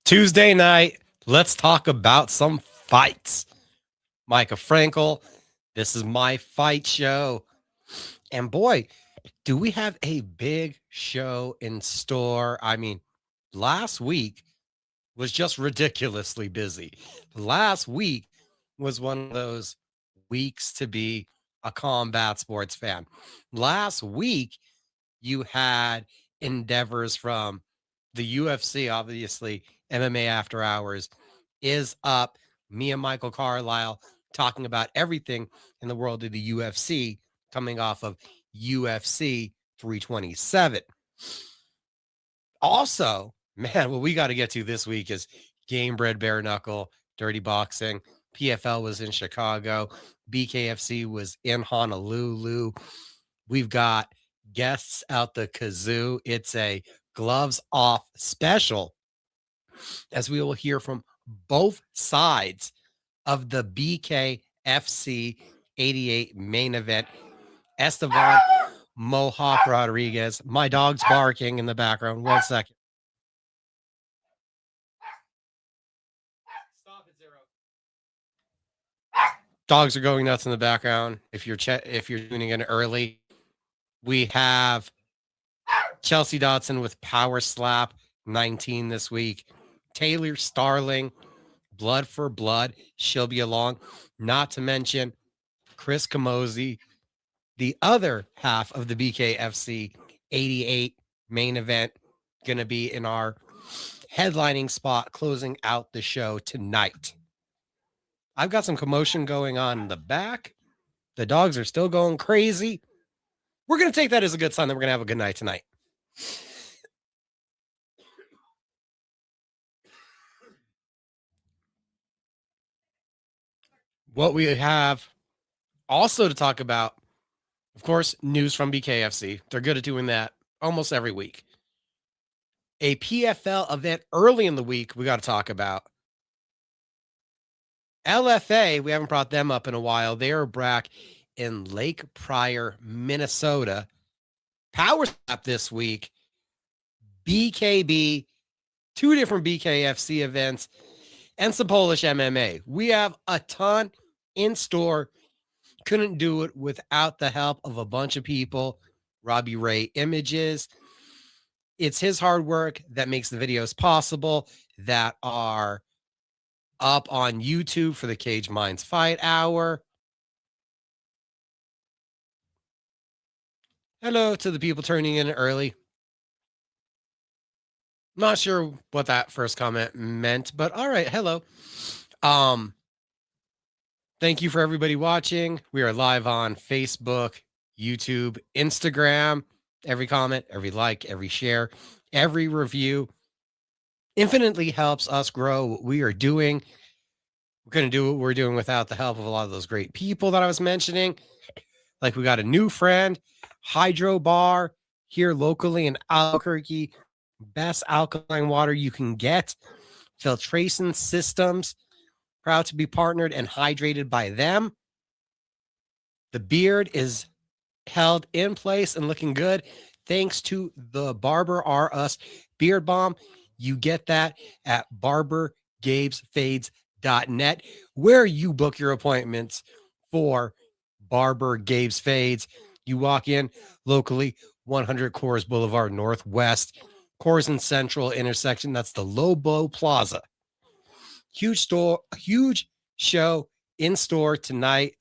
Tuesday night, let's talk about some fights. Mika Frankl, this is my fight show. And boy, do we have a big show in store. I mean, last week was just ridiculously busy. Last week was one of those weeks to be a combat sports fan. Last week, you had endeavors from the UFC, obviously, MMA After Hours is up. Me and Michael Carlisle talking about everything in the world of the UFC coming off of UFC 327. Also, man, what we got to get to this week is Gamebred BareKnuckle, Dirty Boxing. PFL was in Chicago. BKFC was in Honolulu. We've got guests out the kazoo. It's a gloves off special, as we will hear from both sides of the BKFC 88 main event. Esteban Mohawk Rodriguez. My dog's barking in the background. 1 second. Stop at 0. Dogs are going nuts in the background. If you're tuning in early, we have Chelsea Dodson with PowerSlap 19 this week. Taylor Starling, Blood for Blood. She'll be along. Not to mention Chris Camozzi, the other half of the BKFC 88 main event, going to be in our headlining spot closing out the show tonight. I've got some commotion going on in the back. The dogs are still going crazy. We're going to take that as a good sign that we're going to have a good night tonight. What we have also to talk about, of course, news from BKFC. They're good at doing that almost every week. A PFL event early in the week we got to talk about. LFA, we haven't brought them up in a while. They are back in Lake Pryor, Minnesota. PowerSlap this week. BKB, 2 different BKFC events, and some Polish MMA. We have a ton in store. Couldn't do it without the help of a bunch of people. Robbie Ray Images. It's his hard work that makes the videos possible that are up on YouTube for the Cage Minds Fight Hour. Hello to the people turning in early. Not sure what that first comment meant, but all right. Hello. Thank you for everybody watching. We are live on Facebook, YouTube, Instagram. Every comment, every like, every share, every review infinitely helps us grow what we are doing. We're going to do what we're doing without the help of a lot of those great people that I was mentioning. Like we got a new friend, Hydrobar, here locally in Albuquerque. Best alkaline water you can get. Filtration systems. Proud to be partnered and hydrated by them. The beard is held in place and looking good thanks to the Barber R Us Beard Balm. You get that at barbergabesfades.net, where you book your appointments for Barber Gabe's Fades. You walk in locally, 100 Coors Boulevard Northwest, Coors and Central intersection. That's the Lobo Plaza. Huge store, huge show in store tonight.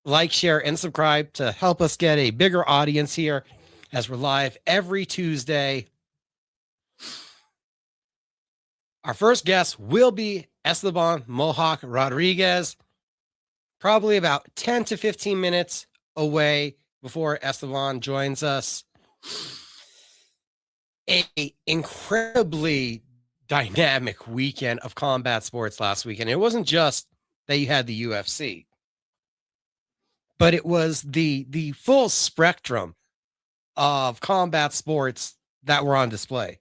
Like, share, and subscribe to help us get a bigger audience here as we're live every Tuesday. Our first guest will be Esteban Mohawk Rodriguez, probably about 10 to 15 minutes away before Esteban joins us. A incredibly dynamic weekend of combat sports last weekend. It wasn't just that you had the UFC, but it was the full spectrum of combat sports that were on display.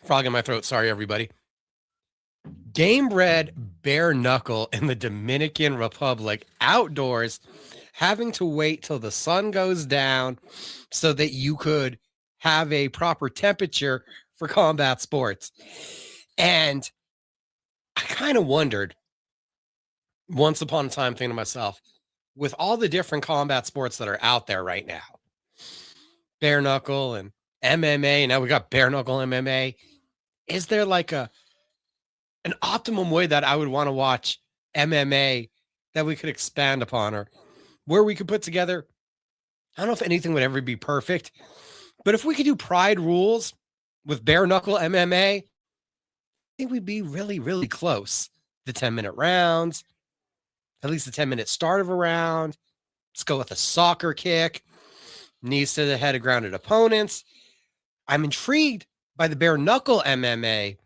Frog in my throat. Sorry, everybody. Gamebred BareKnuckle in the Dominican Republic outdoors, having to wait till the sun goes down so that you could have a proper temperature for combat sports. And I kind of wondered once upon a time, thinking to myself, with all the different combat sports that are out there right now, bare knuckle and MMA, now we got bare knuckle MMA. Is there like an optimum way that I would want to watch MMA that we could expand upon, or where we could put together? I don't know if anything would ever be perfect, but if we could do pride rules with bare knuckle MMA, I think we'd be really, really close. The 10-minute rounds, at least the 10-minute start of a round. Let's go with a soccer kick, knees to the head of grounded opponents. I'm intrigued by the bare knuckle MMA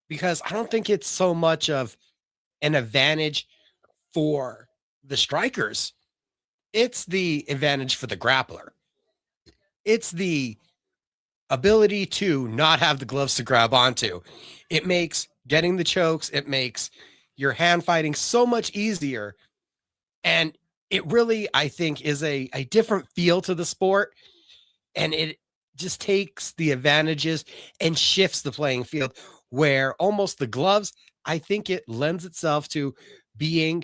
because I don't think it's so much of an advantage for the strikers. It's the advantage for the grappler. It's the ability to not have the gloves to grab onto. It makes getting the chokes, it makes your hand fighting so much easier. And it really, I think, is a different feel to the sport. And it just takes the advantages and shifts the playing field, where almost the gloves, I think it lends itself to being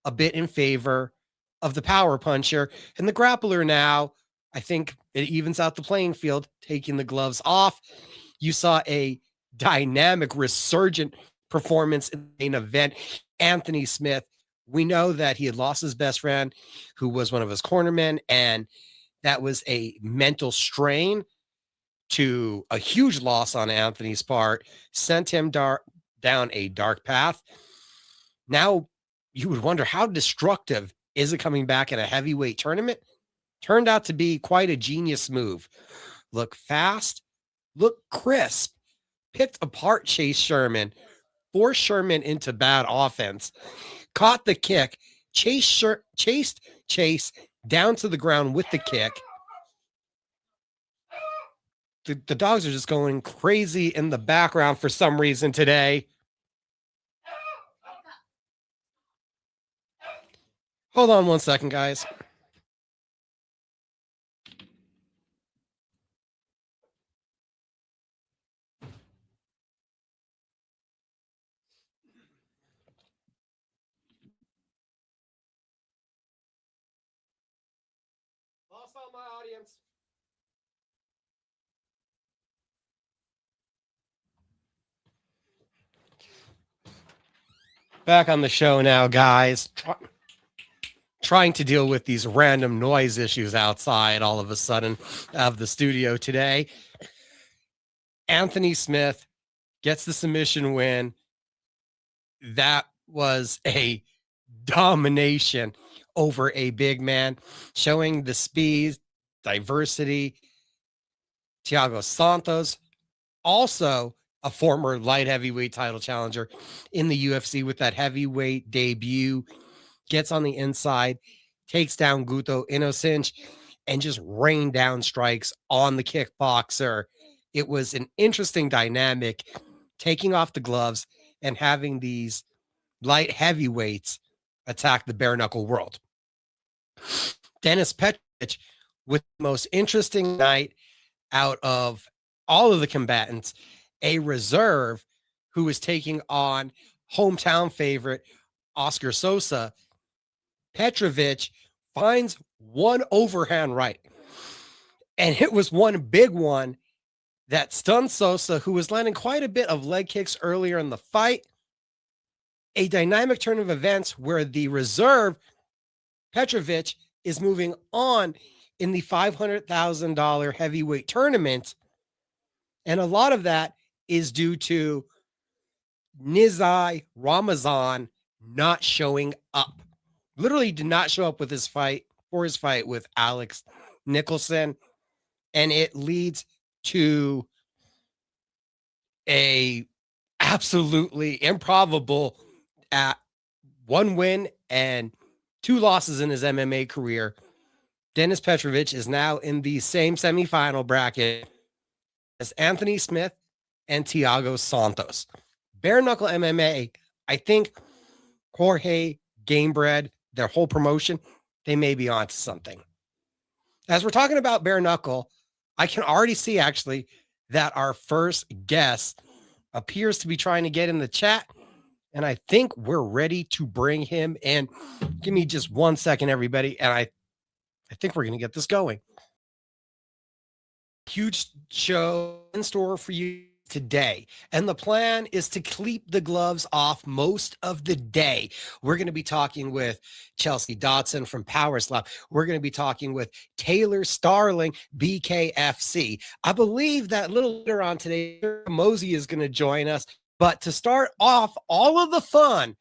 a bit in favor of the power puncher. And the grappler now, I think it evens out the playing field, taking the gloves off. You saw a dynamic, resurgent performance in the main event. Anthony Smith, we know that he had lost his best friend, who was one of his cornermen, and that was a mental strain to a huge loss on Anthony's part, sent him down a dark path. Now, you would wonder, how destructive is it coming back in a heavyweight tournament? Turned out to be quite a genius move. Look fast, look crisp, picked apart Chase Sherman, forced Sherman into bad offense, caught the kick, chased Chase down to the ground with the kick. The dogs are just going crazy in the background for some reason today. Hold on one second, guys. Lost all my audience. Back on the show now, guys. Trying to deal with these random noise issues outside all of a sudden of the studio today. Anthony Smith gets the submission win. That was a domination over a big man, showing the speed, diversity. Thiago Santos, also a former light heavyweight title challenger in the UFC with that heavyweight debut, gets on the inside, takes down Guto Innocent, and just rained down strikes on the kickboxer. It was an interesting dynamic, taking off the gloves and having these light heavyweights attack the bare knuckle world. Dennis Petrovic with the most interesting night out of all of the combatants, a reserve who was taking on hometown favorite Oscar Sosa. Petrovic finds one overhand right, and it was one big one that stunned Sosa, who was landing quite a bit of leg kicks earlier in the fight. A dynamic turn of events where the reserve Petrovic is moving on in the $500,000 heavyweight tournament. And a lot of that is due to Nizai Ramazan not showing up. Literally did not show up with his fight with Alex Nicholson. And it leads to a absolutely improbable at one win and 2 losses in his MMA career. Dennis Petrovic is now in the same semifinal bracket as Anthony Smith and Thiago Santos. Bare knuckle MMA, I think Jorge, Gamebred, their whole promotion, they may be onto something. As we're talking about bare knuckle, I can already see actually that our first guest appears to be trying to get in the chat. And I think we're ready to bring him in. Give me just 1 second, everybody. And I think we're going to get this going. Huge show in store for you today. And the plan is to keep the gloves off most of the day. We're going to be talking with Chelsea Dodson from PowerSlap. We're going to be talking with Taylor Starling, BKFC. I believe that a little later on today, Camozzi is going to join us. But to start off all of the fun,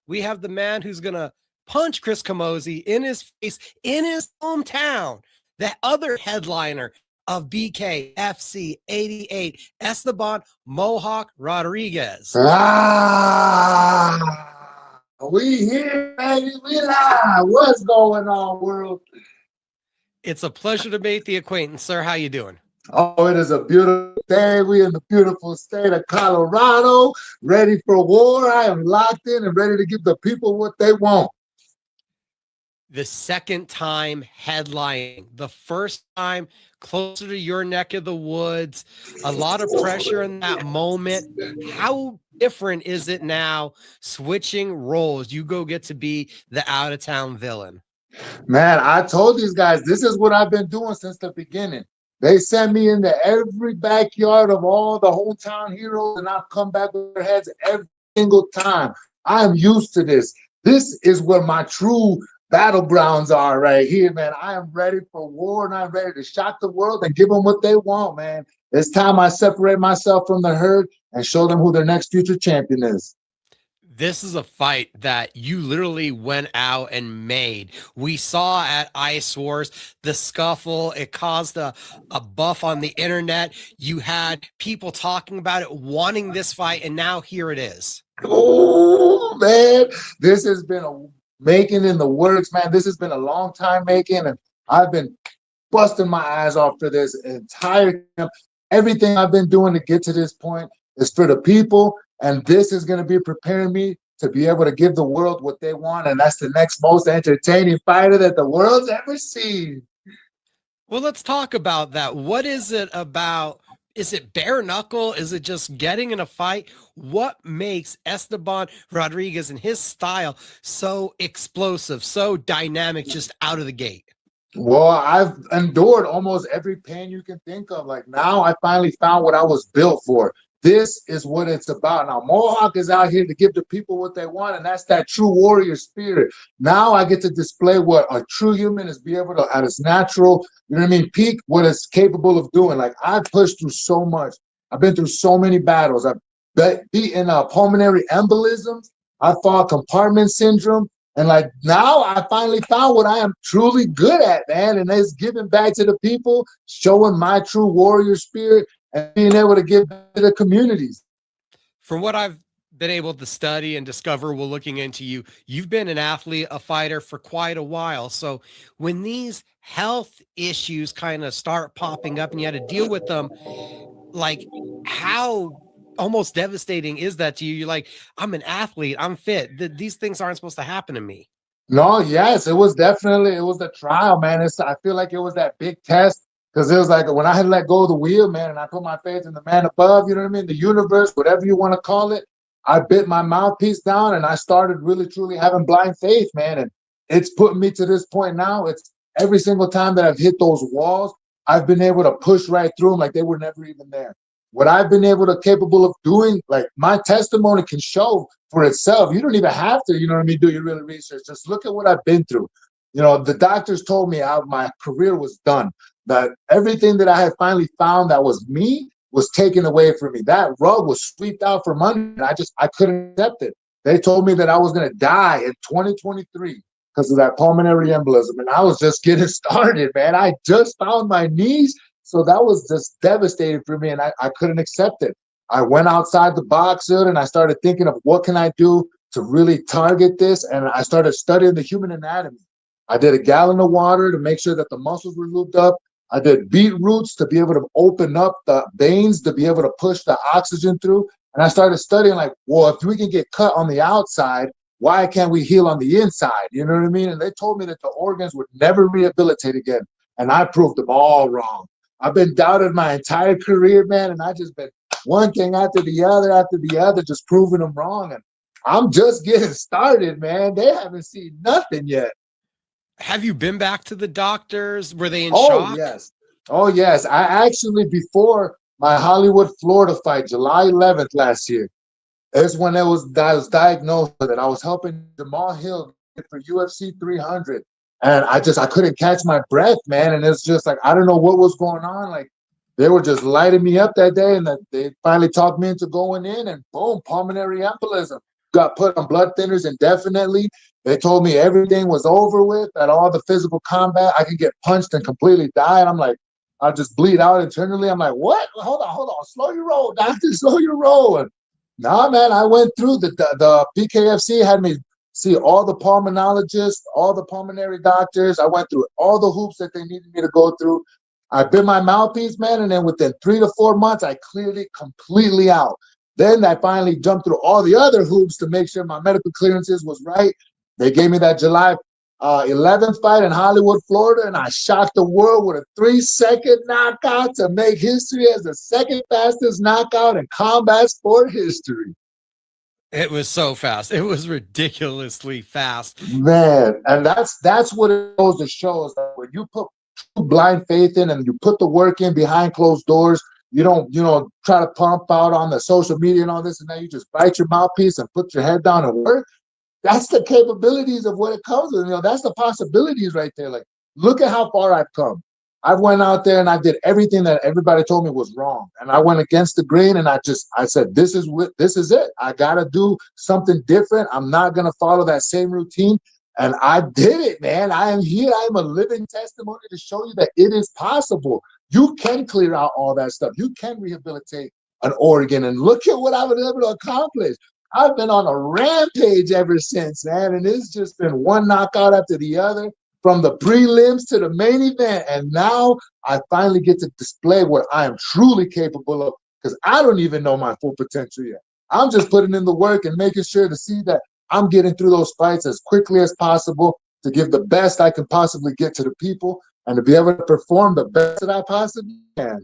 we have the man who's going to punch Chris Camozzi in his face in his hometown, the other headliner of BKFC 88, Esteban Mohawk Rodriguez. We here, baby. We live. What's going on, world? It's a pleasure to meet the acquaintance, sir. How you doing? Oh, it is a beautiful day. We in the beautiful state of Colorado, ready for war. I am locked in and ready to give the people what they want. The second time headlining, the first time closer to your neck of the woods, a lot of pressure in that moment. How different is it now switching roles? You go get to be the out-of-town villain. Man, I told these guys, this is what I've been doing since the beginning. They send me into every backyard of all the hometown heroes, and I've come back with their heads every single time. I'm used to this. This is where my true battlegrounds are right here, man. I am ready for war, and I'm ready to shock the world and give them what they want, man. It's time I separate myself from the herd and show them who their next future champion is. This is a fight that you literally went out and made. We saw at Ice Wars the scuffle. It caused a buff on the internet. You had people talking about it, wanting this fight, and now here it is. Oh, man. This has been a making in the works, man. This has been a long time making, and I've been busting my eyes off for this entire time. Everything I've been doing to get to this point is for the people, and this is going to be preparing me to be able to give the world what they want, and that's the next most entertaining fighter that the world's ever seen. Well, let's talk about that. What is it about? Is it bare knuckle? Is it just getting in a fight? What makes Esteban Rodriguez and his style so explosive, so dynamic, just out of the gate? Well, I've endured almost every pain you can think of. Like, now I finally found what I was built for. This is what it's about. Now, Mohawk is out here to give the people what they want, and that's that true warrior spirit. Now I get to display what a true human is, be able to, at its natural, you know what I mean, peak what it's capable of doing. Like, I've pushed through so much. I've been through so many battles. I've beaten pulmonary embolisms. I fought compartment syndrome. And like, now I finally found what I am truly good at, man. And it's giving back to the people, showing my true warrior spirit, and being able to give back to the communities. From what I've been able to study and discover while looking into you, you've been an athlete, a fighter for quite a while. So when these health issues kind of start popping up and you had to deal with them, like, how almost devastating is that to you? You're like, I'm an athlete, I'm fit. These things aren't supposed to happen to me. No, yes, it was the trial, man. I feel like it was that big test. Because it was like when I had let go of the wheel, man, and I put my faith in the man above, you know what I mean? The universe, whatever you want to call it. I bit my mouthpiece down and I started really, truly having blind faith, man. And it's put me to this point now. It's every single time that I've hit those walls, I've been able to push right through them like they were never even there. What I've been capable of doing, like my testimony can show for itself. You don't even have to, you know what I mean, do your real research. Just look at what I've been through. You know, the doctors told me my career was done. That everything that I had finally found that was me was taken away from me. That rug was swept out from under me. I couldn't accept it. They told me that I was going to die in 2023 because of that pulmonary embolism. And I was just getting started, man. I just found my knees. So that was just devastating for me. And I couldn't accept it. I went outside the box and I started thinking of what can I do to really target this. And I started studying the human anatomy. I did a gallon of water to make sure that the muscles were lubed up. I did beetroots to be able to open up the veins to be able to push the oxygen through. And I started studying like, well, if we can get cut on the outside, why can't we heal on the inside? You know what I mean? And they told me that the organs would never rehabilitate again. And I proved them all wrong. I've been doubted my entire career, man, and I just been one thing after the other, just proving them wrong. And I'm just getting started, man. They haven't seen nothing yet. Have you been back to the doctors? Were they in Oh, shock? yes. Oh, yes. I actually, before my Hollywood, Florida fight, July 11th last year, is when I was diagnosed with it. I was helping Jamal Hill for UFC 300. And I couldn't catch my breath, man. And it's just like, I don't know what was going on. Like, they were just lighting me up that day. And they finally talked me into going in, and boom, pulmonary embolism. Got put on blood thinners indefinitely. They told me everything was over with, that all the physical combat, I could get punched and completely die. And I'm like, I'll just bleed out internally. I'm like, what? Hold on. Slow your roll, doctor. Slow your roll. And nah, man, I went through the BKFC, had me see all the pulmonologists, all the pulmonary doctors. I went through all the hoops that they needed me to go through. I bit my mouthpiece, man, and then within 3 to 4 months, I cleared it completely out. Then I finally jumped through all the other hoops to make sure my medical clearances was right. They gave me that July 11th fight in Hollywood, Florida, and I shocked the world with a 3-second knockout to make history as the second fastest knockout in combat sport history. It was so fast. It was ridiculously fast. Man, and that's what it goes to show, is that when you put blind faith in and you put the work in behind closed doors, you don't try to pump out on the social media and all this and that. You just bite your mouthpiece and put your head down and work. That's the capabilities of what it comes with. That's the possibilities right there. Like, look at how far I've come. I went out there and I did everything that everybody told me was wrong. And I went against the grain, and I said, this is it. I got to do something different. I'm not going to follow that same routine. And I did it, man. I am here. I am a living testimony to show you that it is possible. You can clear out all that stuff. You can rehabilitate an organ. And look at what I've been able to accomplish. I've been on a rampage ever since, man. And it's just been one knockout after the other, from the prelims to the main event. And now I finally get to display what I am truly capable of, because I don't even know my full potential yet. I'm just putting in the work and making sure to see that I'm getting through those fights as quickly as possible to give the best I can possibly get to the people and to be able to perform the best that I possibly can.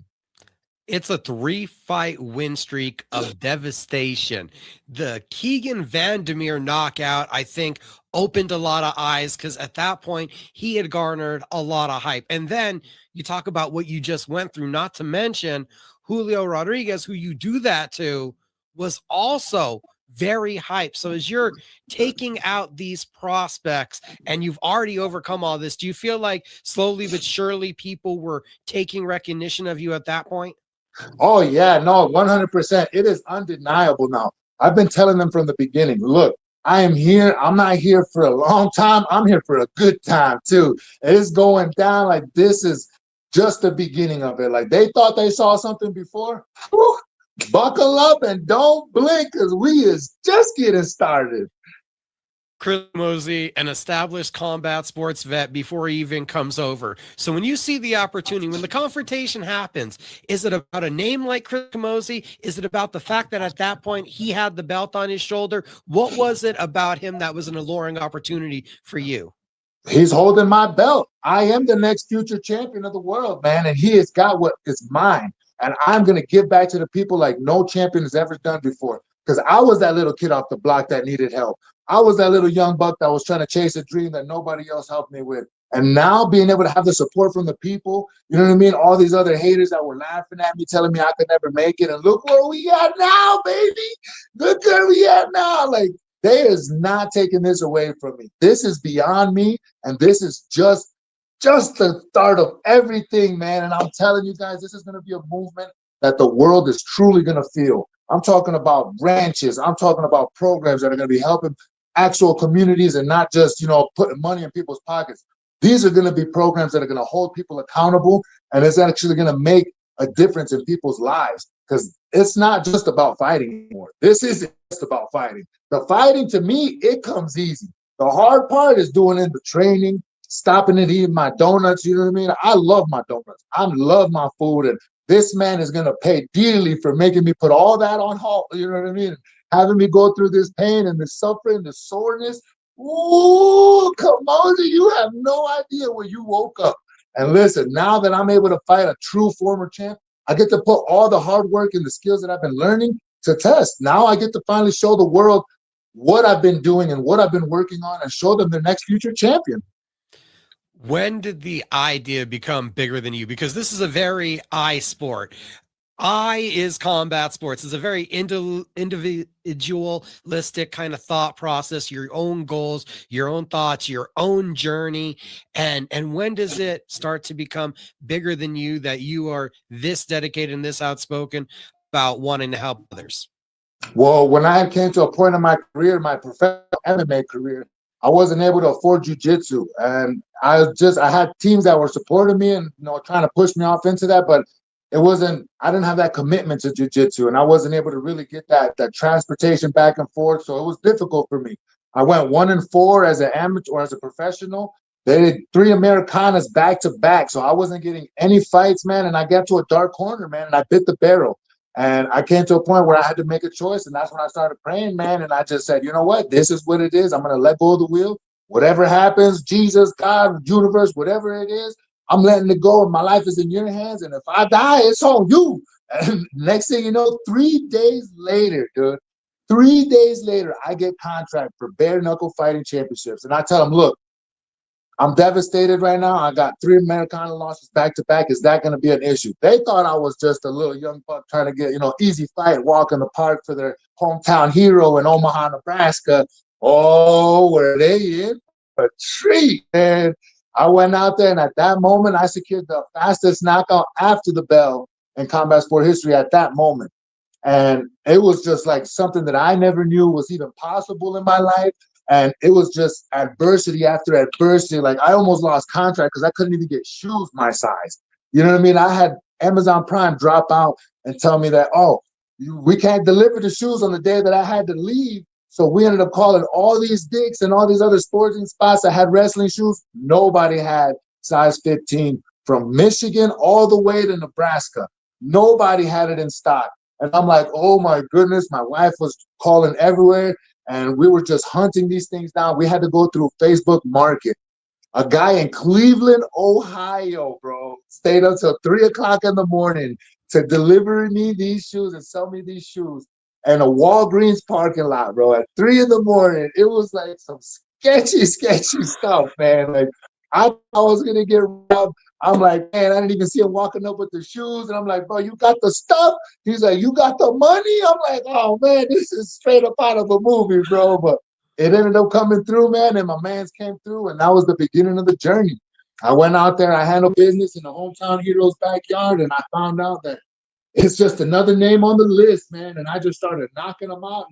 It's a 3-fight win streak of devastation. The Keegan Vandermeer knockout, I think, opened a lot of eyes, because at that point, he had garnered a lot of hype. And then you talk about what you just went through, not to mention Julio Rodriguez, who you do that to, was also very hyped. So as you're taking out these prospects and you've already overcome all this, do you feel like slowly but surely people were taking recognition of you at that point? Oh, yeah, no, 100%. It is undeniable now. I've been telling them from the beginning, look, I am here. I'm not here for a long time. I'm here for a good time, too. It's going down like this is just the beginning of it. Like, they thought they saw something before. Whew, buckle up and don't blink, because we is just getting started. Chris Camozzi, an established combat sports vet before he even comes over. So when you see the opportunity, when the confrontation happens, is it about a name like Chris Camozzi? Is it about the fact that at that point he had the belt on his shoulder? What was it about him that was an alluring opportunity for you? He's holding my belt. I am the next future champion of the world, man, and he has got what is mine. And I'm going to give back to the people like no champion has ever done before, because I was that little kid off the block that needed help. I was that little young buck that was trying to chase a dream that nobody else helped me with. And now being able to have the support from the people, you know what I mean? All these other haters that were laughing at me, telling me I could never make it. And look where we at now, baby. Look where we at now. Like, they is not taking this away from me. This is beyond me. And this is just the start of everything, man. And I'm telling you guys, this is going to be a movement that the world is truly going to feel. I'm talking about branches. I'm talking about programs that are going to be helping actual communities and not just, putting money in people's pockets. These are going to be programs that are going to hold people accountable, and it's actually going to make a difference in people's lives, because it's not just about fighting anymore. This isn't just about fighting. The fighting, to me, it comes easy. The hard part is doing in the training, stopping and eating my donuts. You know what I mean? I love my donuts. I love my food, and this man is going to pay dearly for making me put all that on halt. You know what I mean? Having me go through this pain and the suffering, the soreness. Ooh, Camozzi, you have no idea where you woke up. And listen, now that I'm able to fight a true former champ, I get to put all the hard work and the skills that I've been learning to test. Now I get to finally show the world what I've been doing and what I've been working on and show them their next future champion. When did the idea become bigger than you? Because this is a very I sport. I is combat sports. It's a very individualistic kind of thought process, your own goals, your own thoughts, your own journey. And when does it start to become bigger than you, that you are this dedicated and this outspoken about wanting to help others? Well, when I came to a point in my career, my professional MMA career, I wasn't able to afford jiu-jitsu. And I had teams that were supporting me and, trying to push me off into that, but I didn't have that commitment to jiu-jitsu, and I wasn't able to really get that transportation back and forth. So it was difficult for me. I went 1-4 as an amateur or as a professional. They did 3 Americanas back to back. So I wasn't getting any fights, man. And I got to a dark corner, man, and I bit the barrel. And I came to a point where I had to make a choice. And that's when I started praying, man. And I just said, you know what? This is what it is. I'm going to let go of the wheel. Whatever happens, Jesus, God, universe, whatever it is, I'm letting it go, and my life is in your hands. And if I die, it's on you. And next thing you know, 3 days later, dude, 3 days later, I get contract for bare knuckle fighting championships. And I tell them, look, I'm devastated right now. I got 3 Americana losses back to back. Is that going to be an issue? They thought I was just a little young buck trying to get, easy fight, walk in the park for their hometown hero in Omaha, Nebraska. Oh, were they in a treat, man? I went out there, and at that moment, I secured the fastest knockout after the bell in combat sport history at that moment. And it was just like something that I never knew was even possible in my life. And it was just adversity after adversity. Like, I almost lost contract because I couldn't even get shoes my size. You know what I mean? I had Amazon Prime drop out and tell me that, we can't deliver the shoes on the day that I had to leave. So we ended up calling all these Dicks and all these other sporting spots that had wrestling shoes. Nobody had size 15 from Michigan all the way to Nebraska. Nobody had it in stock. And I'm like, oh my goodness, my wife was calling everywhere. And we were just hunting these things down. We had to go through Facebook Market. A guy in Cleveland, Ohio, bro, stayed up till 3 o'clock in the morning to deliver me these shoes and sell me these shoes. And a Walgreens parking lot, bro, at 3 in the morning. It was like some sketchy stuff, man. Like, I thought I was going to get robbed. I'm like, man, I didn't even see him walking up with the shoes. And I'm like, bro, you got the stuff? He's like, you got the money? I'm like, oh, man, this is straight up out of a movie, bro. But it ended up coming through, man, and my mans came through, and that was the beginning of the journey. I went out there, I handled business in the hometown hero's backyard, and I found out that it's just another name on the list, man. And I just started knocking them out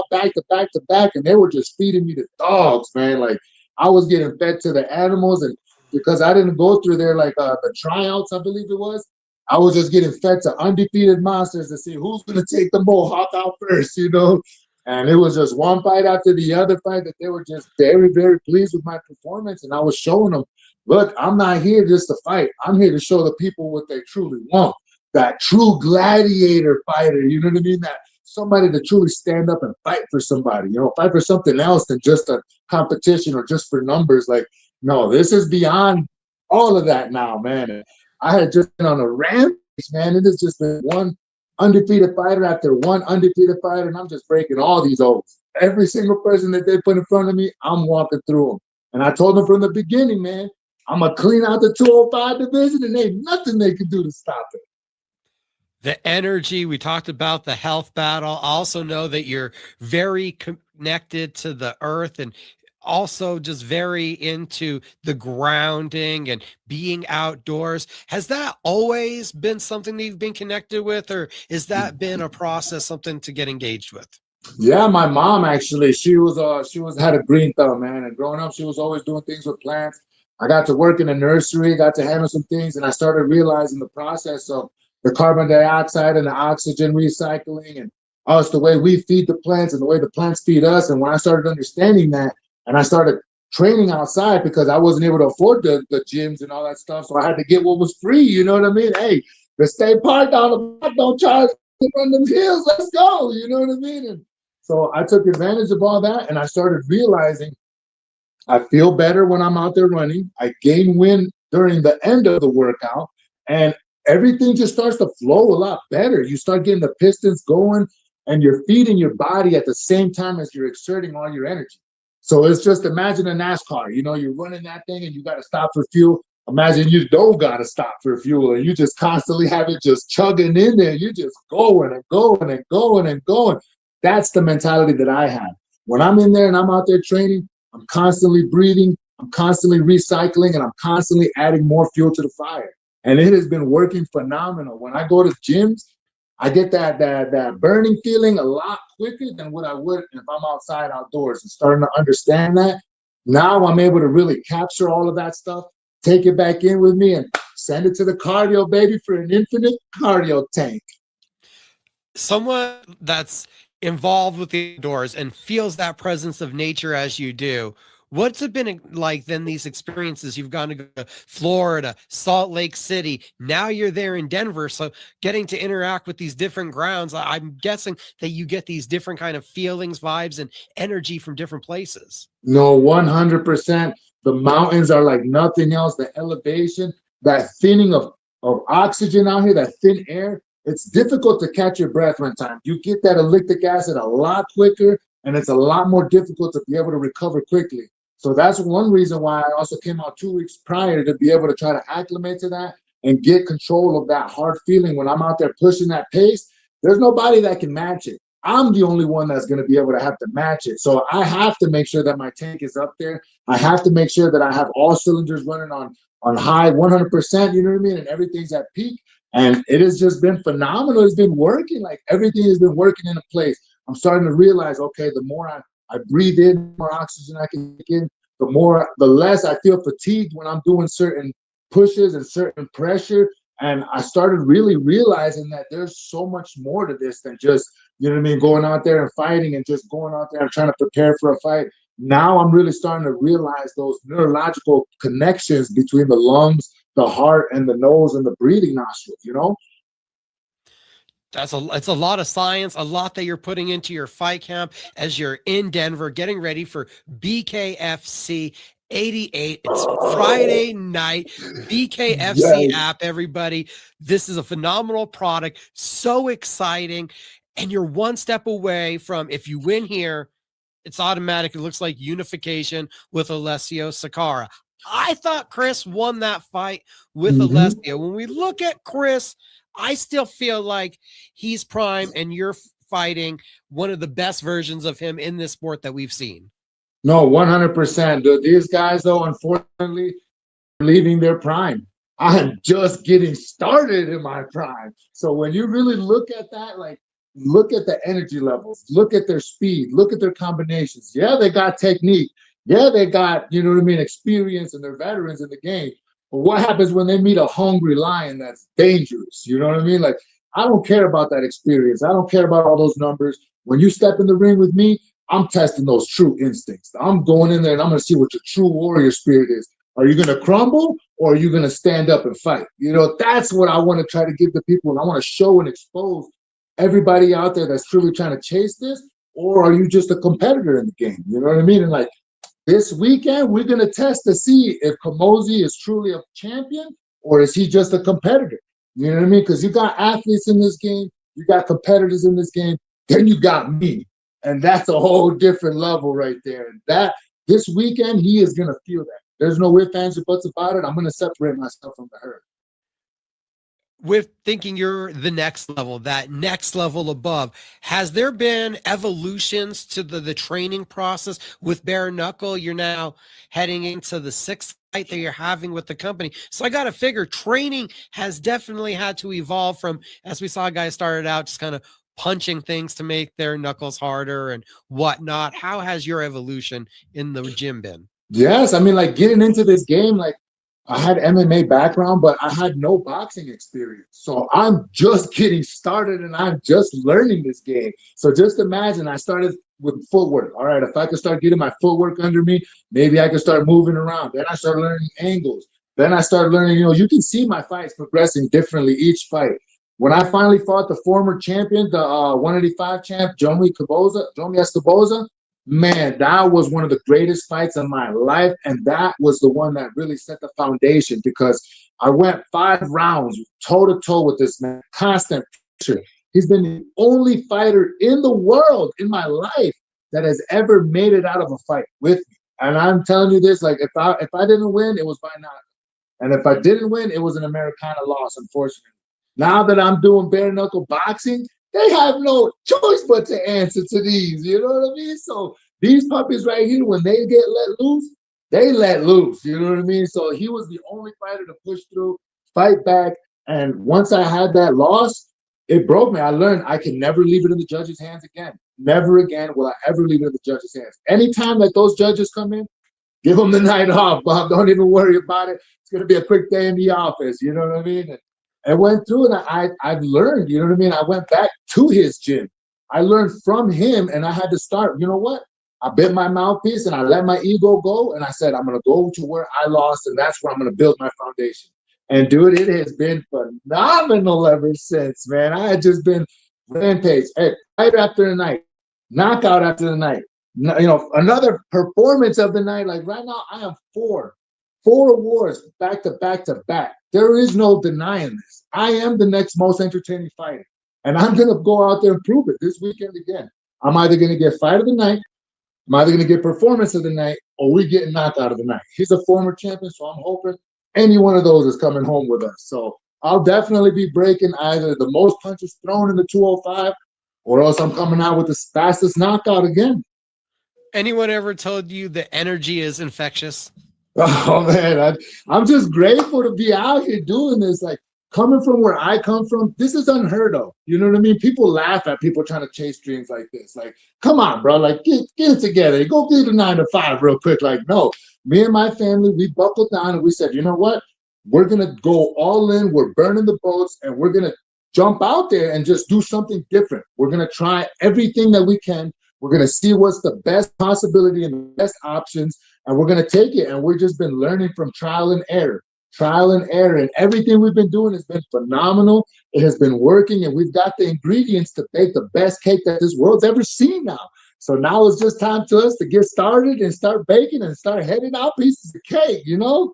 back to back to back. And they were just feeding me to dogs, man. Like, I was getting fed to the animals. And because I didn't go through there like the tryouts, I believe it was, I was just getting fed to undefeated monsters to see who's going to take the Mohawk out first, And it was just one fight after the other fight that they were just very, very pleased with my performance. And I was showing them, look, I'm not here just to fight. I'm here to show the people what they truly want. That true gladiator fighter, you know what I mean? That somebody to truly stand up and fight for somebody, fight for something else than just a competition or just for numbers. Like, no, this is beyond all of that now, man. And I had just been on a rampage, man. It has just been one undefeated fighter after one undefeated fighter, and I'm just breaking all these oaths. Every single person that they put in front of me, I'm walking through them. And I told them from the beginning, man, I'm going to clean out the 205 division, and ain't nothing they can do to stop it. The energy, we talked about the health battle. I also know that you're very connected to the earth and also just very into the grounding and being outdoors. Has that always been something that you've been connected with, or has that been a process, something to get engaged with? Yeah, my mom actually, she had a green thumb, man. And growing up, she was always doing things with plants. I got to work in a nursery, got to handle some things, and I started realizing the process of the carbon dioxide and the oxygen recycling and us, the way we feed the plants and the way the plants feed us. And when I started understanding that, and I started training outside because I wasn't able to afford the gyms and all that stuff, so I had to get what was free, you know what I mean? Hey, the state park down the block don't charge to run them hills, let's go, you know what I mean? And so I took advantage of all that, and I started realizing I feel better when I'm out there running. I gain wind during the end of the workout, and everything just starts to flow a lot better. You start getting the pistons going, and you're feeding your body at the same time as you're exerting all your energy. So it's just, imagine a NASCAR, you know, you're running that thing and you got to stop for fuel. Imagine you don't got to stop for fuel, and you just constantly have it just chugging in there. You're just going and going and going and going. That's the mentality that I have. When I'm in there and I'm out there training, I'm constantly breathing, I'm constantly recycling, and I'm constantly adding more fuel to the fire. And it has been working phenomenal. When I go to gyms, I get that burning feeling a lot quicker than what I would if I'm outside outdoors. And starting to understand that, now I'm able to really capture all of that stuff, take it back in with me, and send it to the cardio, baby, for an infinite cardio tank. Someone that's involved with the outdoors and feels that presence of nature as you do, what's it been like then, these experiences? You've gone to go to Florida, Salt Lake City, now you're there in Denver, so getting to interact with these different grounds, I'm guessing that you get these different kind of feelings, vibes, and energy from different places. No, 100%. The mountains are like nothing else. The elevation, that thinning of oxygen out here, that thin air, it's difficult to catch your breath one time. You get that lactic acid a lot quicker, and it's a lot more difficult to be able to recover quickly. So that's one reason why I also came out 2 weeks prior, to be able to try to acclimate to that and get control of that hard feeling when I'm out there pushing that pace. There's nobody that can match it. I'm the only one that's going to be able to have to match it. So I have to make sure that my tank is up there. I have to make sure that I have all cylinders running on high 100%, you know what I mean? And everything's at peak. And it has just been phenomenal. It's been working. Like, everything has been working into place. I'm starting to realize, okay, the more I breathe in, the more oxygen I can take in, the less I feel fatigued when I'm doing certain pushes and certain pressure. And I started really realizing that there's so much more to this than just, you know what I mean, going out there and fighting and just going out there and trying to prepare for a fight. Now I'm really starting to realize those neurological connections between the lungs, the heart, and the nose and the breathing nostrils, you know? It's a lot of science, a lot that you're putting into your fight camp as you're in Denver getting ready for BKFC 88. It's Friday night. BKFC app, everybody. This is a phenomenal product. So exciting. And you're one step away from, if you win here, it's automatic. It looks like unification with Alessio Sakara. I thought Chris won that fight with Alessio. When we look at Chris, I still feel like he's prime, and you're fighting one of the best versions of him in this sport that we've seen. No, 100%. These guys, though, unfortunately, are leaving their prime. I'm just getting started in my prime. So when you really look at that, like, look at the energy levels, look at their speed, look at their combinations. Yeah, they got technique. Yeah, they got, you know what I mean, experience, and they're veterans in the game. But what happens when they meet a hungry lion that's dangerous? You know what I mean? Like, I don't care about that experience. I don't care about all those numbers. When you step in the ring with me, I'm testing those true instincts. I'm going in there and I'm going to see what your true warrior spirit is. Are you going to crumble, or are you going to stand up and fight? You know, that's what I want to try to give the people. And I want to show and expose everybody out there that's truly trying to chase this. Or are you just a competitor in the game? You know what I mean? And like, this weekend, we're going to test to see if Camozzi is truly a champion, or is he just a competitor? You know what I mean? Because you got athletes in this game, you got competitors in this game, then you got me. And that's a whole different level right there. And that, this weekend, he is going to feel that. There's no ifs, ands, or buts about it. I'm going to separate myself from the herd. With thinking you're the next level, that next level above, has there been evolutions to the training process with bare knuckle? You're now heading into the 6th fight that you're having with the company. So I got to figure training has definitely had to evolve from, as we saw guys started out just kind of punching things to make their knuckles harder and whatnot. How has your evolution in the gym been? Yes, I mean, like, getting into this game, like, I had MMA background, but I had no boxing experience. So I'm just getting started, and I'm just learning this game. So just imagine, I started with footwork. All right, if I could start getting my footwork under me, maybe I could start moving around. Then I started learning angles. Then I started learning, you know, you can see my fights progressing differently each fight. When I finally fought the former champion, the 185 champ, Jomi Escoboza, man, that was one of the greatest fights of my life. And that was the one that really set the foundation, because I went 5 rounds toe to toe with this man, constant pressure. He's been the only fighter in the world in my life that has ever made it out of a fight with me. And I'm telling you this, like, if I didn't win, it was by knockout. And if I didn't win, it was an Americana loss, unfortunately. Now that I'm doing bare knuckle boxing, they have no choice but to answer to these. You know what I mean? So these puppies right here, when they get let loose, they let loose. You know what I mean? So he was the only fighter to push through, fight back. And once I had that loss, it broke me. I learned I can never leave it in the judges' hands again. Never again will I ever leave it in the judges' hands. Anytime that those judges come in, give them the night off, Bob. Don't even worry about it. It's going to be a quick day in the office. You know what I mean? And I went through, and I've learned, you know what I mean? I went back to his gym. I learned from him, and I had to start, you know what? I bit my mouthpiece, and I let my ego go, and I said, I'm going to go to where I lost, and that's where I'm going to build my foundation. And, dude, it has been phenomenal ever since, man. I had just been rampage. Hey, fight after the night, knockout after the night. You know, another performance of the night. Like right now, I have four awards back to back to back. There is no denying this. I am the next most entertaining fighter, and I'm gonna go out there and prove it this weekend again. I'm either gonna get fight of the night, I'm either gonna get performance of the night, or we getting knockout of the night. He's a former champion, so I'm hoping any one of those is coming home with us. So I'll definitely be breaking either the most punches thrown in the 205, or else I'm coming out with the fastest knockout again. Anyone ever told you the energy is infectious? Oh man, I'm just grateful to be out here doing this. Like, coming from where I come from, this is unheard of. You know what I mean? People laugh at people trying to chase dreams like this. Like, come on, bro. Like, get it together. Go do the 9 to 5 real quick. Like, no. Me and my family, we buckled down and we said, you know what? We're gonna go all in. We're burning the boats, and we're gonna jump out there and just do something different. We're gonna try everything that we can. We're gonna see what's the best possibility and the best options, and we're gonna take it. And we've just been learning from trial and error. And everything we've been doing has been phenomenal. It has been working, and we've got the ingredients to bake the best cake that this world's ever seen now. So now it's just time to us to get started and start baking and start heading out pieces of cake, you know?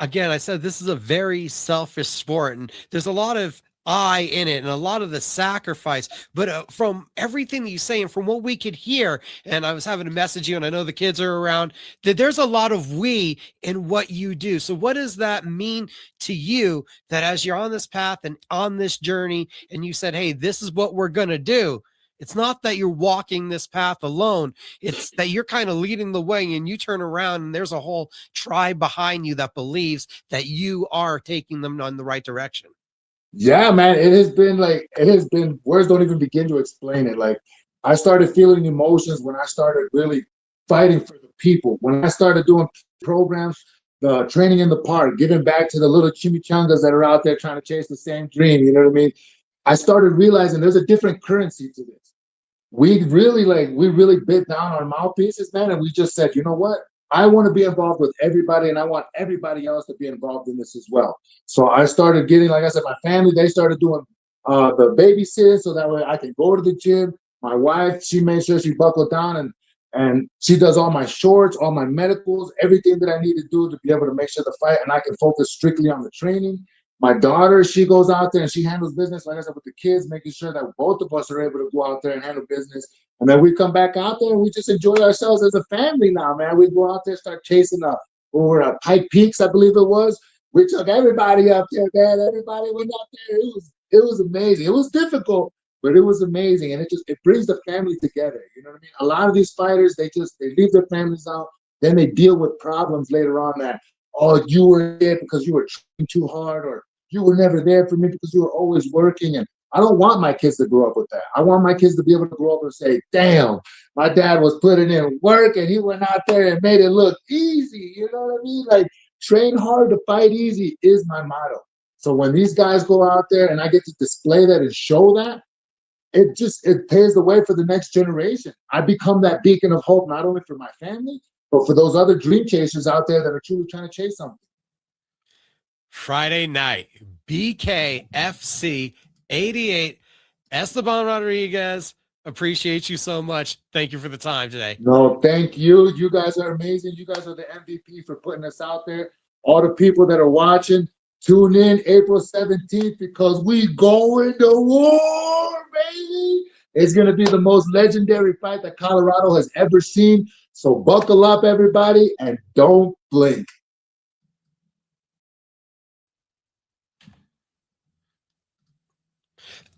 Again, I said this is a very selfish sport, and there's a lot of I in it and a lot of the sacrifice. But from everything that you say and from what we could hear, and I was having to message you, and I know the kids are around, that there's a lot of we in what you do. So what does that mean to you, that as you're on this path and on this journey, and you said, hey, this is what we're going to do? It's not that you're walking this path alone. It's that you're kind of leading the way, and you turn around and there's a whole tribe behind you that believes that you are taking them in the right direction. Yeah, man, it has been, words don't even begin to explain it. Like, I started feeling emotions when I started really fighting for the people. When I started doing programs, the training in the park, giving back to the little chimichangas that are out there trying to chase the same dream, you know what I mean? I started realizing there's a different currency to this. We really bit down our mouthpieces, man, and we just said, you know what? I want to be involved with everybody, and I want everybody else to be involved in this as well. So I started getting, like I said, my family, they started doing the babysitting, so that way I can go to the gym. My wife, she made sure she buckled down, and she does all my shorts, all my medicals, everything that I need to do to be able to make sure the fight, and I can focus strictly on the training. My daughter, she goes out there and she handles business, like I said, with the kids, making sure that both of us are able to go out there and handle business. And then we come back out there and we just enjoy ourselves as a family now, man. We go out there, start chasing over Pike Peaks, I believe it was. We took everybody up there, man. Everybody went up there. It was amazing. It was difficult, but it was amazing. And it brings the family together. You know what I mean? A lot of these fighters, they leave their families out. Then they deal with problems later on that, oh, you were there because you were trying too hard, or you were never there for me because you were always working. And I don't want my kids to grow up with that. I want my kids to be able to grow up and say, damn, my dad was putting in work and he went out there and made it look easy. You know what I mean? Like, train hard to fight easy is my motto. So when these guys go out there and I get to display that and show that, it paves the way for the next generation. I become that beacon of hope, not only for my family, but for those other dream chasers out there that are truly trying to chase something. Friday night, BKFC 88, Esteban Rodriguez Appreciate you so much. Thank you for the time today. No, thank you. You guys are amazing. You guys are the MVP for putting us out there. All the people that are watching, tune in April 17th because we going to war, baby. It's going to be the most legendary fight that Colorado has ever seen. So buckle up, everybody, and don't blink.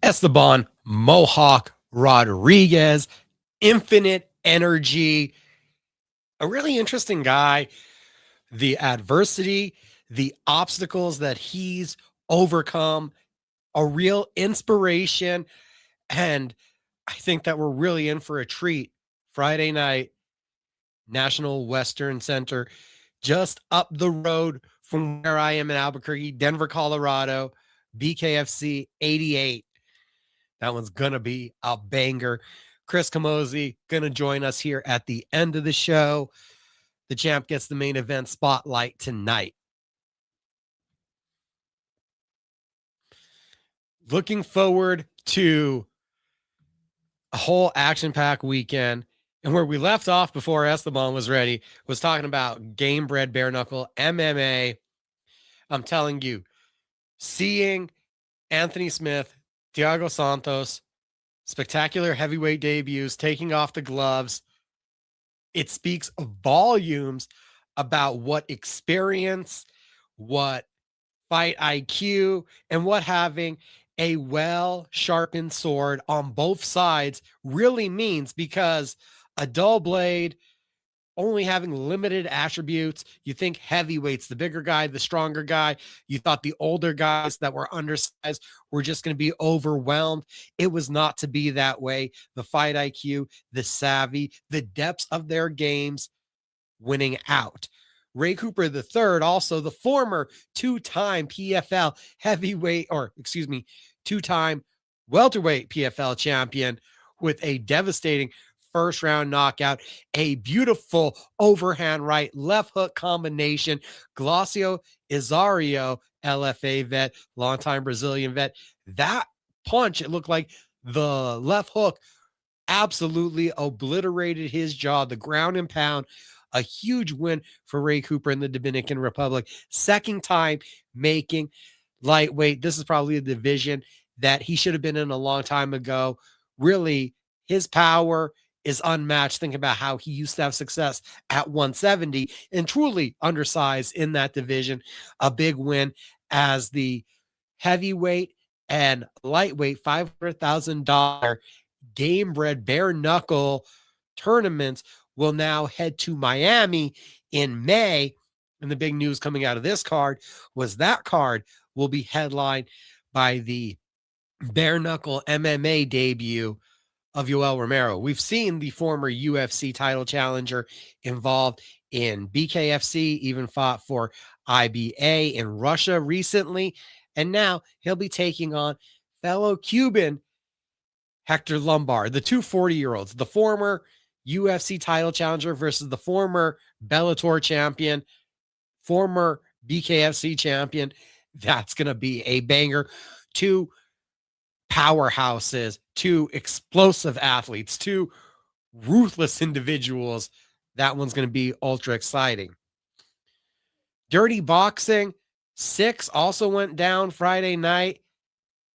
Esteban Mohawk Rodriguez, infinite energy, a really interesting guy. The adversity, the obstacles that he's overcome, a real inspiration. And I think that we're really in for a treat. Friday night, National Western Center, just up the road from where I am in Albuquerque, Denver, Colorado, BKFC 88. That one's going to be a banger. Chris Camozzi going to join us here at the end of the show. The champ gets the main event spotlight tonight. Looking forward to a whole action-packed weekend. And where we left off before Esteban was ready was talking about Gamebred BareKnuckle MMA. I'm telling you, seeing Anthony Smith, Thiago Santos, spectacular heavyweight debuts, taking off the gloves, it speaks volumes about what experience, what fight IQ, and what having a well-sharpened sword on both sides really means, because a dull blade only having limited attributes. You think heavyweight's the bigger guy, the stronger guy. You thought the older guys that were undersized were just going to be overwhelmed. It was not to be that way. The fight IQ, the savvy, the depths of their games winning out. Ray Cooper III, also the former two-time PFL heavyweight, or excuse me, two-time welterweight PFL champion, with a devastating first round knockout, a beautiful overhand right left hook combination. Glossio Izario, LFA vet, longtime Brazilian vet. That punch, it looked like the left hook absolutely obliterated his jaw, the ground and pound. A huge win for Ray Cooper in the Dominican Republic. Second time making lightweight. This is probably a division that he should have been in a long time ago. Really, his power is unmatched. Think about how he used to have success at 170 and truly undersized in that division. A big win as the heavyweight and lightweight $500,000 Gamebred BareKnuckle tournaments will now head to Miami in May. And the big news coming out of this card was that card will be headlined by the BareKnuckle MMA debut of Yoel Romero. We've seen the former UFC title challenger involved in BKFC, even fought for IBA in Russia recently. And now he'll be taking on fellow Cuban Hector Lombard, the two 40-year-olds, the former UFC title challenger versus the former Bellator champion, former BKFC champion. That's going to be a banger. Two powerhouses, two explosive athletes, two ruthless individuals. That one's going to be ultra exciting. Dirty Boxing 6 also went down Friday night.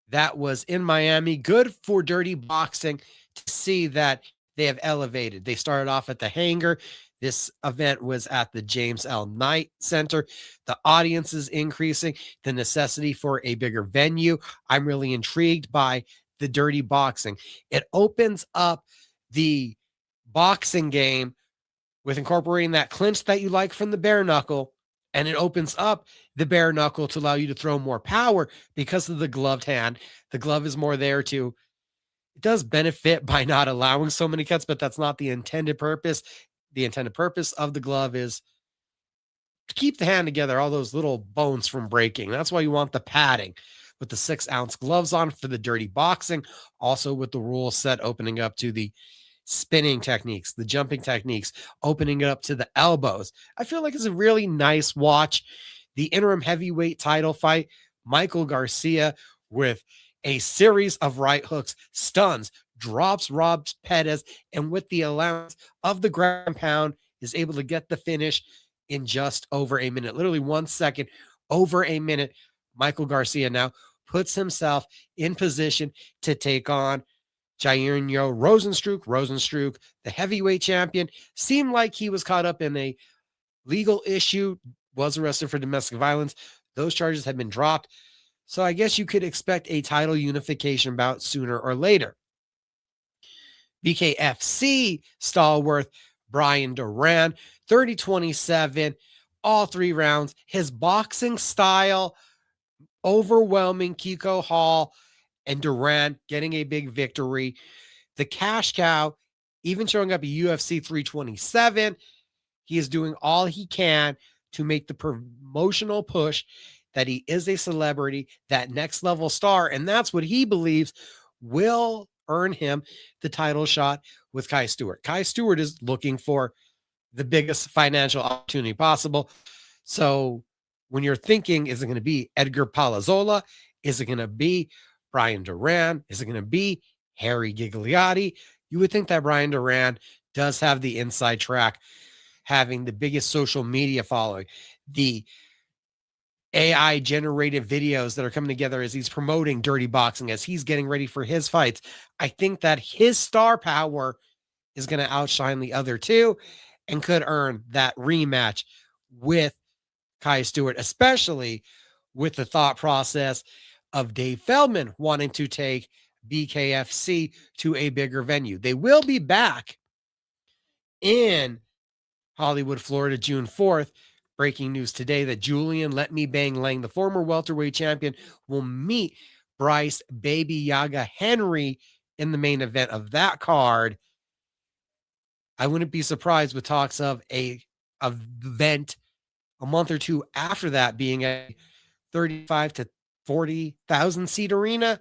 That was in Miami. Good for Dirty Boxing to see that they have elevated. They started off at the Hangar. This event was at the James L. Knight Center. The audience is increasing, the necessity for a bigger venue. I'm really intrigued by the Dirty Boxing. It opens up the boxing game with incorporating that clinch that you like from the BareKnuckle, and it opens up the BareKnuckle to allow you to throw more power because of the gloved hand. The glove is more there to, it does benefit by not allowing so many cuts, but that's not the intended purpose. The intended purpose of the glove is to keep the hand together, all those little bones from breaking. That's why you want the padding with the 6-ounce gloves on for the Dirty Boxing. Also with the rule set opening up to the spinning techniques, the jumping techniques, opening it up to the elbows. I feel like it's a really nice watch. The interim heavyweight title fight, Michael Garcia with a series of right hooks, stuns, drops Rob Pettis, and with the allowance of the ground pound, is able to get the finish in just over a minute. Literally 1 second, over a minute. Michael Garcia now puts himself in position to take on Jairnyo Rozenstruik. Rozenstruik, the heavyweight champion, seemed like he was caught up in a legal issue, was arrested for domestic violence. Those charges have been dropped. So I guess you could expect a title unification bout sooner or later. BKFC stalwart Brian Duran, 30-27, all 3 rounds. His boxing style, overwhelming Kiko Hall and Duran getting a big victory. The cash cow, even showing up at UFC 327, he is doing all he can to make the promotional push that he is a celebrity, that next level star, and that's what he believes will earn him the title shot with Kai Stewart. Kai Stewart is looking for the biggest financial opportunity possible. So when you're thinking, is it going to be Edgar Palazzola? Is it going to be Brian Duran? Is it going to be Harry Gigliotti? You would think that Brian Duran does have the inside track, having the biggest social media following, the AI generated videos that are coming together as he's promoting dirty boxing, as he's getting ready for his fights. I think that his star power is going to outshine the other two and could earn that rematch with Kai Stewart, especially with the thought process of Dave Feldman wanting to take BKFC to a bigger venue. They will be back in Hollywood, Florida, June 4th. Breaking news today that Julian Let Me Bang Lang, the former welterweight champion, will meet Bryce Baby Yaga Henry in the main event of that card. I wouldn't be surprised with talks of a event a month or two after that being a 35 to 40,000 seat arena,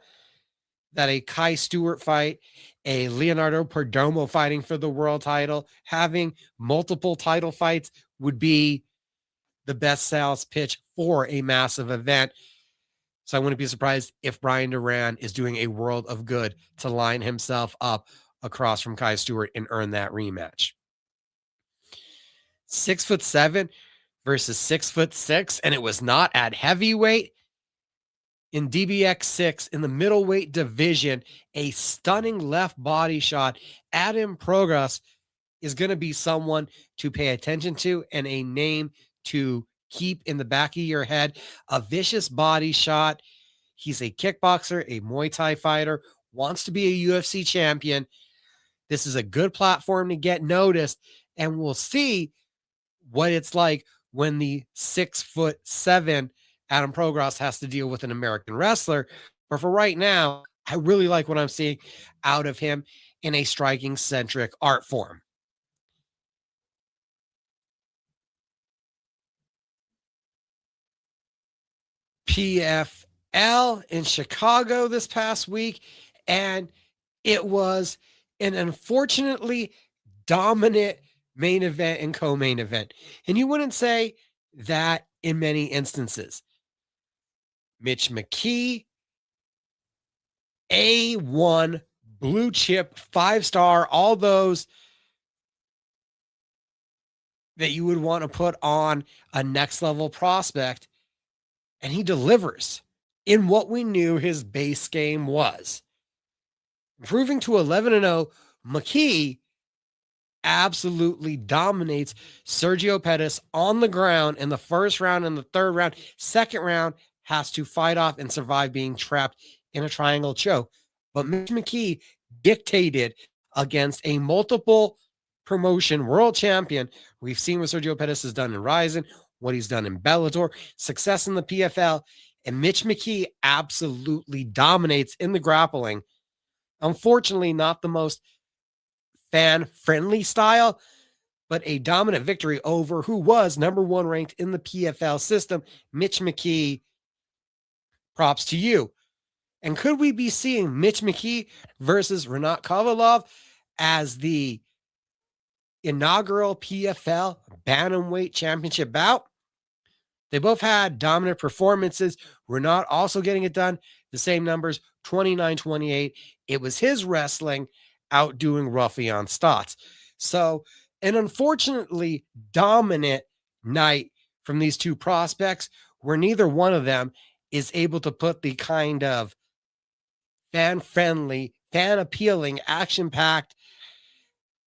that a Kai Stewart fight, a Leonardo Perdomo fighting for the world title, having multiple title fights would be the best sales pitch for a massive event. So I wouldn't be surprised if Brian Duran is doing a world of good to line himself up across from Kai Stewart and earn that rematch. 6'7" versus 6'6", and it was not at heavyweight. In DBX6, in the middleweight division, a stunning left body shot. Adam Progress is going to be someone to pay attention to and a name to keep in the back of your head. A vicious body shot. He's a kickboxer, a Muay Thai fighter, wants to be a UFC champion. This is a good platform to get noticed, and we'll see what it's like when the 6'7" Adam Progress has to deal with an American wrestler. But for right now, I really like what I'm seeing out of him in a striking-centric art form. PFL in Chicago this past week, and it was an unfortunately dominant main event and co-main event. And you wouldn't say that in many instances. Mitch McKee, A1, blue chip, 5-star, all those that you would want to put on a next level prospect. And he delivers in what we knew his base game was. Improving to 11-0, McKee absolutely dominates Sergio Pettis on the ground in the first round and the third round. Second round has to fight off and survive being trapped in a triangle choke. But Mitch McKee dictated against a multiple promotion world champion. We've seen what Sergio Pettis has done in Ryzen, what he's done in Bellator, success in the PFL, and Mitch McKee absolutely dominates in the grappling. Unfortunately, not the most fan-friendly style, but a dominant victory over who was number 1 ranked in the PFL system, Mitch McKee. Props to you. And could we be seeing Mitch McKee versus Renat Kovalov as the inaugural PFL Bantamweight Championship bout? They both had dominant performances. Renat also getting it done. the same numbers, 29-28. It was his wrestling outdoing Ruffian Stotts. So an unfortunately dominant night from these two prospects where neither one of them is able to put the kind of fan-friendly, fan-appealing, action-packed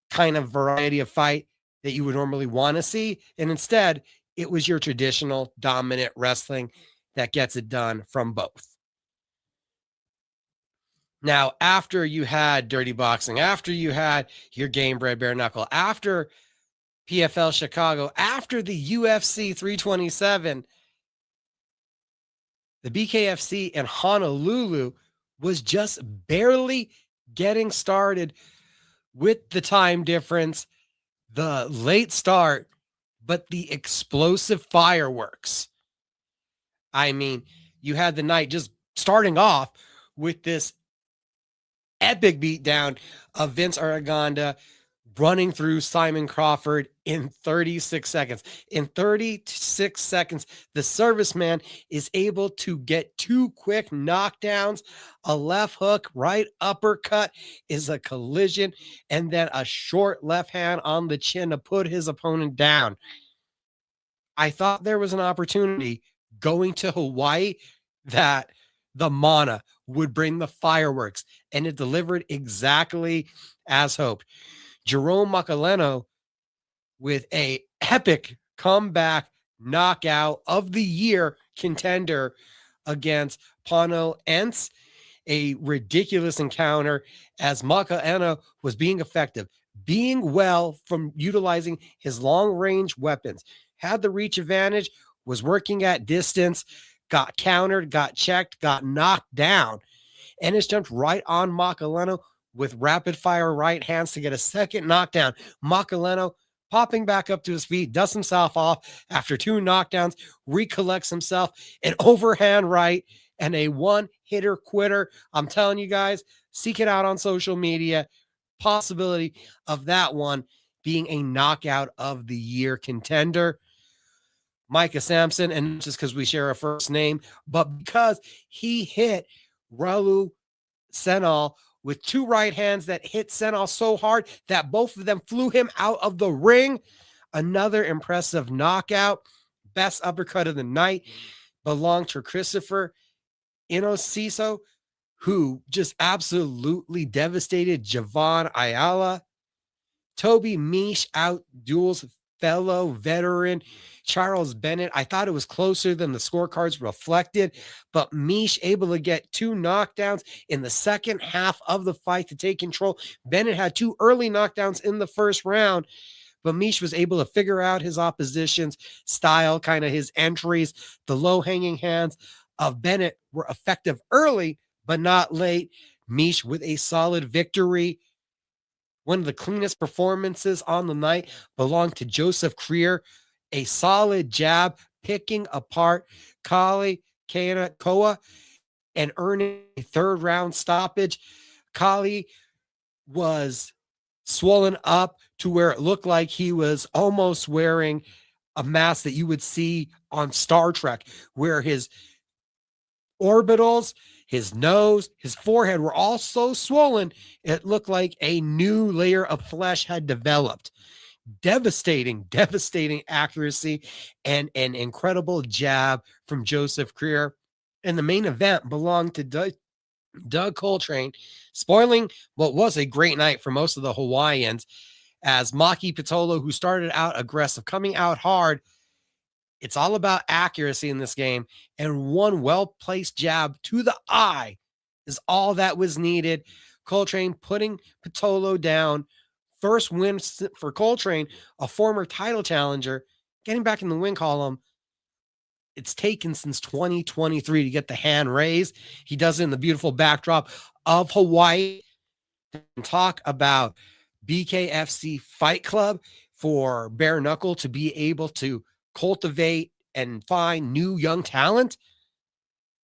kind of variety of fight that you would normally want to see. And instead, it was your traditional dominant wrestling that gets it done from both. Now, after you had Dirty Boxing, after you had your Gamebred BareKnuckle, after PFL Chicago, after the UFC 327, the BKFC in Honolulu was just barely getting started with the time difference, the late start, but the explosive fireworks. I mean, you had the night just starting off with this epic beatdown of Vince Araganda running through Simon Crawford in 36 seconds. In 36 seconds, the serviceman is able to get two quick knockdowns. A left hook, right uppercut is a collision, and then a short left hand on the chin to put his opponent down. I thought there was an opportunity going to Hawaii that the Mana would bring the fireworks, and it delivered exactly as hoped. Jerome Macaleno with a epic comeback knockout of the year contender against Pano Entz, a ridiculous encounter as Macaleno was being effective, being well from utilizing his long-range weapons, had the reach advantage, was working at distance, got countered, got checked, got knocked down, and has jumped right on Macaleno with rapid-fire right hands to get a second knockdown. Macaleno popping back up to his feet, dusts himself off after two knockdowns, recollects himself, an overhand right, and a one-hitter quitter. I'm telling you guys, seek it out on social media. Possibility of that one being a knockout of the year contender. Micah Sampson, and just because we share a first name, but because he hit Raul Senal with two right hands that hit Senal so hard that both of them flew him out of the ring. Another impressive knockout. Best uppercut of the night belonged to Christopher Inociso, who just absolutely devastated Javon Ayala. Toby Mish outduels fellow veteran Charles Bennett. I thought it was closer than the scorecards reflected, but Mish able to get two knockdowns in the second half of the fight to take control. Bennett had two early knockdowns in the first round, but Mish was able to figure out his opposition's style, kind of his entries. The low-hanging hands of Bennett were effective early, but not late. Mish with a solid victory. One of the cleanest performances on the night belonged to Joseph Creer. A solid jab, picking apart Kali Koa and earning a third round stoppage. Kali was swollen up to where it looked like he was almost wearing a mask that you would see on Star Trek, where his orbitals, his nose, his forehead were all so swollen, it looked like a new layer of flesh had developed. Devastating accuracy and an incredible jab from Joseph Creer. And the main event belonged to Doug Coltrane, spoiling what was a great night for most of the Hawaiians, as Maki Pitolo, who started out aggressive, coming out hard. It's all about accuracy in this game, and one well-placed jab to the eye is all that was needed. Coltrane putting Pitolo down. First win for Coltrane, a former title challenger, getting back in the win column. It's taken since 2023 to get the hand raised. He does it in the beautiful backdrop of Hawaii. And talk about BKFC Fight Club for BareKnuckle to be able to cultivate and find new young talent.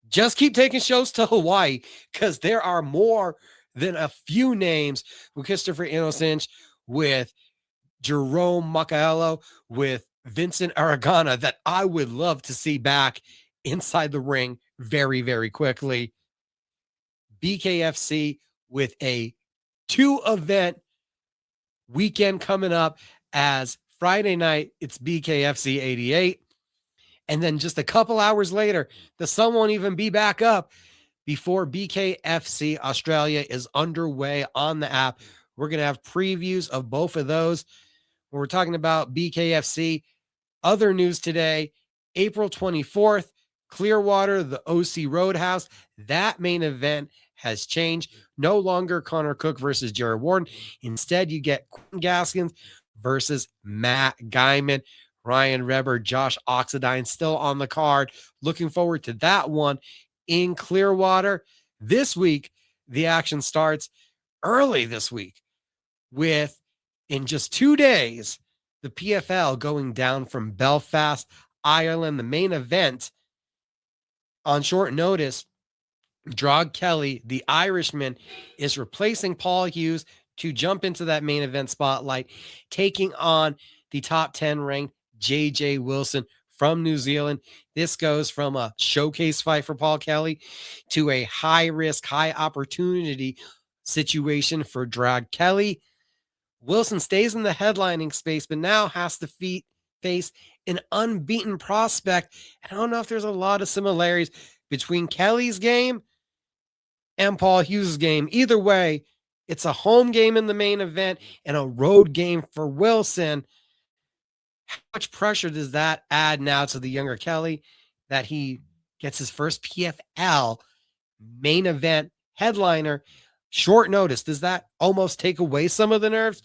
Just keep taking shows to Hawaii, because there are more than a few names with Christopher Innocent, with Jerome Macaleno, with Vincent Aragana that I would love to see back inside the ring very, very quickly. BKFC with a 2-event weekend coming up, as Friday night, it's BKFC 88. And then just a couple hours later, the sun won't even be back up before BKFC Australia is underway on the app. We're going to have previews of both of those. When we're talking about BKFC, other news today, April 24th, Clearwater, the OC Roadhouse. That main event has changed. No longer Connor Cook versus Jared Warden. Instead, you get Quentin Gaskins versus Matt Guyman. Ryan Reber, Josh Oxidine still on the card. Looking forward to that one in Clearwater. This week, the action starts early this week with, in just 2 days, the PFL going down from Belfast, Ireland. The main event on short notice, Drog Kelly, the Irishman, is replacing Paul Hughes to jump into that main event spotlight, taking on the top 10 ranked JJ Wilson from New Zealand. This goes from a showcase fight for Paul Kelly to a high risk, high opportunity situation for Drog Kelly. Wilson stays in the headlining space, but now has to face an unbeaten prospect. And I don't know if there's a lot of similarities between Kelly's game and Paul Hughes' game. Either way, it's a home game in the main event and a road game for Wilson. How much pressure does that add now to the younger Kelly that he gets his first PFL main event headliner? Short notice. Does that almost take away some of the nerves?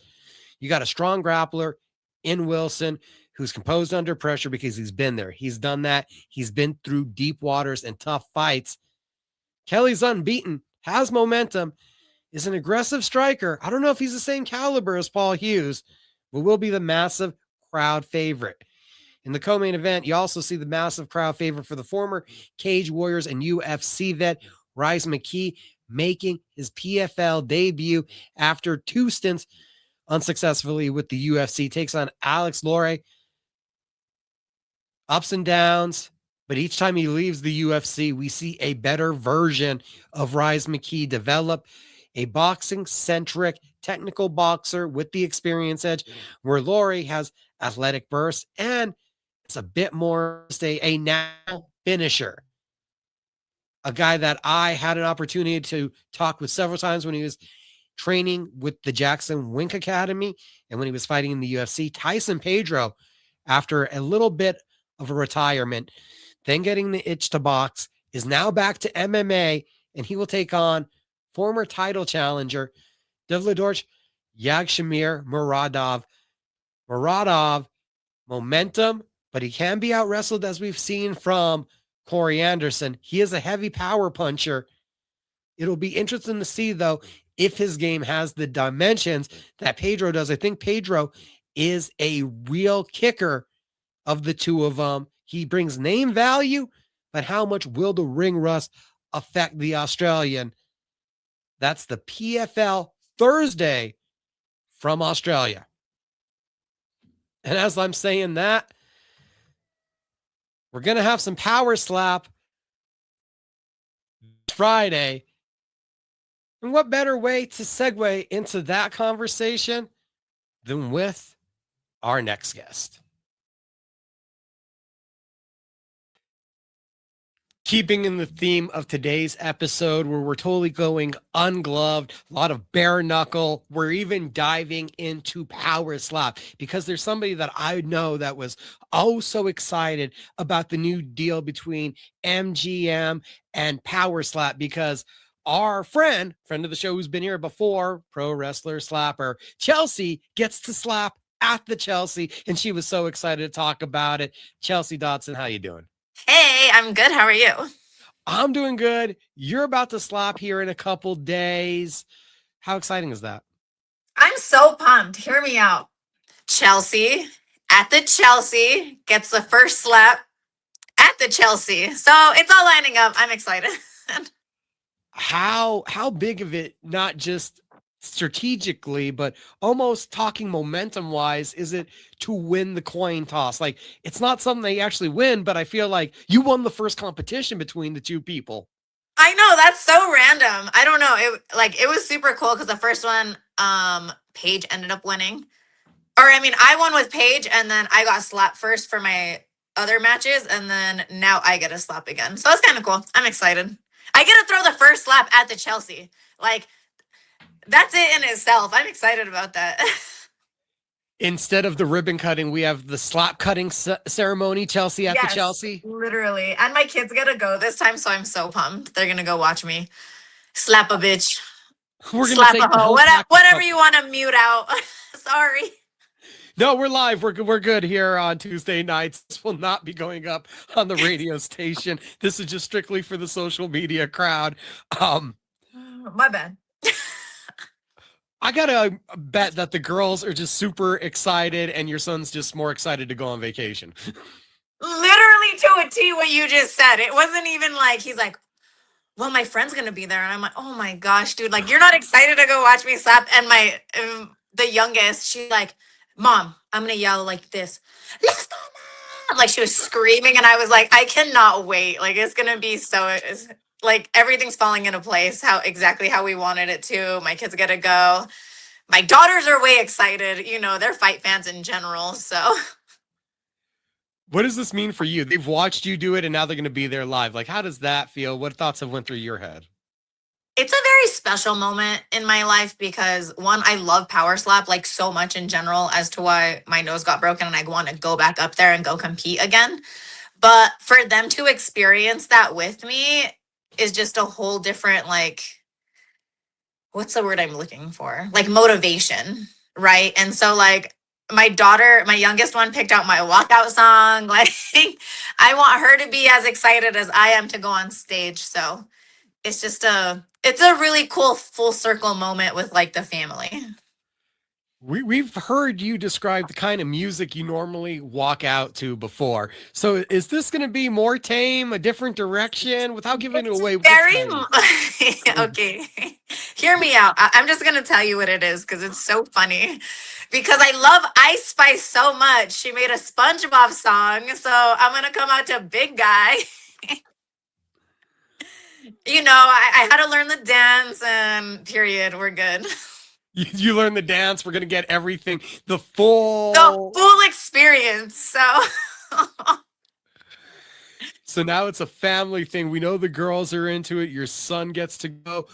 You got a strong grappler in Wilson who's composed under pressure because he's been there. He's done that. He's been through deep waters and tough fights. Kelly's unbeaten, has momentum, is an aggressive striker. I don't know if he's the same caliber as Paul Hughes, but will be the massive crowd favorite. In the co-main event, you also see the massive crowd favorite for the former Cage Warriors and UFC vet, Rhys McKee, making his PFL debut after 2 stints unsuccessfully with the UFC. Takes on Alex Lore. Ups and downs, but each time he leaves the UFC, we see a better version of Rhys McKee develop. A boxing-centric, technical boxer with the experience edge, where Lore has athletic bursts and it's a bit more a now finisher. A guy that I had an opportunity to talk with several times when he was training with the Jackson Wink Academy and when he was fighting in the UFC. Tyson Pedro, after a little bit of a retirement, then getting the itch to box, is now back to MMA, and he will take on former title challenger Davladorj Yagshamir Muradov. Muradov, momentum, but he can be out wrestled, as we've seen from Corey Anderson. He is a heavy power puncher. It'll be interesting to see, though, if his game has the dimensions that Pedro does. I think Pedro is a real kicker of the two of them. He brings name value, but how much will the ring rust affect the Australian? That's the PFL Thursday from Australia. And as I'm saying that, we're going to have some PowerSlap Friday. And what better way to segue into that conversation than with our next guest? Keeping in the theme of today's episode, where we're totally going ungloved, a lot of bare knuckle. We're even diving into PowerSlap because there's somebody that I know that was so excited about the new deal between MGM and PowerSlap, because our friend of the show who's been here before, pro wrestler slapper Chelsea, gets to slap at the Chelsea, and she was so excited to talk about it. Chelsea Dodson, how you doing? Hey, I'm good. How are you? I'm doing good. You're about to slap here in a couple days. How exciting is that? I'm so pumped. Hear me out. Chelsea at the Chelsea gets the first slap at the Chelsea. So it's all lining up. I'm excited. How big of it, not just strategically, but almost talking momentum wise, is it to win the coin toss? Like, it's not something they actually win, but I feel like you won the first competition between the two people. I know, that's so random. I don't know. It was super cool because the first one, Paige ended up winning. Or I mean, I won with Paige, and then I got slapped first for my other matches, and then now I get a slap again. So it's kind of cool. I'm excited. I get to throw the first slap at the Chelsea. Like, that's it in itself. I'm excited about that. Instead of the ribbon cutting, we have the slap cutting ceremony, Chelsea at the Chelsea. Literally. And my kids get to go this time, so I'm so pumped. They're going to go watch me slap a bitch. We're gonna slap a hoe. Whatever you want to mute out. Sorry. No, we're live. We're good here on Tuesday nights. This will not be going up on the radio station. This is just strictly for the social media crowd. My bad. I gotta bet that the girls are just super excited and your son's just more excited to go on vacation. Literally to a T what you just said. It wasn't even like, he's like, well, my friend's going to be there. And I'm like, oh my gosh, dude, like, you're not excited to go watch me slap. And the youngest, she's like, Mom, I'm going to yell like this. Let's go, Mom. Like, she was screaming. And I was like, I cannot wait. Like, it's going to be like, everything's falling into place exactly how we wanted it to. My kids get to go. My daughters are way excited. You know, they're fight fans in general. So what does this mean for you? They've watched you do it and now they're going to be there live. Like, how does that feel? What thoughts have went through your head? It's a very special moment in my life because, one, I love PowerSlap like so much in general as to why my nose got broken and I want to go back up there and go compete again. But for them to experience that with me is just a whole different, like, what's the word I'm looking for? Like, motivation, right? And so, like, my daughter, my youngest one, picked out my walkout song. Like, I want her to be as excited as I am to go on stage. So it's it's a really cool full circle moment with like the family. We've heard you describe the kind of music you normally walk out to before. So is this going to be more tame, a different direction, without giving it away? Okay. Hear me out. I'm just going to tell you what it is because it's so funny. Because I love Ice Spice so much. She made a SpongeBob song. So I'm going to come out to Big Guy. You know, I had to learn the dance and period. We're good. You learn the dance. We're going to get everything, the full experience. So now it's a family thing. We know the girls are into it. Your son gets to go.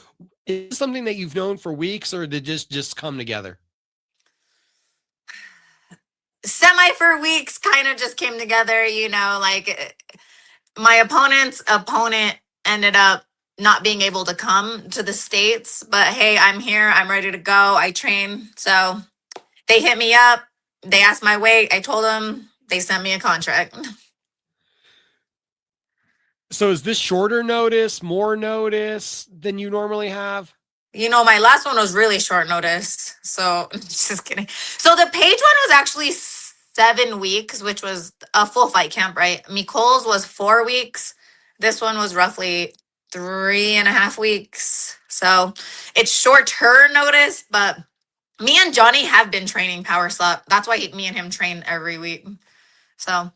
Is it something that you've known for weeks or did just come together? Semi for weeks, kind of just came together, you know, like my opponent's opponent ended up not being able to come to the States, but hey, I'm here. I'm ready to go. I train. So they hit me up. They asked my weight. I told them. They sent me a contract. So is this shorter notice, more notice than you normally have? You know, my last one was really short notice. So just kidding. So the Page one was actually 7 weeks, which was a full fight camp, right? Mikol's was 4 weeks. This one was roughly 3.5 weeks. So it's shorter notice, but me and Johnny have been training PowerSlap. That's why me and him train every week. So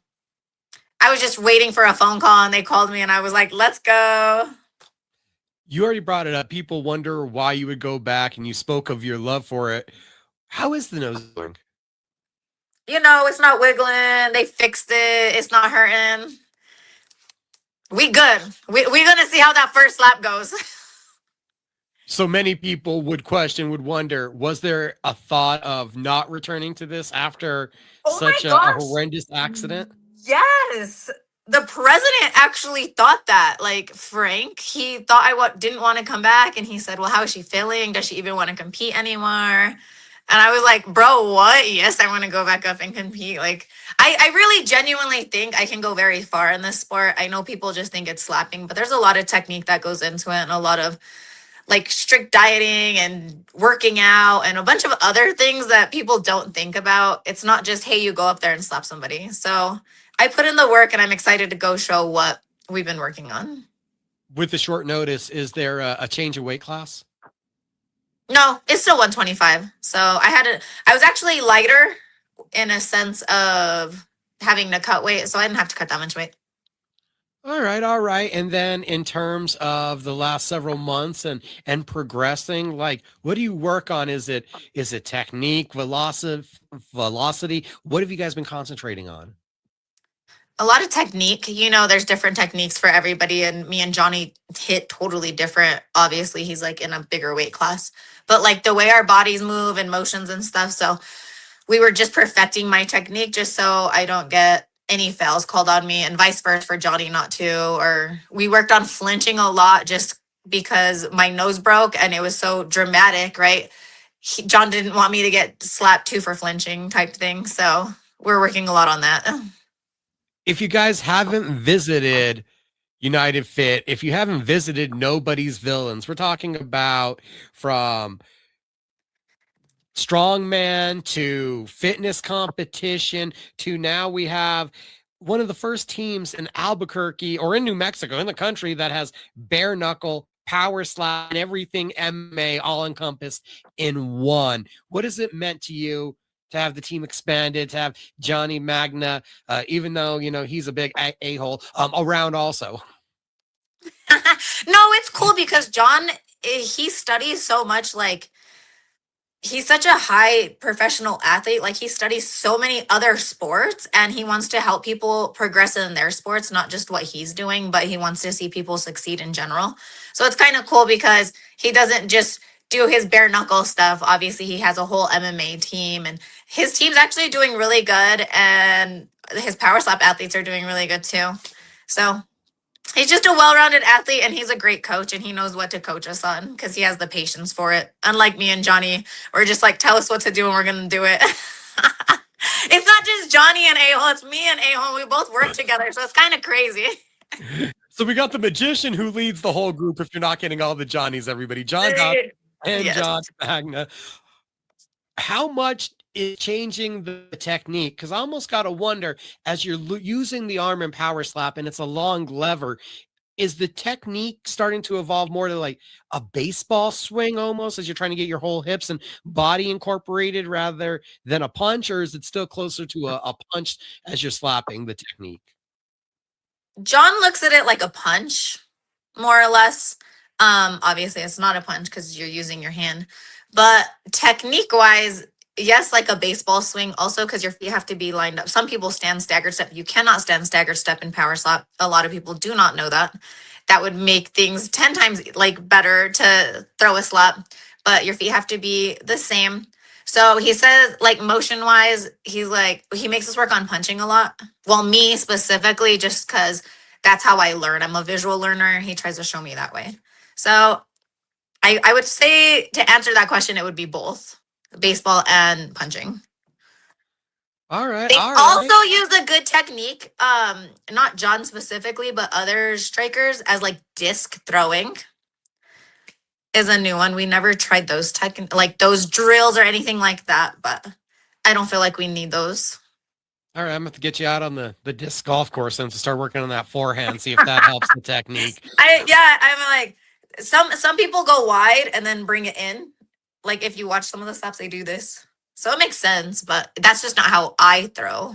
I was just waiting for a phone call and they called me and I was like, let's go. You already brought it up. People wonder why you would go back and you spoke of your love for it. How is the nose doing? You know, it's not wiggling. They fixed it. It's not hurting. We good. We're going to see how that first slap goes. So many people would wonder, was there a thought of not returning to this after such a horrendous accident? Yes. The president actually thought that, like Frank, he thought I didn't want to come back. And he said, well, how is she feeling? Does she even want to compete anymore? And I was like, bro, what? Yes, I want to go back up and compete. Like, I really genuinely think I can go very far in this sport. I know people just think it's slapping, but there's a lot of technique that goes into it and a lot of like strict dieting and working out and a bunch of other things that people don't think about. It's not just, hey, you go up there and slap somebody. So I put in the work and I'm excited to go show what we've been working on. With the short notice, is there a change of weight class? No, it's still 125. So I was actually lighter in a sense of having to cut weight. So I didn't have to cut that much weight. All right, all right. And then in terms of the last several months and progressing, like what do you work on? Is it technique, velocity? What have you guys been concentrating on? A lot of technique. You know, there's different techniques for everybody, and me and Johnny hit totally different. Obviously, he's like in a bigger weight class, but like the way our bodies move and motions and stuff. So we were just perfecting my technique just so I don't get any fouls called on me, and vice versa for Johnny not to. Or we worked on flinching a lot just because my nose broke and it was so dramatic, right? John didn't want me to get slapped too for flinching type thing. So we're working a lot on that. If you guys haven't visited United Fit, if you haven't visited Nobody's Villains, we're talking about from strongman to fitness competition to now we have one of the first teams in Albuquerque or in New Mexico in the country that has bare knuckle, PowerSlap, and everything MMA all encompassed in one. What has it meant to you to have the team expanded, to have Johnny Magna, even though, you know, he's a big a-hole, around also? No, it's cool because John, he studies so much. Like, he's such a high professional athlete. Like, he studies so many other sports and he wants to help people progress in their sports, not just what he's doing, but he wants to see people succeed in general. So it's kind of cool because he doesn't just do his bare knuckle stuff. Obviously, he has a whole MMA team, and his team's actually doing really good, and his power slap athletes are doing really good too. So he's just a well-rounded athlete, and he's a great coach, and he knows what to coach us on because he has the patience for it. Unlike me and Johnny, we're just like, tell us what to do and we're gonna do it. It's not just Johnny and A-hole, it's me and A-hole. We both work together, so it's kind of crazy. So we got the magician who leads the whole group. If you're not getting all the Johnnies, everybody, John Dodson and Yes. John Magna. How much is changing the technique? Because I almost got to wonder, as you're using the arm and power slap and it's a long lever, is the technique starting to evolve more to like a baseball swing almost as you're trying to get your whole hips and body incorporated rather than a punch? Or is it still closer to a punch as you're slapping the technique? John looks at it like a punch, more or less. Obviously it's not a punch because you're using your hand. But technique wise, yes, like a baseball swing, also because your feet have to be lined up. Some people stand staggered step. You cannot stand staggered step in power slap. A lot of people do not know that. That would make things 10 times like better to throw a slap, but your feet have to be the same. So he says, like, motion wise, he's like, he makes us work on punching a lot. Well, me specifically, just because that's how I learn. I'm a visual learner. He tries to show me that way. So I would say to answer that question, it would be both baseball and punching. All right. They All right. also use a good technique, not John specifically, but other strikers, as like disc throwing is a new one. We never tried those like those drills or anything like that, but I don't feel like we need those. All right, I'm gonna have to get you out on the disc golf course and to start working on that forehand, see if that helps the technique. I'm like, some people go wide and then bring it in. Like, if you watch some of the slaps, they do this. So it makes sense, but that's just not how I throw.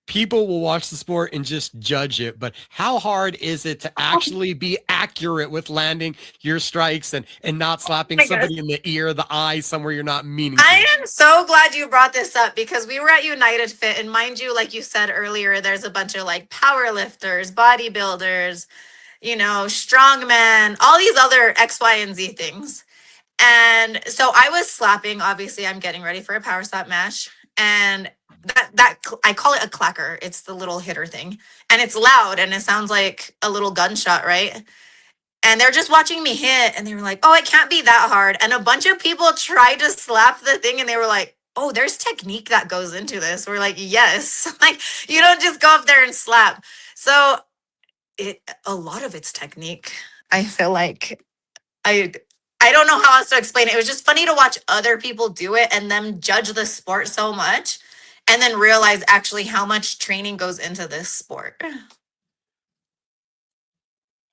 People will watch the sport and just judge it, but how hard is it to actually be accurate with landing your strikes and not slapping somebody in the ear, the eye, somewhere you're not meaning to? I am so glad you brought this up because we were at United Fit, and mind you, like you said earlier, there's a bunch of like power lifters, bodybuilders, you know, strongmen, all these other X, Y, and Z things. And so I was slapping. Obviously, I'm getting ready for a power slap match, and that I call it a clacker. It's the little hitter thing, and it's loud, and it sounds like a little gunshot, right? And they're just watching me hit, and they were like, "Oh, it can't be that hard." And a bunch of people tried to slap the thing, and they were like, "Oh, there's technique that goes into this." We're like, "Yes, like you don't just go up there and slap." So a lot of it's technique. I feel like I I don't know how else to explain it. It was just funny to watch other people do it and them judge the sport so much and then realize actually how much training goes into this sport.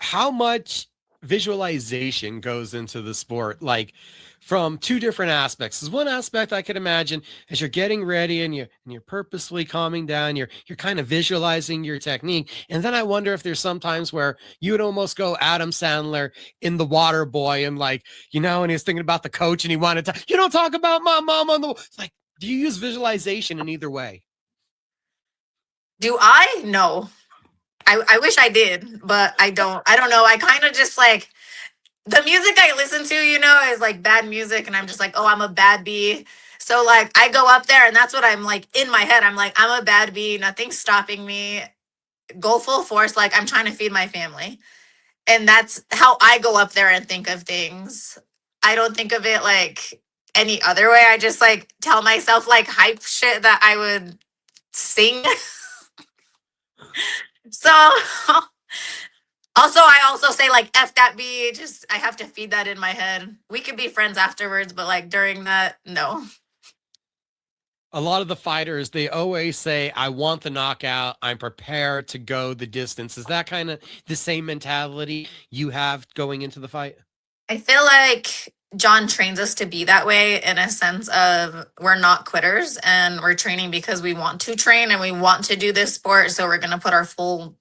How much visualization goes into the sport, like from two different aspects. There's one aspect I could imagine as you're getting ready and you're purposefully calming down, you're kind of visualizing your technique. And then I wonder if there's sometimes where you would almost go Adam Sandler in The Water Boy, and like, and he's thinking about the coach and he wanted to, talk about my mom on the, like, do you use visualization in either way? Do I? No. I wish I did, but I don't. I don't know. I kind of just like the music I listen to, is like bad music. And I'm just like, oh, I'm a bad bee. So like I go up there and that's what I'm like in my head. I'm like, I'm a bad bee. Nothing's stopping me. Go full force. Like I'm trying to feed my family. And that's how I go up there and think of things. I don't think of it like any other way. I just like tell myself like hype shit that I would sing. So I also say like F that B, just I have to feed that in my head. We could be friends afterwards, but like during that, no. A lot of the fighters, they always say, I want the knockout. I'm prepared to go the distance. Is that kind of the same mentality you have going into the fight? I feel like John trains us to be that way in a sense of we're not quitters and we're training because we want to train and we want to do this sport. So we're going to put our full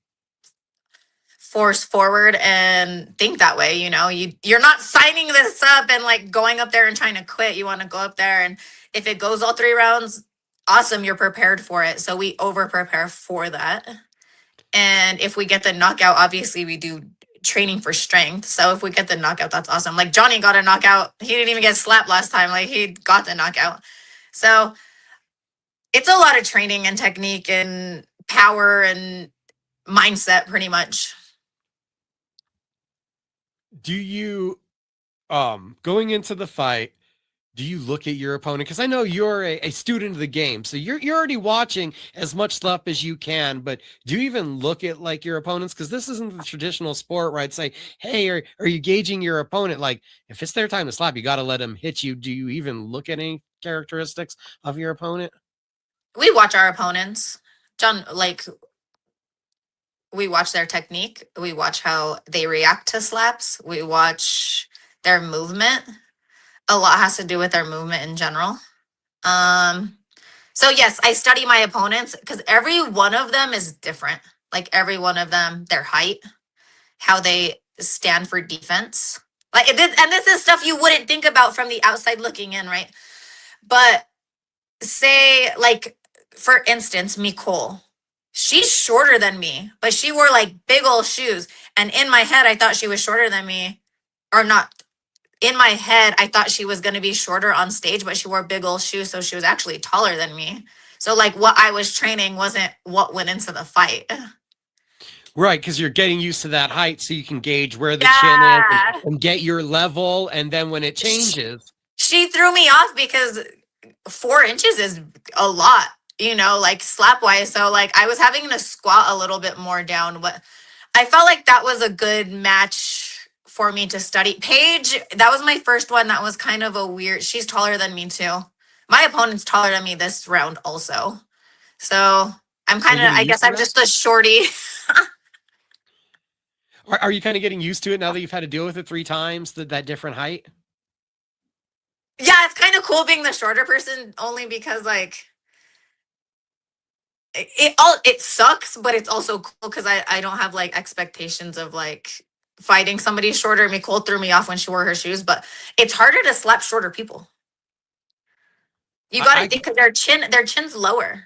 force forward and think that way. You're not signing this up and like going up there and trying to quit. You want to go up there, and if it goes all 3 rounds, awesome, you're prepared for it. So we over prepare for that. And if we get the knockout, obviously we do training for strength. So if we get the knockout, that's awesome. Like Johnny got a knockout. He didn't even get slapped last time. Like he got the knockout. So it's a lot of training and technique and power and mindset pretty much. Do you, going into the fight, do you look at your opponent? Because I know you're a student of the game, so you're already watching as much stuff as you can, but do you even look at like your opponents? Because this isn't the traditional sport where I'd say, hey, are you gauging your opponent? Like if it's their time to slap, you got to let them hit you. Do you even look at any characteristics of your opponent? We watch our opponents. John, like we watch their technique. We watch how they react to slaps. We watch their movement. A lot has to do with their movement in general. So yes, I study my opponents because every one of them is different. Like every one of them, their height, how they stand for defense. Like this is stuff you wouldn't think about from the outside looking in, right? But say like, for instance, Nicole, she's shorter than me, but she wore like big old shoes. And in my head, I thought she was shorter than me, or not. In my head, I thought she was going to be shorter on stage, but she wore big old shoes. So she was actually taller than me. So like what I was training wasn't what went into the fight. Right, because you're getting used to that height so you can gauge where the chin is and get your level. And then when it changes. She threw me off because 4 inches is a lot, like slap wise. So like I was having to squat a little bit more down, but I felt like that was a good match for me to study. Paige, that was my first one. That was kind of a weird, she's taller than me too. My opponent's taller than me this round also. So I'm kind of, I guess I'm just a shorty. Are you kind of getting used to it now that you've had to deal with it 3 times, that different height? Yeah, it's kind of cool being the shorter person, only because like it sucks, but it's also cool because I don't have like expectations of like fighting somebody shorter. Nicole threw me off when she wore her shoes, but it's harder to slap shorter people. You got to think because their chin's lower,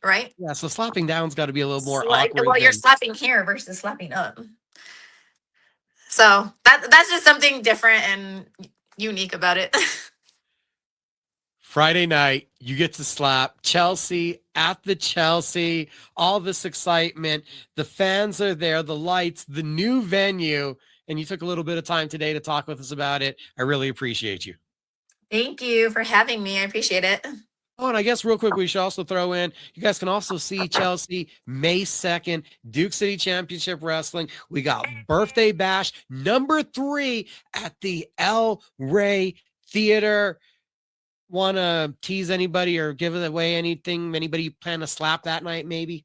right? Yeah, so slapping down's got to be a little more awkward. Well, you're slapping here versus slapping up. So that's just something different and unique about it. Friday night, you get to slap Chelsea at the Chelsea, all this excitement. The fans are there, the lights, the new venue, and you took a little bit of time today to talk with us about it. I really appreciate you. Thank you for having me. I appreciate it. Oh, and I guess real quick, we should also throw in, you guys can also see Chelsea May 2nd, Duke City Championship Wrestling. We got Birthday Bash number 3 at the El Rey Theater. Want to tease anybody or give away anything? Anybody plan to slap that night, maybe?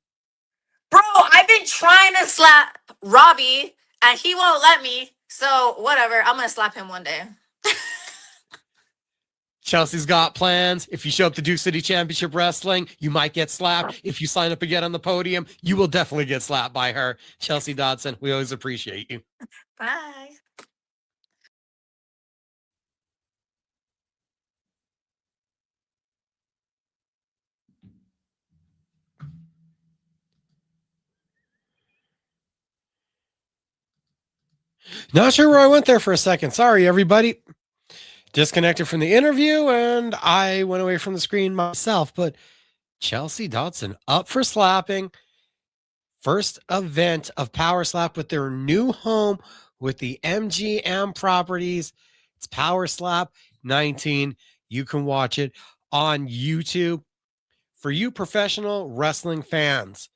Bro, I've been trying to slap Robbie, and he won't let me. So whatever, I'm gonna slap him one day. Chelsea's got plans. If you show up to Duke City Championship Wrestling, you might get slapped. If you sign up again on the podium, you will definitely get slapped by her. Chelsea Dodson, we always appreciate you. Bye. Not sure where I went there for a second. Sorry, everybody. Disconnected from the interview and I went away from the screen myself. But Chelsea Dodson up for slapping. First event of PowerSlap with their new home with the MGM properties. It's PowerSlap 19. You can watch it on YouTube. For you professional wrestling fans,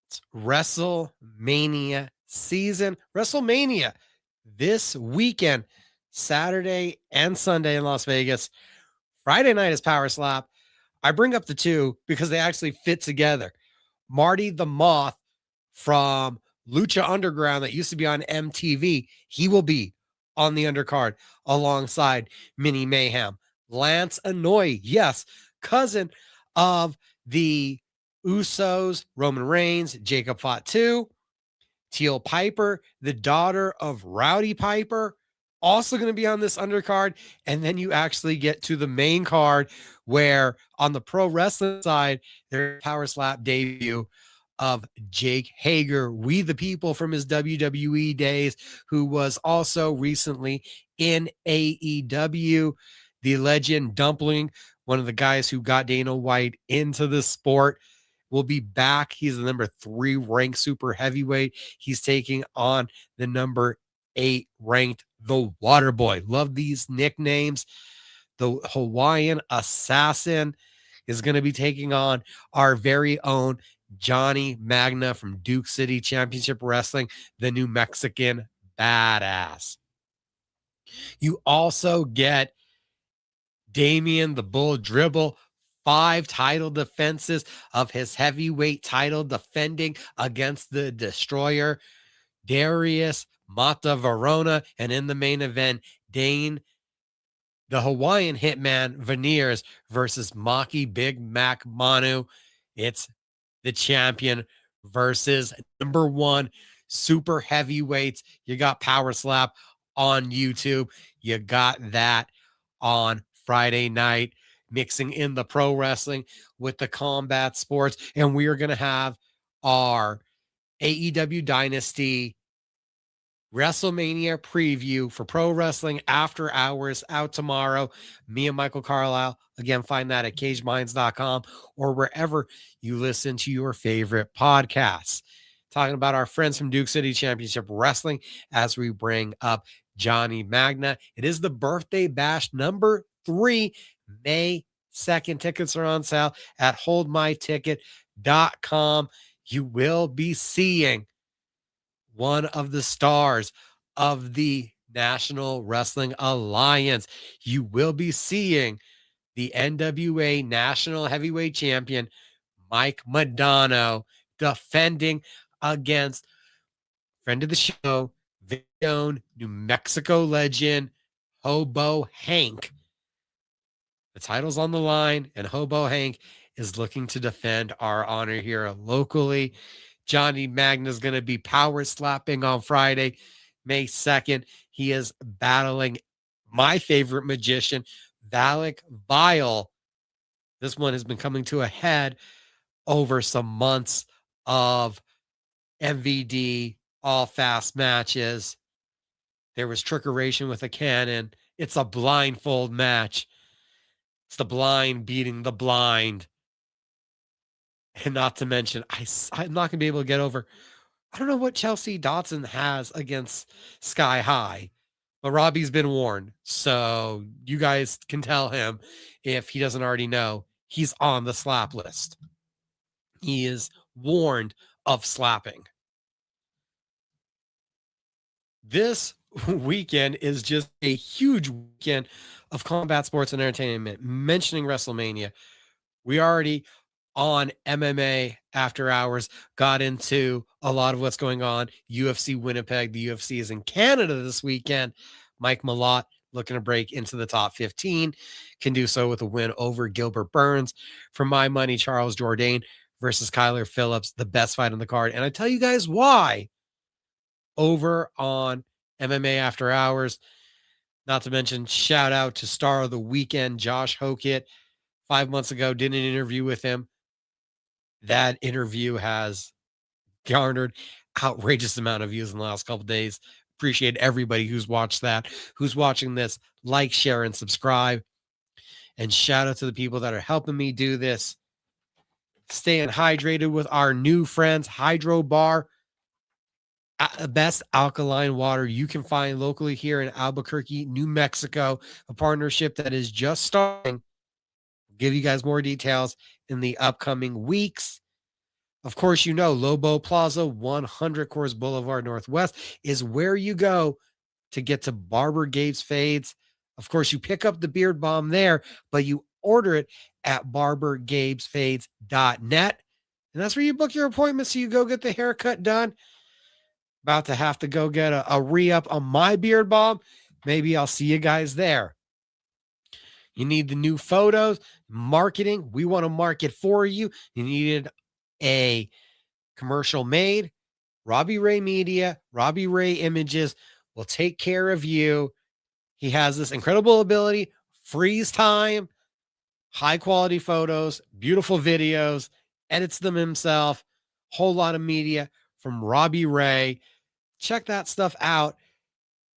it's WrestleMania season. WrestleMania this weekend, Saturday and Sunday in Las Vegas. Friday night is PowerSlap. I bring up the two because they actually fit together. Marty the Moth from Lucha Underground that used to be on MTV, he will be on the undercard alongside Mini Mayhem. Lance Anoy, yes, cousin of the Usos, Roman Reigns, Jacob Fatu. Teal Piper, the daughter of Rowdy Piper, also going to be on this undercard. And then you actually get to the main card where on the pro wrestling side, there's PowerSlap debut of Jake Hager, We the People from his WWE days, who was also recently in AEW. The legend Dumpling, one of the guys who got Dana White into the sport, will be back. He's the number 3 ranked super heavyweight. He's taking on the number 8 ranked The Waterboy. Love these nicknames. The Hawaiian Assassin is going to be taking on our very own Johnny Magna from Duke City Championship Wrestling, the New Mexican Badass. You also get Damian the Bull Dribble, 5 title defenses of his heavyweight title defending against the Destroyer, Darius Mata Verona, and in the main event, Dane, the Hawaiian Hitman Veneers versus Maki Big Mac Manu. It's the champion versus number 1 super heavyweights. You got PowerSlap on YouTube. You got that on Friday night, mixing in the pro wrestling with the combat sports. And we are going to have our AEW Dynasty WrestleMania preview for Pro Wrestling After Hours out tomorrow. Me and Michael Carlisle. Again, find that at cageminds.com or wherever you listen to your favorite podcasts. Talking about our friends from Duke City Championship Wrestling as we bring up Johnny Magna. It is the birthday bash number 3, May 2nd. Tickets are on sale at holdmyticket.com. You will be seeing one of the stars of the National Wrestling Alliance. You will be seeing the NWA National Heavyweight Champion, Mike Madonna, defending against friend of the show, very own New Mexico legend, Hobo Hank. The title's on the line, and Hobo Hank is looking to defend our honor here locally. Johnny Magna is going to be power slapping on Friday, May 2nd. He is battling my favorite magician, Valak Vile. This one has been coming to a head over some months of MVD, all fast matches. There was trickeration with a cannon. It's a blindfold match. It's the blind beating the blind. And not to mention, I'm not going to be able to get over. I don't know what Chelsea Dodson has against Sky High, but Robbie's been warned. So you guys can tell him if he doesn't already know, he's on the slap list. He is warned of slapping. This weekend is just a huge weekend of combat sports and entertainment. Mentioning WrestleMania, we already on MMA After Hours, got into a lot of what's going on. UFC Winnipeg, the UFC is in Canada this weekend. Mike Malott looking to break into the top 15, can do so with a win over Gilbert Burns. For my money, Charles Jourdain versus Kyler Phillips, the best fight on the card. And I tell you guys why over on MMA After Hours. Not to mention, shout out to Star of the Weekend, Josh Hokett. 5 months ago, did an interview with him. That interview has garnered outrageous amount of views in the last couple of days. Appreciate everybody who's watched that, who's watching this. Like, share, and subscribe. And shout out to the people that are helping me do this. Staying hydrated with our new friends, Hydrobar. Best alkaline water you can find locally here in Albuquerque, New Mexico. A partnership that is just starting. I'll give you guys more details in the upcoming weeks. Of course, you know, Lobo Plaza, 100 Coors Boulevard Northwest is where you go to get to Barber Gabe's Fades. Of course, you pick up the beard balm there, but you order it at barbergabesfades.net. And that's where you book your appointment so you go get the haircut done. About to have to go get a re-up on my beard balm. Maybe I'll see you guys there. You need the new photos, marketing. We want to market for you. You needed a commercial made. Robbie Ray Media, Robbie Ray Images will take care of you. He has this incredible ability, freeze time, high quality photos, beautiful videos, edits them himself, whole lot of media from Robbie Ray. Check that stuff out,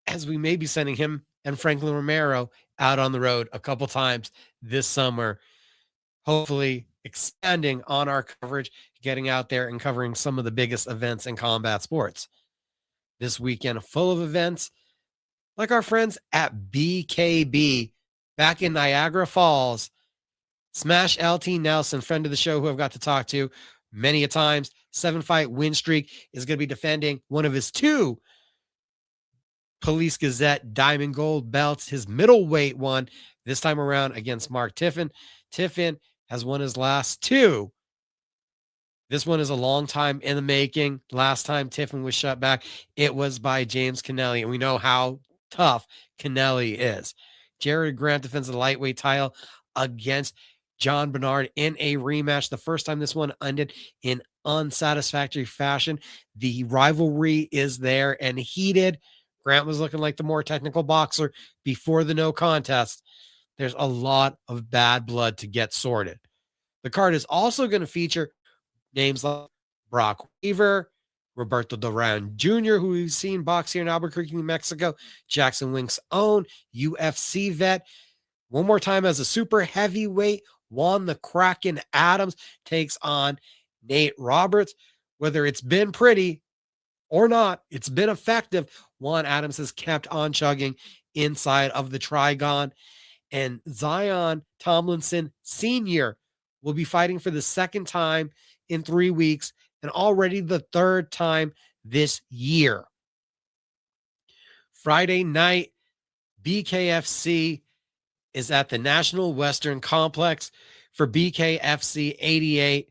as we may be sending him and Franklin Romero out on the road a couple times this summer, hopefully expanding on our coverage, getting out there and covering some of the biggest events in combat sports. This weekend full of events like our friends at BKB back in Niagara Falls. Smash LT Nelson, friend of the show who I've got to talk to many a times, 7-fight win streak, is going to be defending one of his 2 Police Gazette Diamond Gold belts, his middleweight one, this time around against Mark Tiffin. Tiffin has won his last 2. This one is a long time in the making. Last time Tiffin was shut back, it was by James Kennelly, and we know how tough Kennelly is. Jared Grant defends the lightweight title against John Bernard in a rematch. The first time this one ended in unsatisfactory fashion. The rivalry is there and heated. Grant was looking like the more technical boxer before the no contest. There's a lot of bad blood to get sorted. The card is also going to feature names like Brock Weaver, Roberto Duran Jr., who we've seen box here in Albuquerque, New Mexico, Jackson Wink's own UFC vet. One more time as a super heavyweight, Juan the Kraken Adams takes on Nate Roberts. Whether it's been pretty or not, it's been effective. Juan Adams has kept on chugging inside of the Trigon. And Zion Tomlinson Sr. will be fighting for the second time in 3 weeks and already the third time this year. Friday night, BKFC is at the National Western Complex for BKFC 88.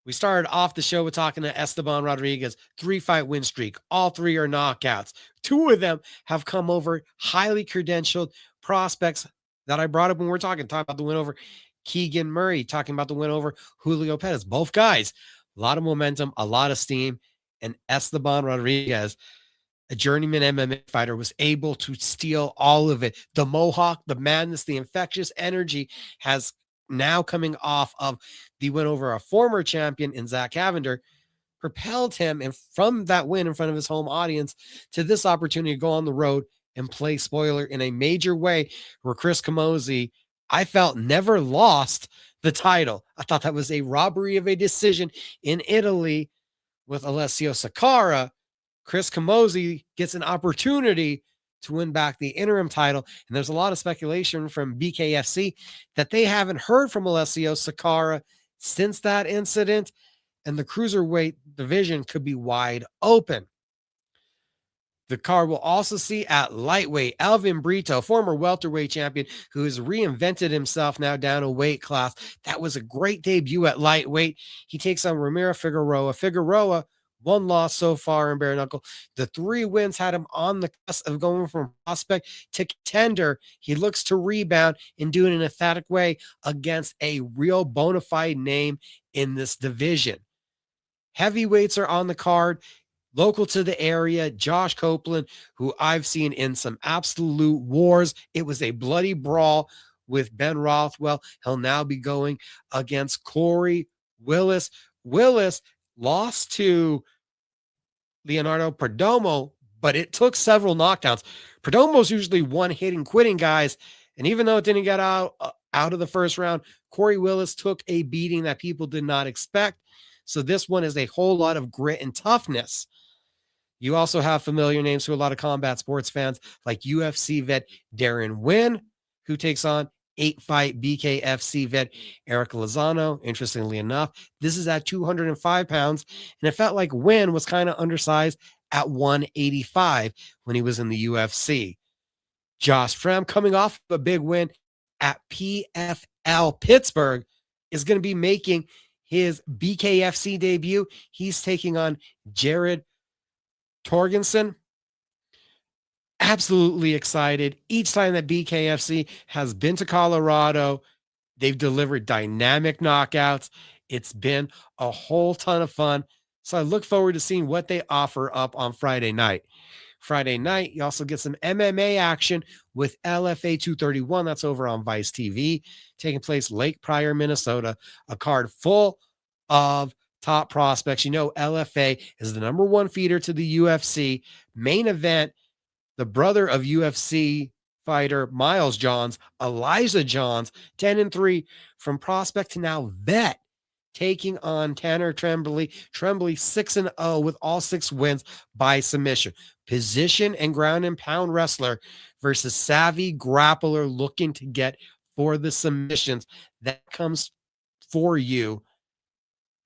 We started off the show with talking to Esteban Rodriguez, 3-fight win streak. All 3 are knockouts. 2 of them have come over highly credentialed prospects that I brought up when we were talking about the win over Keegan Murray, talking about the win over Julio Pettis. Both guys, a lot of momentum, a lot of steam, and Esteban Rodriguez, a journeyman MMA fighter, was able to steal all of it. The mohawk, the madness, the infectious energy has now coming off of the win over a former champion in Zach Cavender, propelled him and from that win in front of his home audience to this opportunity to go on the road and play spoiler in a major way where Chris Camozzi, I felt, never lost the title. I thought that was a robbery of a decision in Italy with Alessio Sakara. Chris Camozzi gets an opportunity to win back the interim title. And there's a lot of speculation from BKFC that they haven't heard from Alessio Sakara since that incident, and the cruiserweight division could be wide open. The card will also see at lightweight Elvin Brito, former welterweight champion who has reinvented himself now down a weight class. That was a great debut at lightweight. He takes on Ramiro Figueroa. Figueroa, one loss so far in bare knuckle. The 3 wins had him on the cusp of going from prospect to contender. He looks to rebound and do it in an emphatic way against a real bona fide name in this division. Heavyweights are on the card. Local to the area, Josh Copeland, who I've seen in some absolute wars. It was a bloody brawl with Ben Rothwell. He'll now be going against Corey Willis. Willis lost to Leonardo Perdomo, but it took several knockdowns. Perdomo's usually one hitting, quitting guys. And even though it didn't get out of the first round, Corey Willis took a beating that people did not expect. So this one is a whole lot of grit and toughness. You also have familiar names to a lot of combat sports fans like UFC vet Darren Wynn, who takes on 8-fight BKFC vet Eric Lozano. Interestingly enough, this is at 205 pounds, and it felt like Wynn was kind of undersized at 185 when he was in the UFC. Josh Fram, coming off a big win at PFL Pittsburgh, is going to be making his BKFC debut. He's taking on Jared Torgensen. Absolutely excited. Each time that BKFC has been to Colorado, they've delivered dynamic knockouts. It's been a whole ton of fun. So I look forward to seeing what they offer up on Friday night. Friday night, you also get some MMA action with LFA 231. That's over on Vice TV, taking place Lake Pryor, Minnesota. A card full of top prospects. You know, LFA is the number 1 feeder to the UFC. Main event, the brother of UFC fighter Miles Johns, Elijah Johns, 10-3 from prospect to now vet, taking on Tanner Tremblay. Tremblay 6-0 with all 6 wins by submission. Position and ground and pound wrestler versus savvy grappler looking to get for the submissions. That comes for you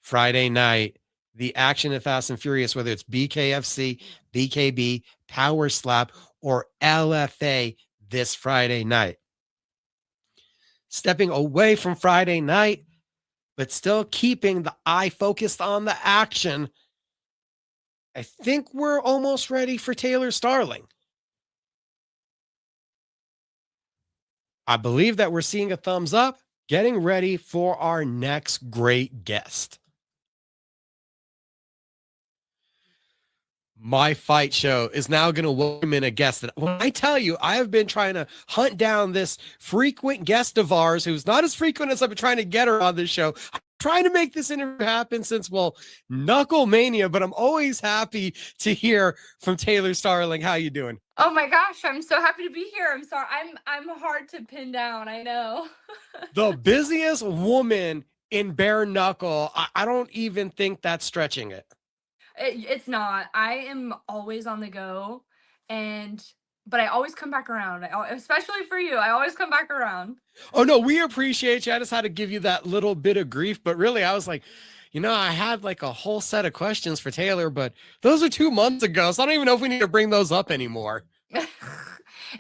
Friday night. The action of Fast and Furious, whether it's BKFC, BKB, PowerSlap, or LFA this Friday night. Stepping away from Friday night, but still keeping the eye focused on the action, I think we're almost ready for Taylor Starling. I believe that we're seeing a thumbs up, getting ready for our next great guest. My Fight Show is now going to welcome in a guest that, when I tell you, I have been trying to hunt down this frequent guest of ours who's not as frequent as I've been trying to get her on this show. I'm trying to make this interview happen since, well, Knuckle Mania, but I'm always happy to hear from Taylor Starling. How you doing? Oh my gosh, I'm so happy to be here. I'm sorry. I'm hard to pin down, I know. The busiest woman in bare knuckle. I don't even think that's stretching it. It's not. I am always on the go, but I always come back around. Especially for you, I always come back around. Oh no, we appreciate you. I just had to give you that little bit of grief, but really I was like, you know, I had like a whole set of questions for Taylor, but those are 2 months ago, so I don't even know if we need to bring those up anymore.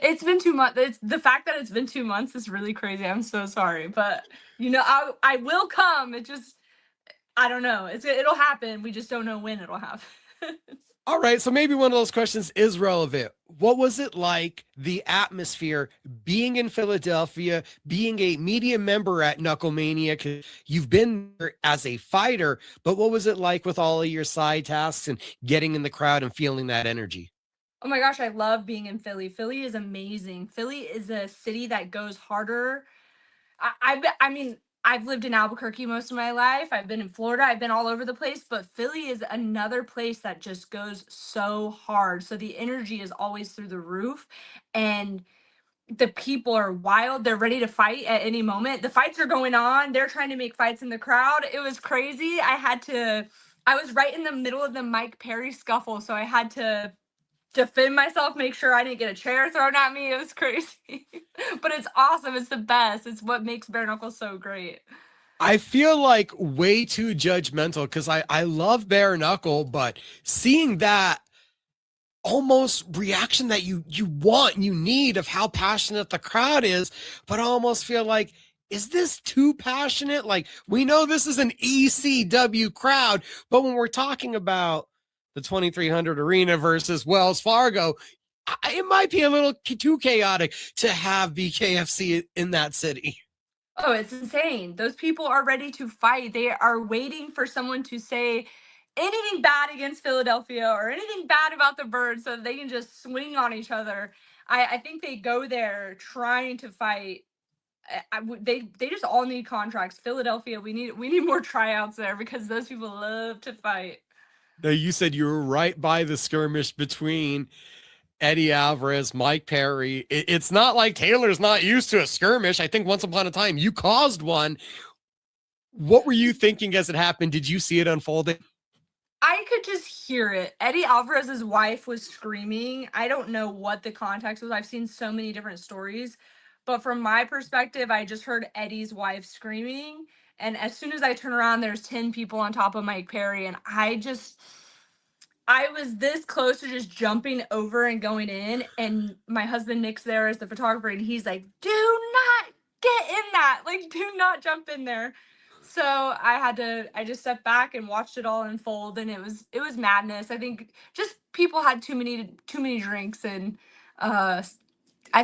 It's been 2 months. It's the fact that it's been 2 months is really crazy. I'm so sorry, but you know, I will come. It just, I don't know. It'll happen. We just don't know when it'll happen. All right, so maybe one of those questions is relevant. What was it like, the atmosphere, being in Philadelphia, being a media member at Knuckle Mania? 'Cause you've been there as a fighter, but what was it like with all of your side tasks and getting in the crowd and feeling that energy? Oh my gosh, I love being in Philly. Philly is amazing. Philly is a city that goes harder. I mean, I've lived in Albuquerque most of my life. I've been in Florida. I've been all over the place, but Philly is another place that just goes so hard. So the energy is always through the roof, and the people are wild. They're ready to fight at any moment. The fights are going on. They're trying to make fights in the crowd. It was crazy. I was right in the middle of the Mike Perry scuffle, so I had to defend myself, make sure I didn't get a chair thrown at me. It was crazy. But it's awesome. It's the best. It's what makes bare knuckle so great. I feel like way too judgmental because I love bare knuckle, but seeing that almost reaction that you want, you need of how passionate the crowd is, but I almost feel like, is this too passionate? Like, we know this is an ECW crowd, but when we're talking about the 2300 arena versus Wells Fargo, it might be a little too chaotic to have BKFC in that city. Oh, it's insane. Those people are ready to fight. They are waiting for someone to say anything bad against Philadelphia or anything bad about the Birds so that they can just swing on each other. I think they go there trying to fight. They just all need contracts. Philadelphia, we need more tryouts there because those people love to fight. Now, you said you were right by the skirmish between Eddie Alvarez, Mike Perry. It's not like Taylor's not used to a skirmish. I think once upon a time you caused one. What were you thinking as it happened? Did you see it unfolding? I could just hear it. Eddie Alvarez's wife was screaming. I don't know what the context was. I've seen so many different stories, but from my perspective, I just heard Eddie's wife screaming. And as soon as I turn around, there's 10 people on top of Mike Perry. And I was this close to just jumping over and going in. And my husband Nick's there as the photographer, and he's like, do not get in that. Like, do not jump in there. So I just stepped back and watched it all unfold, and it was madness. I think just people had too many drinks, and I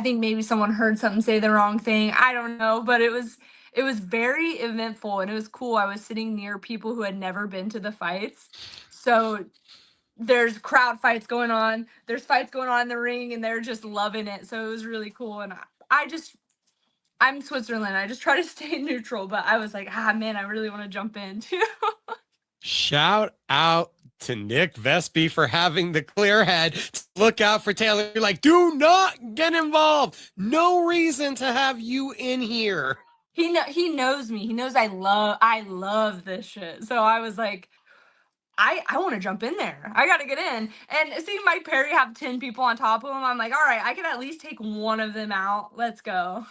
think maybe someone heard something say the wrong thing. I don't know, but it was very eventful, and it was cool. I was sitting near people who had never been to the fights. So there's crowd fights going on. There's fights going on in the ring, and they're just loving it. So it was really cool, and I'm Switzerland. I just try to stay neutral, but I was like, man, I really want to jump in too. Shout out to Nick Vespi for having the clear head to look out for Taylor. You're like, do not get involved. No reason to have you in here. He knows me. He knows I love this shit. So I was like, I want to jump in there. I got to get in. And seeing Mike Perry have 10 people on top of him, I'm like, all right, I can at least take one of them out. Let's go.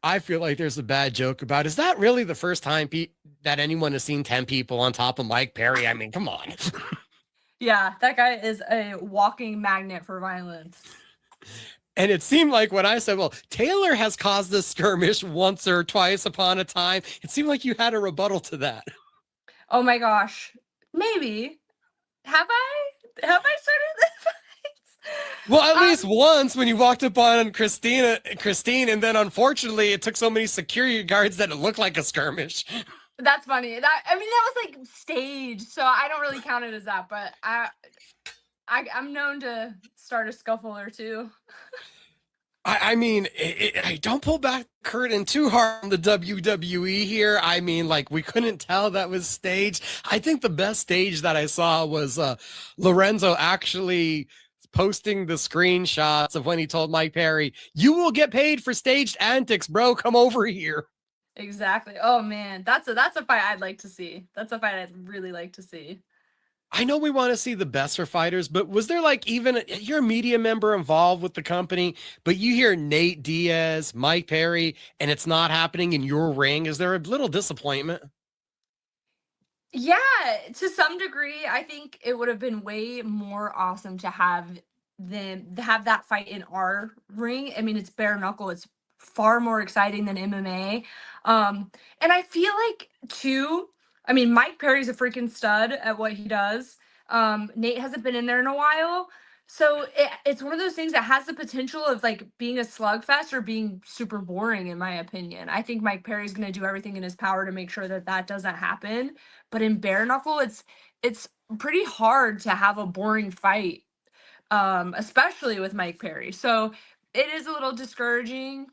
I feel like there's a bad joke about, is that really the first time that anyone has seen 10 people on top of Mike Perry? I mean, come on. Yeah, that guy is a walking magnet for violence. And it seemed like when I said, well, Taylor has caused this skirmish once or twice upon a time, it seemed like you had a rebuttal to that. Oh my gosh. Maybe. Have I started this? Well, at least once when you walked up on Christine, and then unfortunately it took so many security guards that it looked like a skirmish. That's funny. That was like staged, so I don't really count it as that. But I'm known to start a scuffle or two. I mean, I don't pull back the curtain too hard on the WWE here. I mean, like, we couldn't tell that was staged. I think the best stage that I saw was Lorenzo actually posting the screenshots of when he told Mike Perry, you will get paid for staged antics, bro. Come over here. Exactly. Oh man, that's a fight I'd like to see. That's a fight I'd really like to see. I know we want to see the best for fighters, but was there like even you're a media member involved with the company, but you hear Nate Diaz, Mike Perry, and it's not happening in your ring? Is there a little disappointment? Yeah, to some degree, I think it would have been way more awesome to have that fight in our ring. I mean, it's bare knuckle. It's far more exciting than MMA. And I feel like too, I mean, Mike Perry's a freaking stud at what he does. Nate hasn't been in there in a while. So it's one of those things that has the potential of like being a slugfest or being super boring, in my opinion. I think Mike Perry's going to do everything in his power to make sure that doesn't happen. But in bare knuckle, it's pretty hard to have a boring fight, especially with Mike Perry. So it is a little discouraging.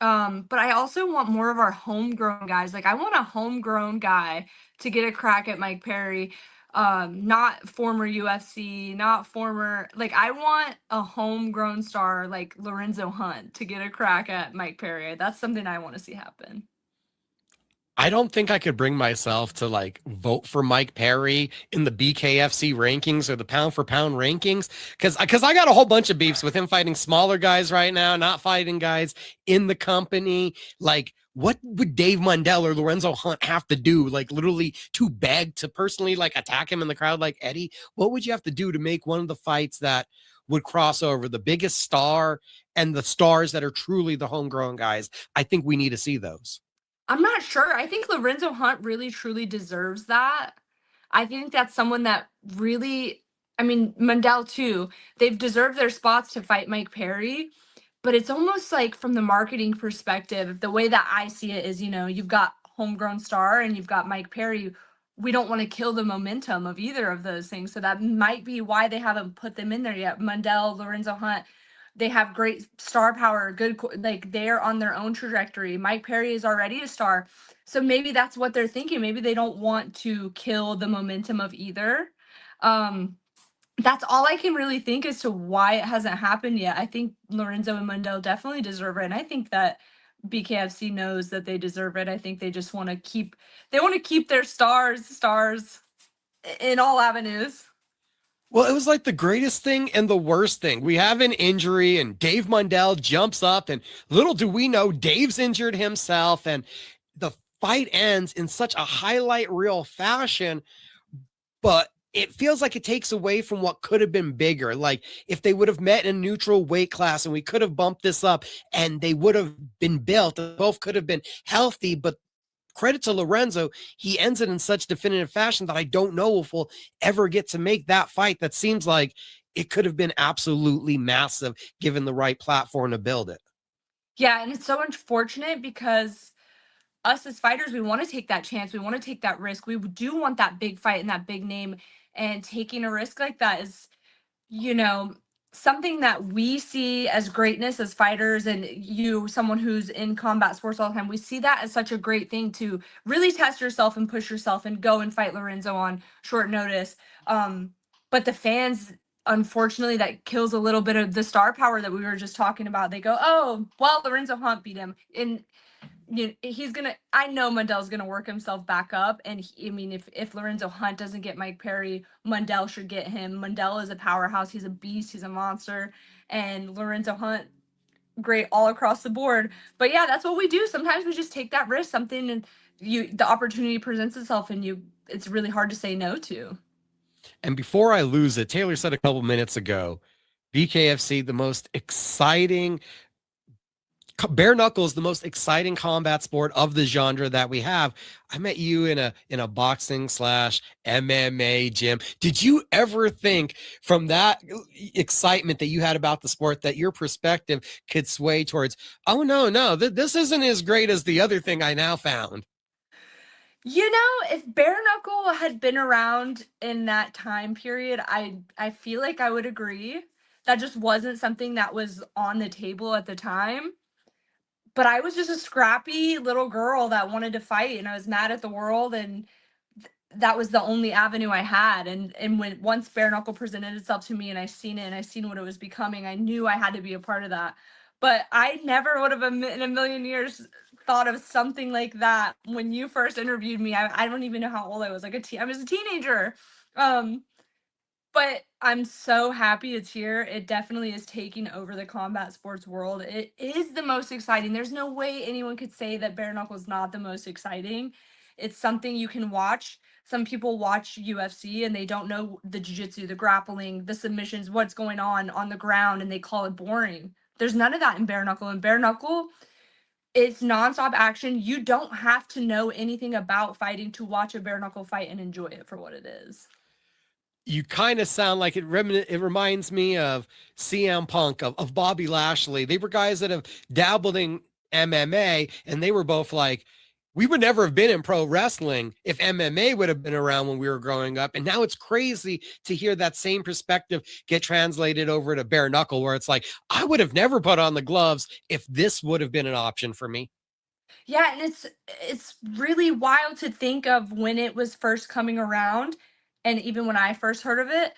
But I also want more of our homegrown guys. Like, I want a homegrown guy to get a crack at Mike Perry. Not former UFC, not former, like, I want a homegrown star like Lorenzo Hunt to get a crack at Mike Perry. That's something I want to see happen. I don't think I could bring myself to like vote for Mike Perry in the BKFC rankings or the pound for pound rankings. Cause I got a whole bunch of beefs with him fighting smaller guys right now, not fighting guys in the company. Like, what would Dave Mundell or Lorenzo Hunt have to do? Like, literally to beg to personally like attack him in the crowd like Eddie? What would you have to do to make one of the fights that would cross over, the biggest star and the stars that are truly the homegrown guys. I think we need to see those. I'm not sure. I think Lorenzo Hunt really truly deserves that. I think that's someone that really, I mean, Mundell too. They've deserved their spots to fight Mike Perry, but it's almost like from the marketing perspective, the way that I see it is, you know, you've got homegrown star and you've got Mike Perry. We don't want to kill the momentum of either of those things. So that might be why they haven't put them in there yet. Mundell, Lorenzo Hunt, they have great star power, good, like they're on their own trajectory. Mike Perry is already a star. So maybe that's what they're thinking. Maybe they don't want to kill the momentum of either. That's all I can really think as to why it hasn't happened yet. I think Lorenzo and Mundell definitely deserve it. And I think that BKFC knows that they deserve it. I think they just want to keep their stars in all avenues. Well, it was like the greatest thing and the worst thing. We have an injury and Dave Mundell jumps up and little do we know Dave's injured himself and the fight ends in such a highlight reel fashion, but it feels like it takes away from what could have been bigger. Like if they would have met in a neutral weight class and we could have bumped this up and they would have been built, both could have been healthy, but credit to Lorenzo, he ends it in such definitive fashion that I don't know if we'll ever get to make that fight. That seems like it could have been absolutely massive given the right platform to build it. Yeah, and it's so unfortunate because us as fighters, we want to take that chance. We want to take that risk. We do want that big fight and that big name. And taking a risk like that is, you know, something that we see as greatness as fighters, and you, someone who's in combat sports all the time, we see that as such a great thing to really test yourself and push yourself and go and fight Lorenzo on short notice. But the fans, unfortunately, that kills a little bit of the star power that we were just talking about. They go, oh, well, Lorenzo Hunt beat him. And I know Mundell's gonna work himself back up. And I mean, if Lorenzo Hunt doesn't get Mike Perry, Mundell should get him. Mundell is a powerhouse. He's a beast. He's a monster. And Lorenzo Hunt, great all across the board. But yeah, that's what we do. Sometimes we just take that risk, something, and the opportunity presents itself, and it's really hard to say no to. And before I lose it, Taylor said a couple minutes ago, BKFC, the most exciting bare knuckles, the most exciting combat sport of the genre that we have. I met you in a boxing / MMA gym. Did you ever think from that excitement that you had about the sport that your perspective could sway towards, oh no, this isn't as great as the other thing I now found? You know, if bare knuckle had been around in that time period, I feel like I would agree. That just wasn't something that was on the table at the time. But I was just a scrappy little girl that wanted to fight, and I was mad at the world, and that was the only avenue I had. And when once bare knuckle presented itself to me and I seen it and I seen what it was becoming, I knew I had to be a part of that. But I never would have in a million years thought of something like that when you first interviewed me. I don't even know how old I was. I was a teenager. But I'm so happy it's here. It definitely is taking over the combat sports world. It is the most exciting. There's no way anyone could say that bare knuckle is not the most exciting. It's something you can watch. Some people watch UFC and they don't know the jiu-jitsu, the grappling, the submissions, what's going on the ground, and they call it boring. There's none of that in bare knuckle. In bare knuckle, it's nonstop action. You don't have to know anything about fighting to watch a bare knuckle fight and enjoy it for what it is. You kind of sound like it reminds me of CM Punk, of Bobby Lashley. They were guys that have dabbled in MMA, and they were both like, we would never have been in pro wrestling if MMA would have been around when we were growing up. And now it's crazy to hear that same perspective get translated over to bare knuckle, where it's like, I would have never put on the gloves if this would have been an option for me. Yeah, and it's really wild to think of when it was first coming around. And even when I first heard of it,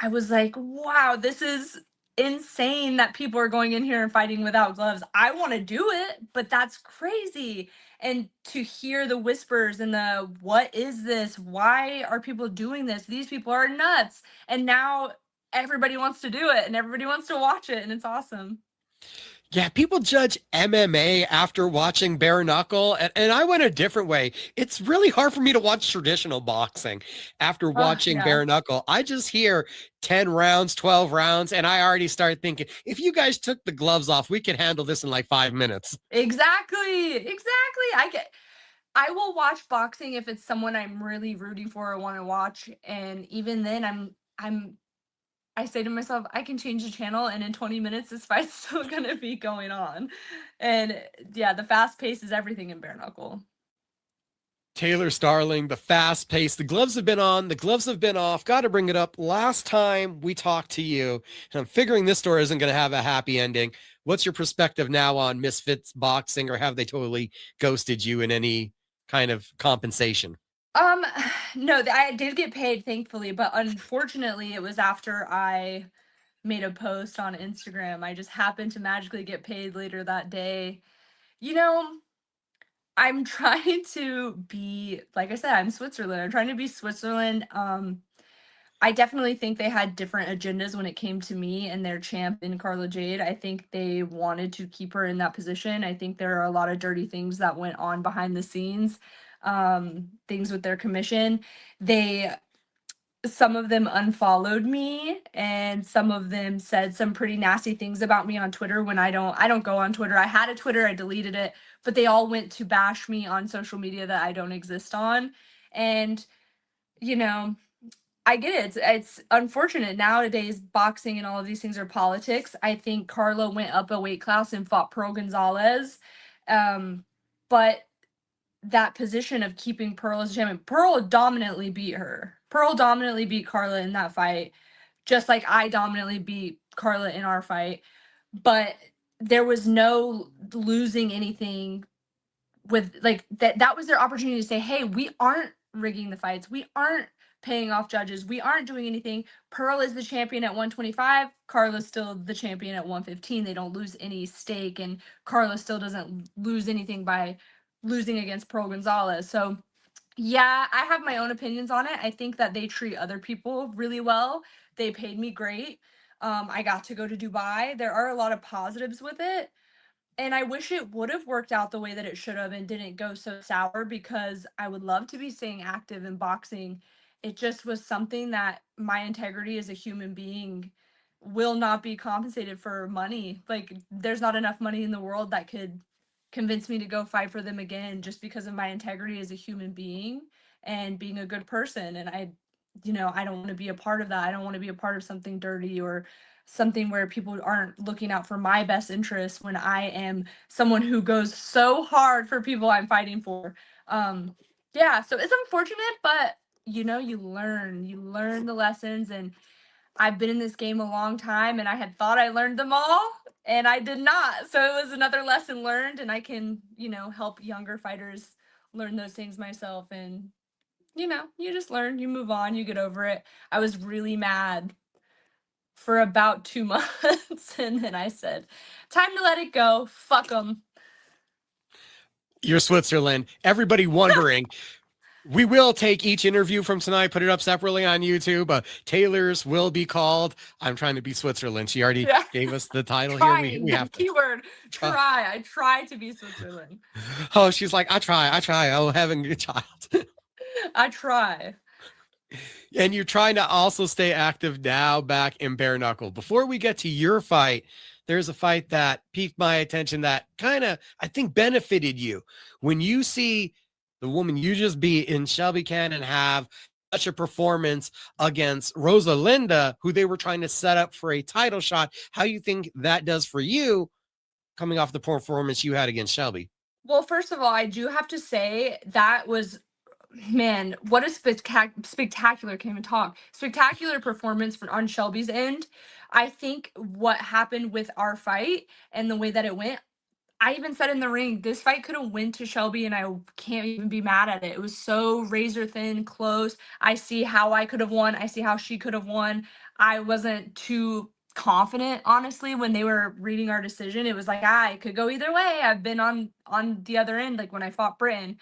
I was like, wow, this is insane that people are going in here and fighting without gloves. I want to do it, but that's crazy. And to hear the whispers and the, what is this? Why are people doing this? These people are nuts. And now everybody wants to do it and everybody wants to watch it. And it's awesome. Yeah, people judge MMA after watching bare knuckle, and I went a different way. It's really hard for me to watch traditional boxing after watching Yeah, bare knuckle. I just hear 10 rounds, 12 rounds, and I already start thinking, if you guys took the gloves off, we could handle this in like 5 minutes. exactly. I will watch boxing if it's someone I'm really rooting for or want to watch, and even then, I say to myself, I can change the channel, and in 20 minutes, this fight's still gonna be going on. And yeah, the fast pace is everything in bare knuckle. Taylor Starling, the fast pace. The gloves have been on, the gloves have been off. Got to bring it up. Last time we talked to you, and I'm figuring this story isn't going to have a happy ending. What's your perspective now on Misfits boxing, or have they totally ghosted you in any kind of compensation? Um, no, I did get paid, thankfully, but unfortunately, it was after I made a post on Instagram. I just happened to magically get paid later that day. You know, I'm trying to be, like I said, I'm Switzerland. I'm trying to be Switzerland. I definitely think they had different agendas when it came to me and their champion, Carla Jade. I think they wanted to keep her in that position. I think there are a lot of dirty things that went on behind the scenes, things with their commission. They Some of them unfollowed me, and some of them said some pretty nasty things about me on Twitter when I don't go on Twitter. I had a Twitter, I deleted it, but they all went to bash me on social media that I don't exist on. And you know, I get it. It's unfortunate nowadays. Boxing and all of these things are politics. I think Carla went up a weight class and fought Pearl Gonzalez, but that position of keeping Pearl as champion, Pearl dominantly beat her. Pearl dominantly beat Carla in that fight, just like I dominantly beat Carla in our fight. But there was no losing anything with like that. That was their opportunity to say, hey, we aren't rigging the fights, we aren't paying off judges, we aren't doing anything. Pearl is the champion at 125, Carla's still the champion at 115. They don't lose any stake, and Carla still doesn't lose anything by losing against Pearl Gonzalez. So yeah, I have my own opinions on it. I think that they treat other people really well. They paid me great. I got to go to Dubai. There are a lot of positives with it, and I wish it would have worked out the way that it should have and didn't go so sour, because I would love to be staying active in boxing. It just was something that my integrity as a human being will not be compensated for money. Like, there's not enough money in the world that could convince me to go fight for them again, just because of my integrity as a human being and being a good person. And I don't want to be a part of that. I don't want to be a part of something dirty or something where people aren't looking out for my best interests when I am someone who goes so hard for people I'm fighting for. Yeah, so it's unfortunate, but you learn the lessons. And I've been in this game a long time, and I had thought I learned them all, and I did not. So it was another lesson learned, and I can, help younger fighters learn those things myself. And you just learn, you move on, you get over it. I was really mad for about 2 months, and then I said, time to let it go. Fuck them. You're Switzerland. Everybody wondering. We will take each interview from tonight, put it up separately on YouTube. Taylor's will be called I'm Trying to Be Switzerland. She already gave us the title here. We have to. Keyword, try. I try to be Switzerland. Oh, she's like, I try. Oh, having a child. I try. And you're trying to also stay active now back in bare knuckle. Before we get to your fight, there's a fight that piqued my attention that kind of, I think, benefited you. When you see the woman you just beat in Shelby Cannon have such a performance against Rosalinda, who they were trying to set up for a title shot, how you think that does for you coming off the performance you had against Shelby? Well, first of all, I do have to say that was, man, what a spectacular, can't even talk, spectacular performance on Shelby's end. I think what happened with our fight and the way that it went, I even said in the ring, this fight could have went to Shelby, and I can't even be mad at it. It was so razor thin, close. I see how I could have won. I see how she could have won. I wasn't too confident, honestly, when they were reading our decision. It was like, it could go either way. I've been on the other end, like when I fought Britain.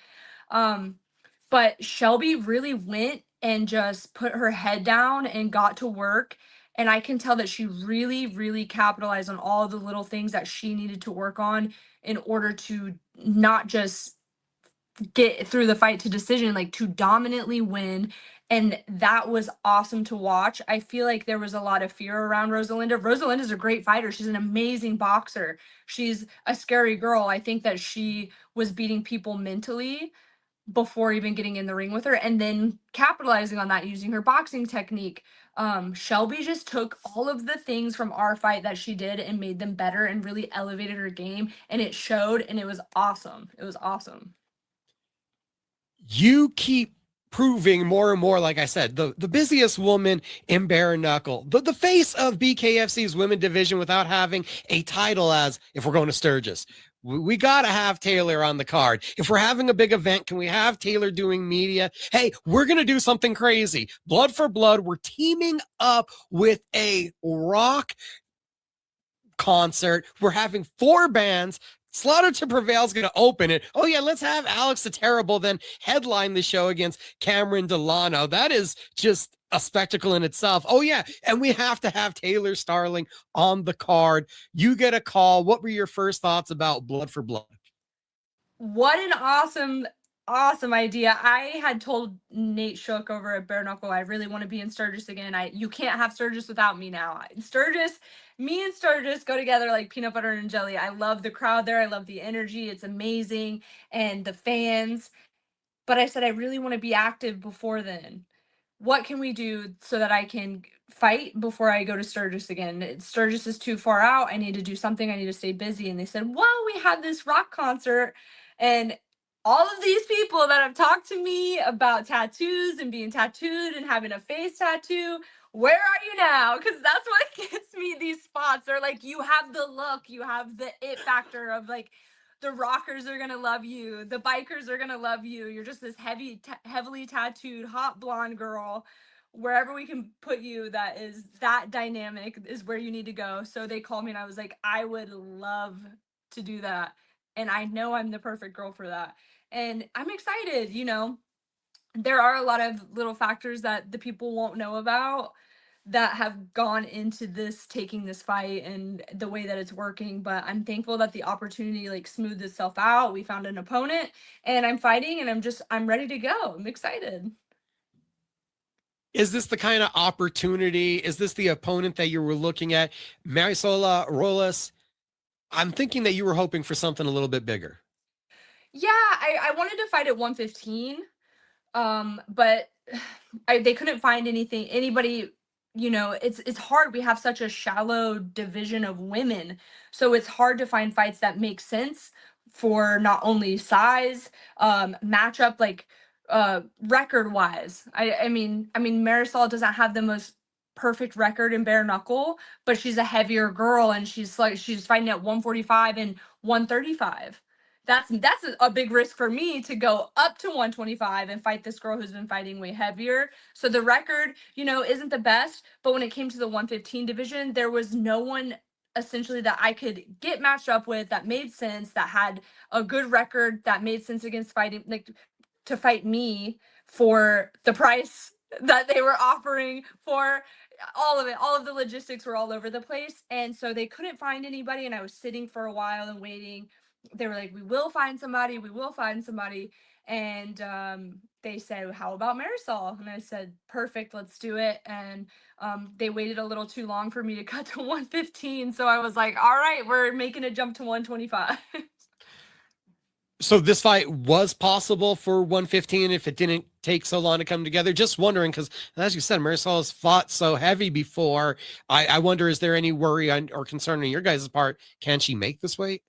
But Shelby really went and just put her head down and got to work. And I can tell that she really, really capitalized on all the little things that she needed to work on in order to not just get through the fight to decision, like to dominantly win. And that was awesome to watch. I feel like there was a lot of fear around Rosalinda. Rosalinda's a great fighter. She's an amazing boxer. She's a scary girl. I think that she was beating people mentally before even getting in the ring with her and then capitalizing on that using her boxing technique. Shelby just took all of the things from our fight that she did and made them better and really elevated her game, and it showed, and it was awesome. It was awesome. You keep proving more and more, like I said, the busiest woman in bare knuckle, the face of BKFC's women division without having a title. As if we're going to Sturgis, we got to have Taylor on the card. If we're having a big event, can we have Taylor doing media? Hey, we're going to do something crazy. Blood for Blood. We're teaming up with a rock concert. We're having 4 bands. Slaughter to Prevail is going to open it. Oh, yeah, let's have Alex the Terrible then headline the show against Cameron Delano. That is just a spectacle in itself. Oh, yeah, and we have to have Taylor Starling on the card. You get a call. What were your first thoughts about Blood for Blood? What an awesome idea. I had told Nate Shook over at Bare Knuckle, I really want to be in Sturgis again. You can't have Sturgis without me now. Me and Sturgis go together like peanut butter and jelly. I love the crowd there. I love the energy. It's amazing. And the fans. But I said, I really want to be active before then. What can we do so that I can fight before I go to Sturgis again? Sturgis is too far out. I need to do something. I need to stay busy. And they said, well, we have this rock concert. And all of these people that have talked to me about tattoos and being tattooed and having a face tattoo, where are you now? Because that's what gets me these spots. They're like, you have the look, you have the it factor of like, the rockers are gonna love you, the bikers are gonna love you. You're just this heavily tattooed, hot blonde girl. Wherever we can put you, that is that dynamic is where you need to go. So they called me, and I was like, I would love to do that, and I know I'm the perfect girl for that. And I'm excited. There are a lot of little factors that the people won't know about that have gone into taking this fight and the way that it's working, but I'm thankful that the opportunity like smoothed itself out. We found an opponent, and I'm fighting, and I'm ready to go. I'm excited. Is this the kind of opportunity? Is this the opponent that you were looking at? Marisola Rolas, I'm thinking that you were hoping for something a little bit bigger. Yeah, I wanted to fight at 115, but they couldn't find anybody. It's hard. We have such a shallow division of women, so it's hard to find fights that make sense for not only size, matchup, like record wise. I mean Marisol doesn't have the most perfect record in bare knuckle, but she's a heavier girl, and she's fighting at 145 and 135. That's a big risk for me to go up to 125 and fight this girl who's been fighting way heavier. So the record, isn't the best, but when it came to the 115 division, there was no one essentially that I could get matched up with that made sense, that had a good record, that made sense against fighting, like to fight me for the price that they were offering for all of it. All of the logistics were all over the place. And so they couldn't find anybody. And I was sitting for a while and waiting. They were like, we will find somebody. We will find somebody. And they said, how about Marisol? And I said, perfect, let's do it. And they waited a little too long for me to cut to 115. So I was like, all right, we're making a jump to 125. So this fight was possible for 115 if it didn't take so long to come together. Just wondering, because as you said, Marisol has fought so heavy before. I wonder, is there any worry or concern on your guys' part? Can she make this weight?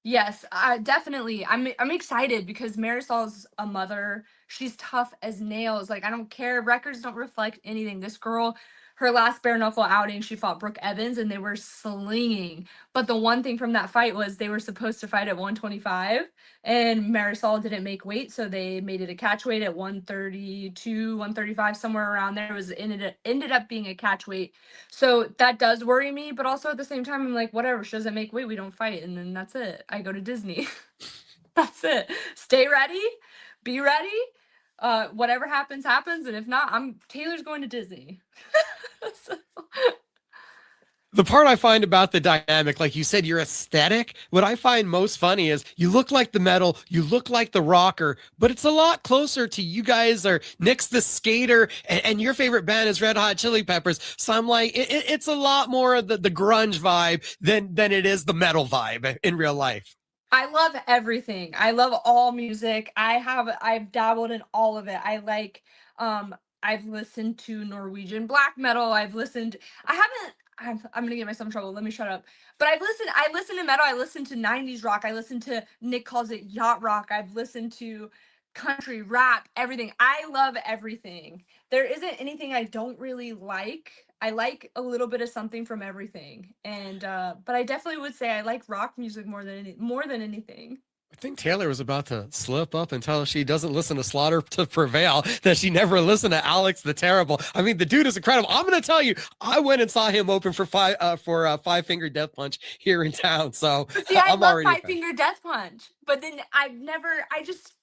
Yes, definitely. I'm excited because Marisol's a mother. She's tough as nails. Like, I don't care. Records don't reflect anything. This girl, her last bare knuckle outing, she fought Brooke Evans, and they were slinging. But the one thing from that fight was they were supposed to fight at 125, and Marisol didn't make weight, so they made it a catch weight at 132, 135, somewhere around there. It was ended up being a catch weight. So that does worry me, but also at the same time, I'm like, whatever, she doesn't make weight, we don't fight, and then that's it. I go to Disney. That's it. Stay ready, be ready. Whatever happens, happens, and if not, Taylor's going to Disney. So. The part I find about the dynamic, like you said, your aesthetic, what I find most funny is you look like the metal, you look like the rocker, but it's a lot closer to you guys are Nick's the skater, and your favorite band is Red Hot Chili Peppers. So I'm like, it's a lot more of the grunge vibe than it is the metal vibe in real life. I love everything. I love all music. I've dabbled in all of it. I like I've listened to Norwegian black metal. I'm gonna get myself in trouble. Let me shut up. But I listen to metal, I listen to 90s rock, I listen to Nick calls it yacht rock, I've listened to country, rap, everything. I love everything. There isn't anything I don't really like. I like a little bit of something from everything. And but I definitely would say I like rock music more than anything. I think Taylor was about to slip up and tell us she doesn't listen to Slaughter to Prevail, that she never listened to Alex the Terrible. I mean, the dude is incredible. I'm going to tell you, I went and saw him open for Five Finger Death Punch here in town. So see, I love Five Finger Death Punch, but then I just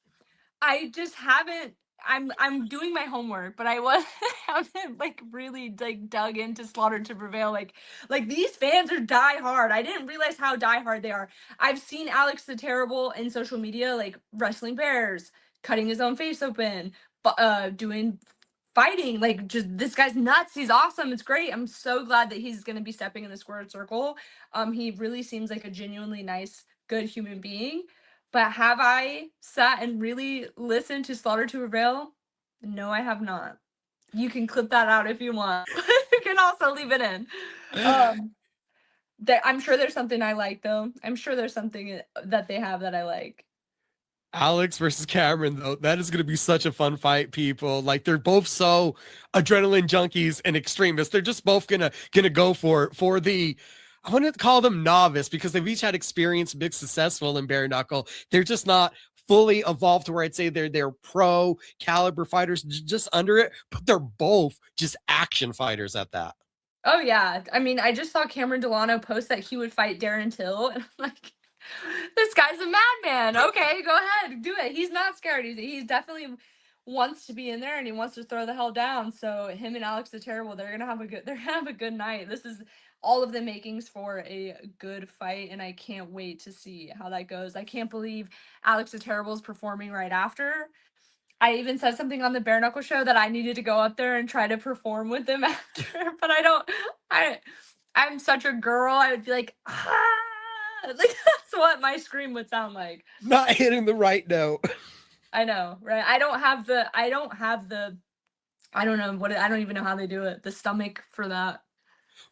haven't. I'm doing my homework, but I haven't like really like dug into Slaughter to Prevail. Like these fans are die hard. I didn't realize how die hard they are. I've seen Alex the Terrible in social media, like wrestling bears, cutting his own face open, doing fighting. Like just this guy's nuts. He's awesome. It's great. I'm so glad that he's gonna be stepping in the squared circle. He really seems like a genuinely nice, good human being. But have I sat and really listened to Slaughter to Prevail? No, I have not. You can clip that out if you want. You can also leave it in. I'm sure there's something I like, though. I'm sure there's something that they have that I like. Alex versus Cameron, though, that is going to be such a fun fight, people. Like, they're both so adrenaline junkies and extremists. They're just both gonna go for the, I want to call them novice, because they've each had experience, been successful in bare knuckle. They're just not fully evolved to where I'd say they're pro caliber fighters, just under it, but they're both just action fighters at that. Oh yeah. I mean, I just saw Cameron Delano post that he would fight Darren Till, and I'm like, this guy's a madman. Okay, go ahead, do it. He's not scared. He's definitely wants to be in there, and he wants to throw the hell down. So him and Alex the Terrible, they're gonna have a good night. This is all of the makings for a good fight, and I can't wait to see how that goes. I can't believe Alex the Terrible is performing right after. I even said something on the Bare Knuckle show that I needed to go up there and try to perform with them after, but I'm such a girl. I would be like, ah, like that's what my scream would sound like. Not hitting the right note. I know, right? I don't even know how they do it. The stomach for that.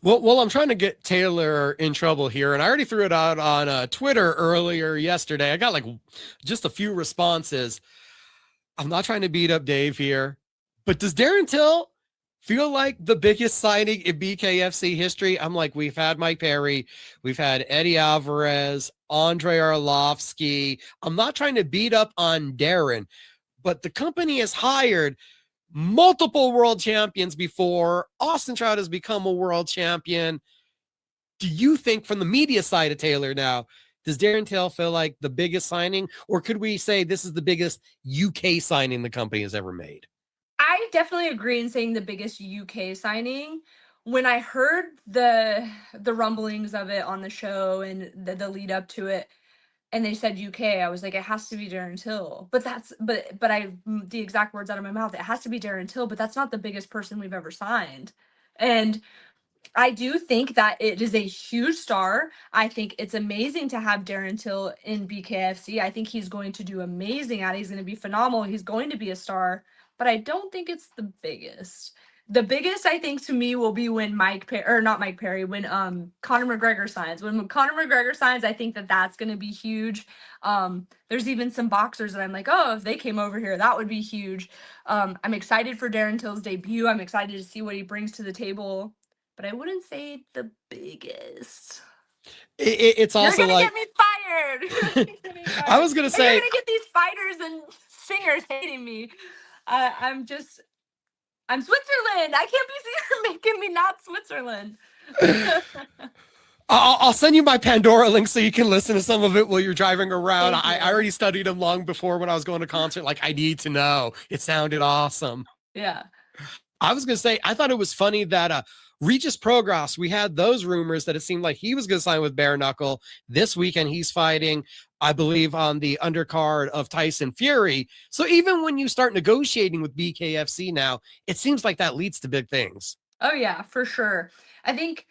Well, I'm trying to get Taylor in trouble here, and I already threw it out on Twitter earlier yesterday. I got like just a few responses. I'm not trying to beat up Dave here, but does Darren Till feel like the biggest signing in BKFC history? I'm like, we've had Mike Perry, we've had Eddie Alvarez, Andre Arlovsky. I'm not trying to beat up on Darren, but the company has hired multiple world champions before. Austin Trout has become a world champion. Do you think, from the media side of Taylor now, does Darren Till feel like the biggest signing, or could we say this is the biggest UK signing the company has ever made? I definitely agree in saying the biggest UK signing. When I heard the rumblings of it on the show and the lead up to it, and they said UK, I was like, it has to be Darren Till. But the exact words out of my mouth, it has to be Darren Till, but that's not the biggest person we've ever signed. And I do think that it is a huge star. I think it's amazing to have Darren Till in BKFC. I think he's going to do amazing at it. He's going to be phenomenal. He's going to be a star, but I don't think it's the biggest. The biggest, I think, to me will be when when Conor McGregor signs. When Conor McGregor signs, I think that's going to be huge. There's even some boxers that I'm like, oh, if they came over here, that would be huge. I'm excited for Darren Till's debut. I'm excited to see what he brings to the table, but I wouldn't say the biggest. It's also you're gonna get me fired. I was gonna say, you're gonna get these fighters and singers hating me. I'm Switzerland. I can't be making me not Switzerland. I'll send you my Pandora link so you can listen to some of it while you're driving around. I already studied them long before when I was going to concert. Like, I need to know. It sounded awesome. Yeah. I was going to say, I thought it was funny that Regis Progress, we had those rumors that it seemed like he was going to sign with Bare Knuckle. This weekend, he's fighting, I believe, on the undercard of Tyson Fury. So even when you start negotiating with BKFC now, it seems like that leads to big things. Oh, yeah, for sure. I think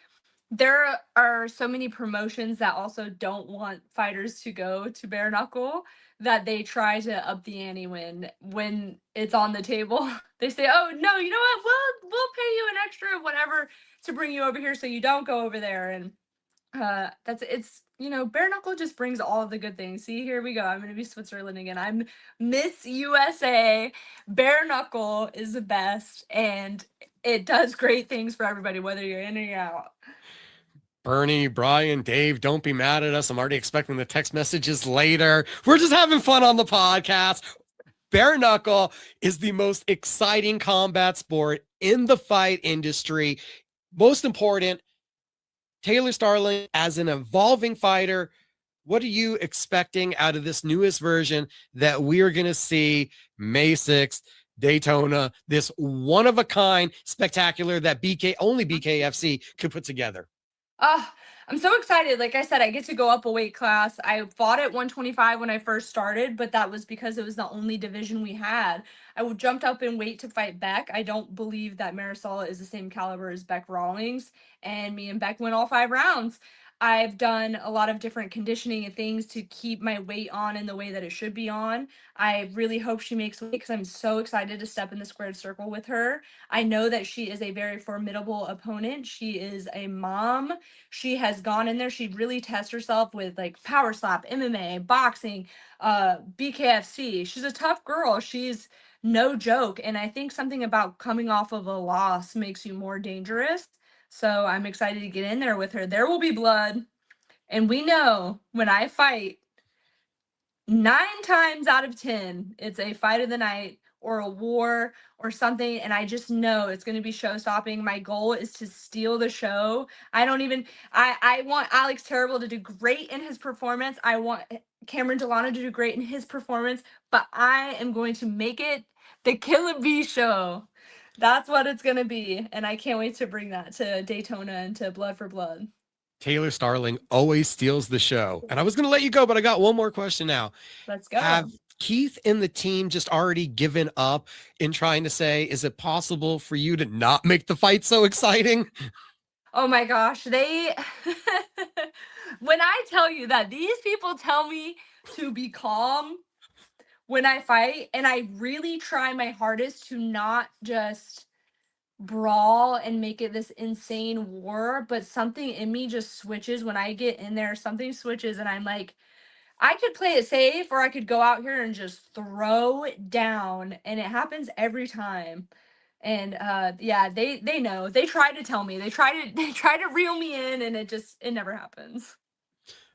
there are so many promotions that also don't want fighters to go to Bare Knuckle that they try to up the ante when it's on the table. They say, "Oh no, you know what? We'll pay you an extra whatever to bring you over here so you don't go over there." And it's Bare Knuckle just brings all of the good things. See, here we go. I'm gonna be Switzerland again. I'm Miss USA. Bare Knuckle is the best, and it does great things for everybody, whether you're in or you're out. Bernie, Brian, Dave, don't be mad at us. I'm already expecting the text messages later. We're just having fun on the podcast. Bare Knuckle is the most exciting combat sport in the fight industry. Most important, Taylor Starling, as an evolving fighter, what are you expecting out of this newest version that we're going to see May 6th, Daytona, this one-of-a-kind spectacular that only BKFC could put together? I'm so excited. Like I said, I get to go up a weight class. I fought at 125 when I first started, but that was because it was the only division we had. I jumped up in weight to fight Beck. I don't believe that Marisol is the same caliber as Beck Rawlings, and me and Beck went all 5 rounds. I've done a lot of different conditioning and things to keep my weight on in the way that it should be on. I really hope she makes weight because I'm so excited to step in the squared circle with her. I know that she is a very formidable opponent. She is a mom. She has gone in there. She really tests herself with like PowerSlap, MMA, boxing, BKFC. She's a tough girl. She's no joke. And I think something about coming off of a loss makes you more dangerous. So I'm excited to get in there with her. There will be blood. And we know when I fight, 9 times out of 10, it's a fight of the night or a war or something. And I just know it's going to be show stopping. My goal is to steal the show. I want Alex Terrible to do great in his performance. I want Cameron Delano to do great in his performance, but I am going to make it the Killer Bee show. That's what it's going to be. And I can't wait to bring that to Daytona and to Blood for Blood. Taylor Starling always steals the show. And I was going to let you go, but I got one more question now. Let's go. Have Keith and the team just already given up in trying to say, is it possible for you to not make the fight so exciting? Oh my gosh. When I tell you that these people tell me to be calm when I fight, and I really try my hardest to not just brawl and make it this insane war, but something in me just switches when I get in there. Something switches and I'm like, I could play it safe or I could go out here and just throw it down, and it happens every time. And yeah, they know. They try to tell me. They try to reel me in, and it never happens.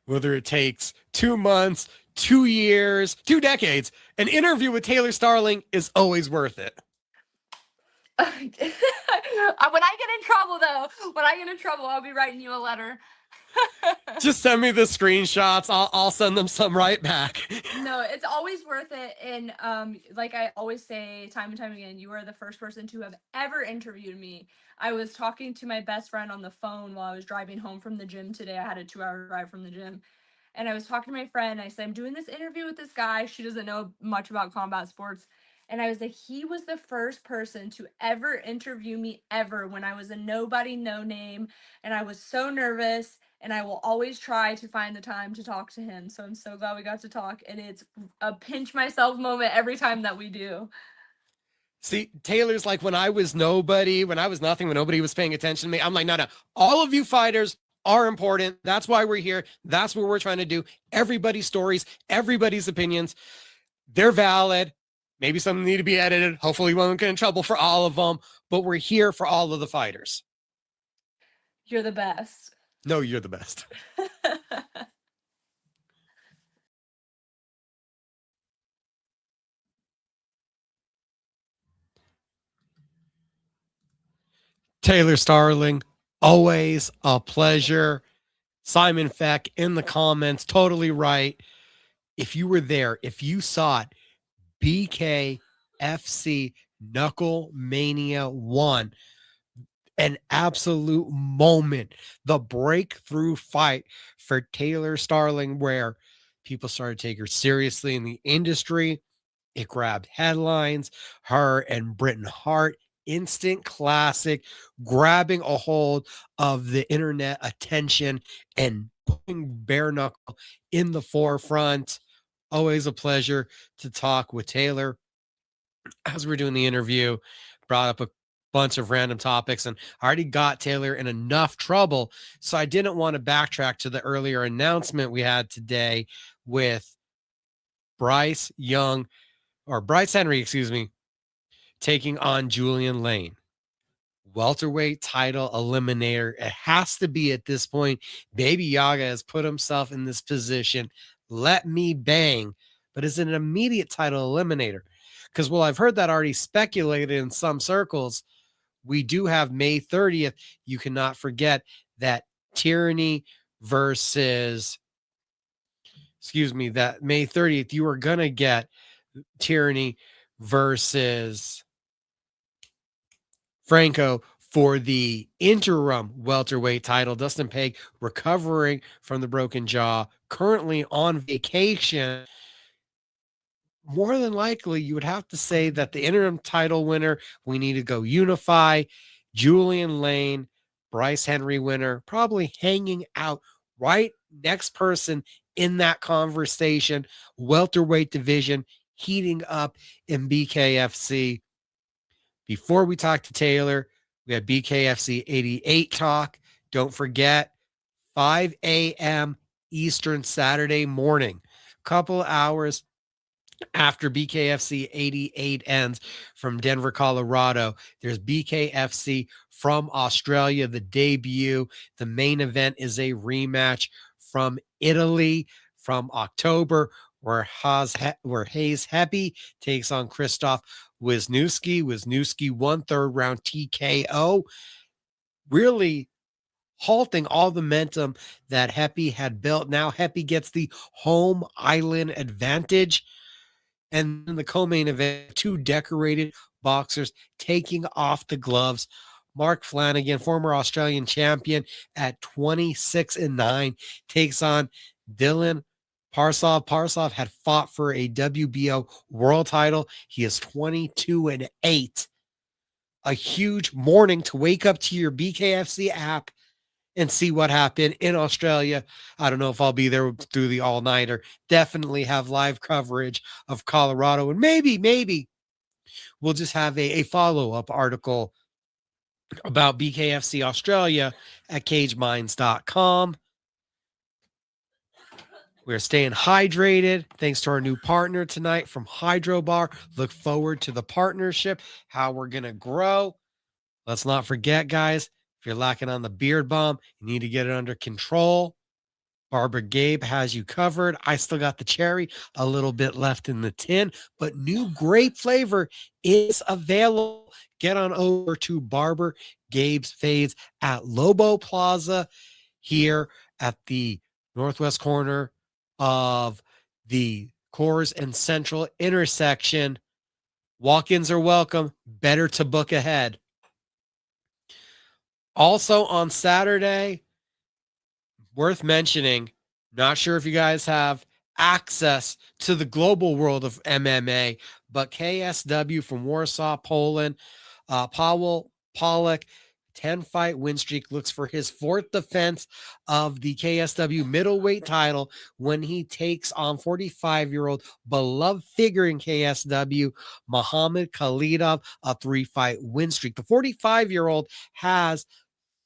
Whether it takes 2 months, 2 years, 2 decades, an interview with Taylor Starling is always worth it. When I get in trouble, though, I'll be writing you a letter. Just send me the screenshots. I'll send them some right back. No, it's always worth it. And like I always say time and time again, you are the first person to have ever interviewed me. I was talking to my best friend on the phone while I was driving home from the gym today. I had a 2-hour drive from the gym. And I was talking to my friend. I said, I'm doing this interview with this guy. She doesn't know much about combat sports. And I was like, he was the first person to ever interview me ever when I was a nobody, no name. And I was so nervous. And I will always try to find the time to talk to him. So I'm so glad we got to talk. And it's a pinch myself moment every time that we do. See, Taylor's like, when I was nobody, when I was nothing, when nobody was paying attention to me, I'm like, no, all of you fighters are important. That's why we're here. That's what we're trying to do. Everybody's stories, everybody's opinions, they're valid. Maybe some need to be edited. Hopefully we won't get in trouble for all of them, but we're here for all of the fighters. You're the best. No, you're the best. Taylor Starling, always a pleasure. Simon Feck in the comments, totally right. If you were there, if you saw it, BKFC Knuckle Mania 1, an absolute moment, the breakthrough fight for Taylor Starling, where people started to take her seriously in the industry. It grabbed headlines. Her and Britton Hart, instant classic, grabbing a hold of the internet attention and putting bare knuckle in the forefront. Always a pleasure to talk with Taylor. As we're doing the interview, brought up a bunch of random topics, and I already got Taylor in enough trouble, so I didn't want to backtrack to the earlier announcement we had today with Bryce Henry, taking on Julian Lane. Welterweight title eliminator. It has to be at this point. Baby Yaga has put himself in this position. Let me bang. But is it an immediate title eliminator? Because, well, I've heard that already speculated in some circles. We do have May 30th. You cannot forget that Tyranny versus, that May 30th, you are going to get Tyranny versus Franco for the interim welterweight title. Dustin Peg recovering from the broken jaw, currently on vacation. More than likely, you would have to say that the interim title winner, we need to go unify. Julian Lane, Bryce Henry winner, probably hanging out right next person in that conversation. Welterweight division heating up in BKFC. Before we talk to Taylor, we had BKFC 88 talk. Don't forget, 5 a.m. Eastern Saturday morning, couple hours after BKFC 88 ends from Denver, Colorado. There's BKFC from Australia, the debut. The main event is a rematch from Italy from October, where Hayes Heppy takes on Krzysztof Wisniewski. Wisniewski won third round TKO, really halting all the momentum that Heppy had built. Now Heppy gets the home island advantage. And in the co-main event, two decorated boxers taking off the gloves. Mark Flanagan, former Australian champion at 26-9, takes on Dylan Parsov. Parsov had fought for a WBO world title. He is 22-8. A huge morning to wake up to your BKFC app and see what happened in Australia. I don't know if I'll be there through the all-nighter. Definitely have live coverage of Colorado. And maybe we'll just have a follow-up article about BKFC Australia at cageminds.com. We're staying hydrated thanks to our new partner tonight from Hydrobar. Look forward to the partnership, how we're going to grow. Let's not forget, guys, if you're lacking on the beard balm, you need to get it under control. Barber Gabe has you covered. I still got the cherry, a little bit left in the tin, but new grape flavor is available. Get on over to Barber Gabe's Fades at Lobo Plaza here at the northwest corner of the Coors and Central intersection. Walk-ins are welcome. Better to book ahead. Also on Saturday, worth mentioning, not sure if you guys have access to the global world of MMA, but KSW from Warsaw, Poland, Paweł Polak, 10-fight win streak, looks for his fourth defense of the KSW middleweight title when he takes on 45-year-old beloved figure in KSW, Muhammad Khalidov, a 3-fight win streak. The 45-year-old has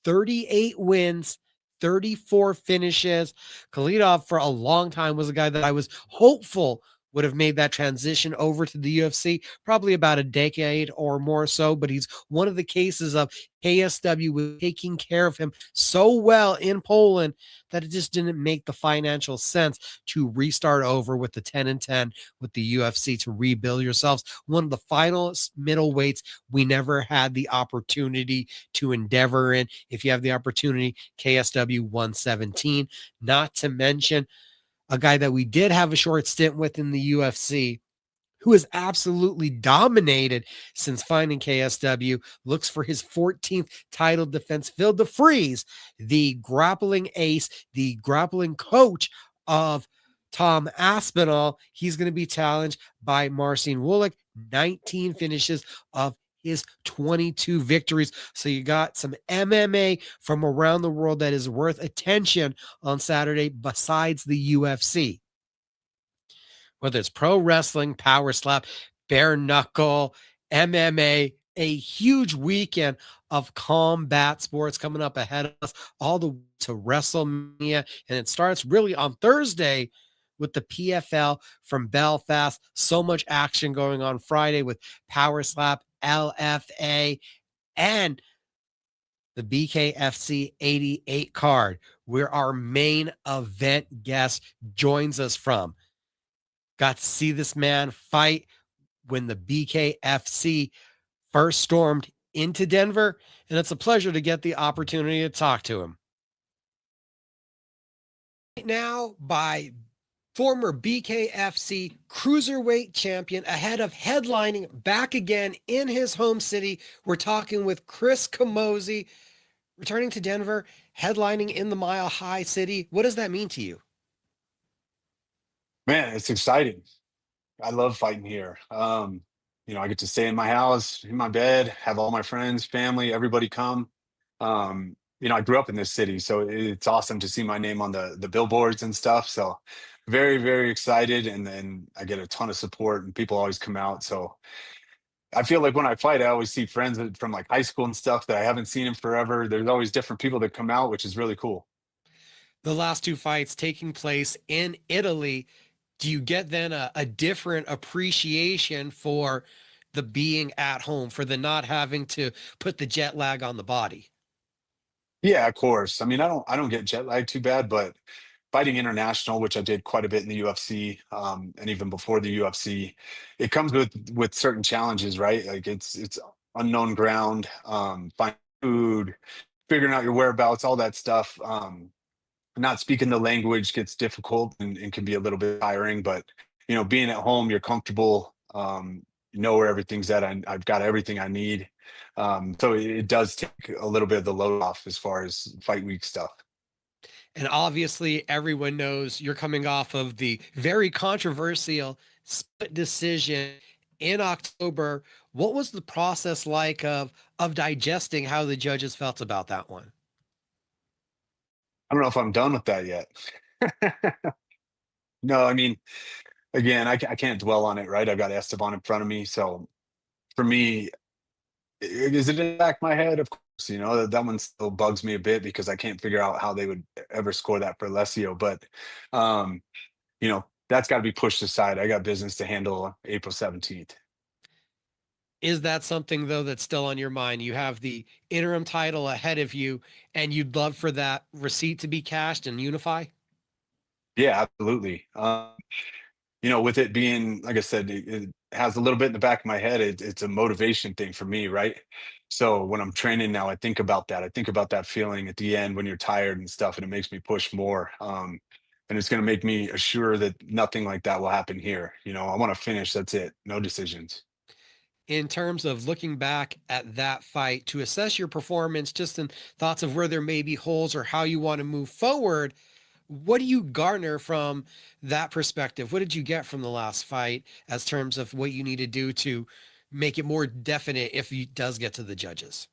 38 wins, 34 finishes. Khalidov, for a long time, was a guy that I was hopeful would have made that transition over to the UFC, probably about a decade or more so, but he's one of the cases of KSW was taking care of him so well in Poland that it just didn't make the financial sense to restart over with the 10-10 with the UFC to rebuild yourselves. One of the finalist middleweights we never had the opportunity to endeavor in. If you have the opportunity, KSW 117, not to mention a guy that we did have a short stint with in the UFC, who has absolutely dominated since finding KSW, looks for his 14th title defense. Phil DeFries, the grappling ace, the grappling coach of Tom Aspinall, he's going to be challenged by Marcin Wulik. 19 finishes of his 22 victories. So you got some MMA from around the world that is worth attention on Saturday besides the UFC. Whether it's pro wrestling, PowerSlap, bare knuckle, MMA, a huge weekend of combat sports coming up ahead of us, all the way to WrestleMania. And it starts really on Thursday with the PFL from Belfast. So much action going on Friday with PowerSlap, LFA, and the BKFC 88 card, where our main event guest joins us from. Got to see this man fight when the BKFC first stormed into Denver, and it's a pleasure to get the opportunity to talk to him. Right now, by former BKFC Cruiserweight champion, ahead of headlining back again in his home city. We're talking with Chris Camozzi, returning to Denver, headlining in the Mile High City. What does that mean to you? Man, it's exciting. I love fighting here. I get to stay in my house, in my bed, have all my friends, family, everybody come. I grew up in this city, so it's awesome to see my name on the billboards and stuff. So very, very excited. And then I get a ton of support and people always come out. So I feel like when I fight, I always see friends from like high school and stuff that I haven't seen in forever. There's always different people that come out, which is really cool. The last two fights taking place in Italy, do you get then a different appreciation for the being at home, for the not having to put the jet lag on the body? Yeah, of course. I mean, I don't get jet lag too bad, but fighting international, which I did quite a bit in the UFC, and even before the UFC, it comes with certain challenges, right? Like it's unknown ground, finding food, figuring out your whereabouts, all that stuff. Not speaking the language gets difficult and can be a little bit tiring, but being at home, you're comfortable, you know where everything's at. I've got everything I need. So it does take a little bit of the load off as far as fight week stuff. And obviously, everyone knows you're coming off of the very controversial split decision in October. What was the process like of digesting how the judges felt about that one? I don't know if I'm done with that yet. No, I mean, again, I can't dwell on it, right? I've got Esteban in front of me. So for me, is it in the back of my head? Of course, that one still bugs me a bit because I can't figure out how they would ever score that for Alessio. But, that's got to be pushed aside. I got business to handle April 17th. Is that something, though, that's still on your mind? You have the interim title ahead of you, and you'd love for that receipt to be cashed and unify? Yeah, absolutely. With it being, like I said, it has a little bit in the back of my head. It's a motivation thing for me, right? So when I'm training now, I think about that. I think about that feeling at the end when you're tired and stuff, and it makes me push more. And it's going to make me assure that nothing like that will happen here. I want to finish. That's it. No decisions. In terms of looking back at that fight to assess your performance, just in thoughts of where there may be holes or how you want to move forward, what do you garner from that perspective? What did you get from the last fight as terms of what you need to do to make it more definite if he does get to the judges?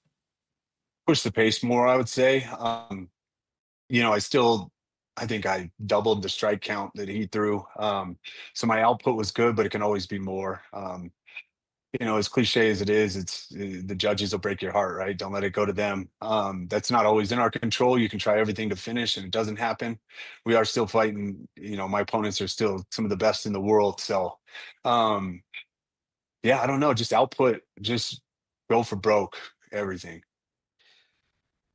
Push the pace more, I would say. I think I doubled the strike count that he threw. So my output was good, but it can always be more. As cliche as it is, it's the judges will break your heart, right? Don't let it go to them. That's not always in our control. You can try everything to finish and it doesn't happen. We are still fighting. My opponents are still some of the best in the world. So, yeah, I don't know. Just output, just go for broke, everything.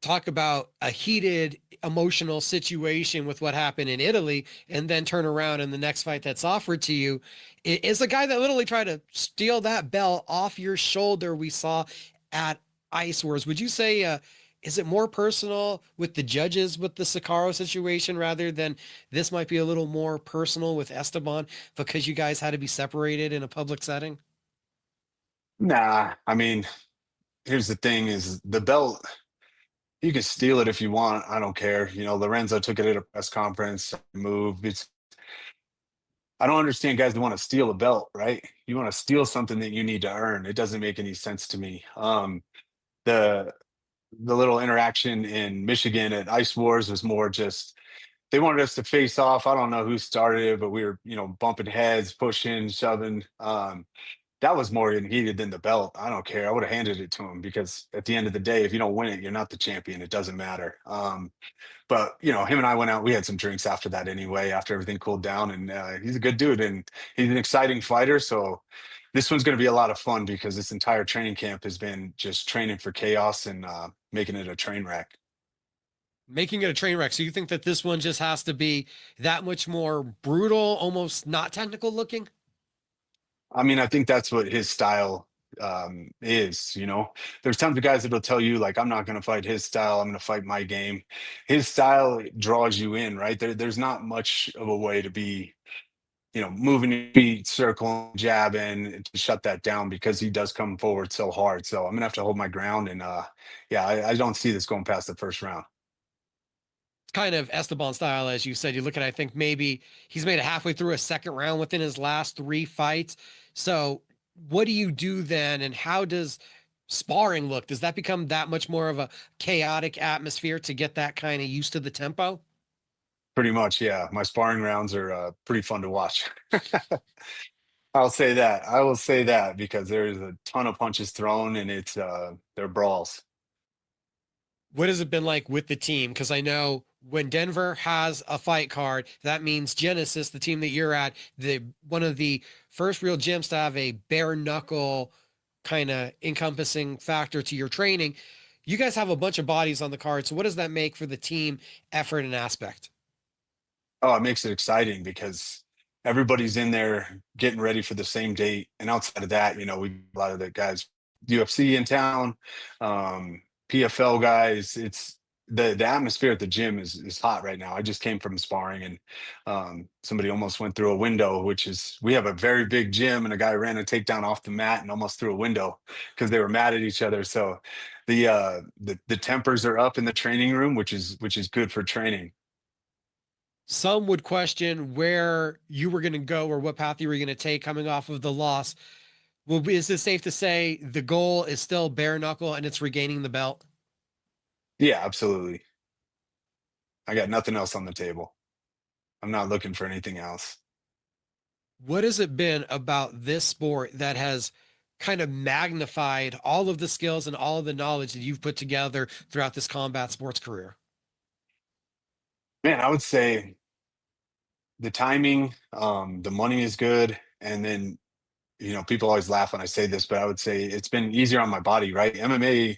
Talk about a heated emotional situation with what happened in Italy and then turn around in the next fight that's offered to you is a guy that literally tried to steal that belt off your shoulder we saw at Ice Wars. Would you say Is it more personal with the judges with the Sakaro situation rather than this might be a little more personal with Esteban because you guys had to be separated in a public setting? Nah, I mean, here's the thing: is the belt. You can steal it if you want. I don't care. Lorenzo took it at a press conference. Move. I don't understand guys that want to steal a belt, right? You want to steal something that you need to earn. It doesn't make any sense to me. The the little interaction in Michigan at Ice Wars was more just they wanted us to face off. I don't know who started it, but we were, bumping heads, pushing, shoving. That was more heated than the belt. I don't care. I would have handed it to him because at the end of the day, if you don't win it, you're not the champion. It doesn't matter. But him and I went out. We had some drinks after that anyway. After everything cooled down, and he's a good dude, and he's an exciting fighter. So this one's going to be a lot of fun because this entire training camp has been just training for chaos and making it a train wreck. Making it a train wreck. So you think that this one just has to be that much more brutal, almost not technical looking? I mean, I think that's what his style is. There's tons of guys that'll tell you, like, I'm not going to fight his style. I'm going to fight my game. His style draws you in, right? There's not much of a way to be, moving your feet, circling, jabbing to shut that down because he does come forward so hard. So I'm going to have to hold my ground. And yeah, I don't see this going past the first round. It's kind of Esteban style, as you said. You look at, I think maybe he's made it halfway through a second round within his last 3 fights. So what do you do then? And how does sparring look? Does that become that much more of a chaotic atmosphere to get that kind of used to the tempo? Pretty much, yeah. My sparring rounds are pretty fun to watch. I'll say that. I will say that because there's a ton of punches thrown and they're brawls. What has it been like with the team? Because I know when Denver has a fight card, that means Genesis, the team that you're at, the one of the first real gyms to have a bare knuckle kind of encompassing factor to your training. You guys have a bunch of bodies on the card. So what does that make for the team effort and aspect? Oh, it makes it exciting because everybody's in there getting ready for the same date. And outside of that, we a lot of the guys UFC in town, PFL guys. It's the atmosphere at the gym is hot right now. I just came from sparring and somebody almost went through a window, which is we have a very big gym and a guy ran a takedown off the mat and almost through a window because they were mad at each other. So the tempers are up in the training room, which is good for training. Some would question where you were going to go or what path you were going to take coming off of the loss. Well, is it safe to say the goal is still bare knuckle and it's regaining the belt? Yeah, absolutely. I got nothing else on the table. I'm not looking for anything else. What has it been about this sport that has kind of magnified all of the skills and all of the knowledge that you've put together throughout this combat sports career? Man, I would say the timing, the money is good, and then people always laugh when I say this, but I would say it's been easier on my body, right? MMA,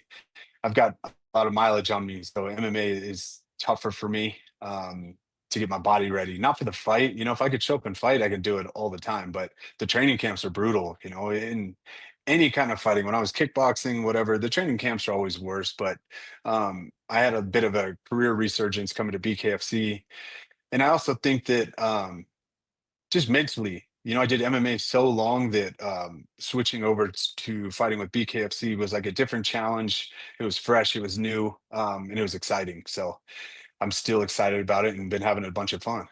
I've got a lot of mileage on me, so MMA is tougher for me to get my body ready. Not for the fight, if I could show up and fight, I could do it all the time. But the training camps are brutal, in any kind of fighting. When I was kickboxing, whatever, the training camps are always worse. But I had a bit of a career resurgence coming to BKFC, and I also think that just mentally, I did MMA so long that switching over to fighting with BKFC was like a different challenge. It was fresh, it was new, and it was exciting. So I'm still excited about it and been having a bunch of fun.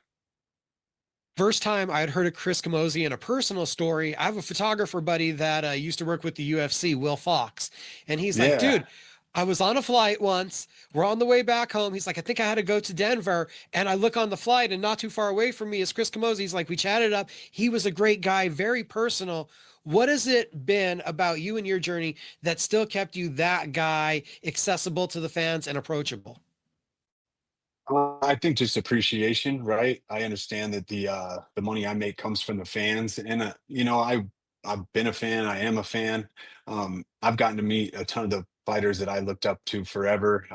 First time I had heard of Chris Camozzi in a personal story. I have a photographer buddy that used to work with the UFC, Will Fox. And he's like, Yeah. dude, I was on a flight once. We're on the way back home. He's like, I think I had to go to Denver. And I look on the flight and not too far away from me is Chris Camozzi. He's like, we chatted up. He was a great guy, very personal. What has it been about you and your journey that still kept you that guy, accessible to the fans and approachable? I think just appreciation, right? I understand that the money I make comes from the fans, and I've been a fan. I am a fan. I've gotten to meet a ton of the fighters that I looked up to forever,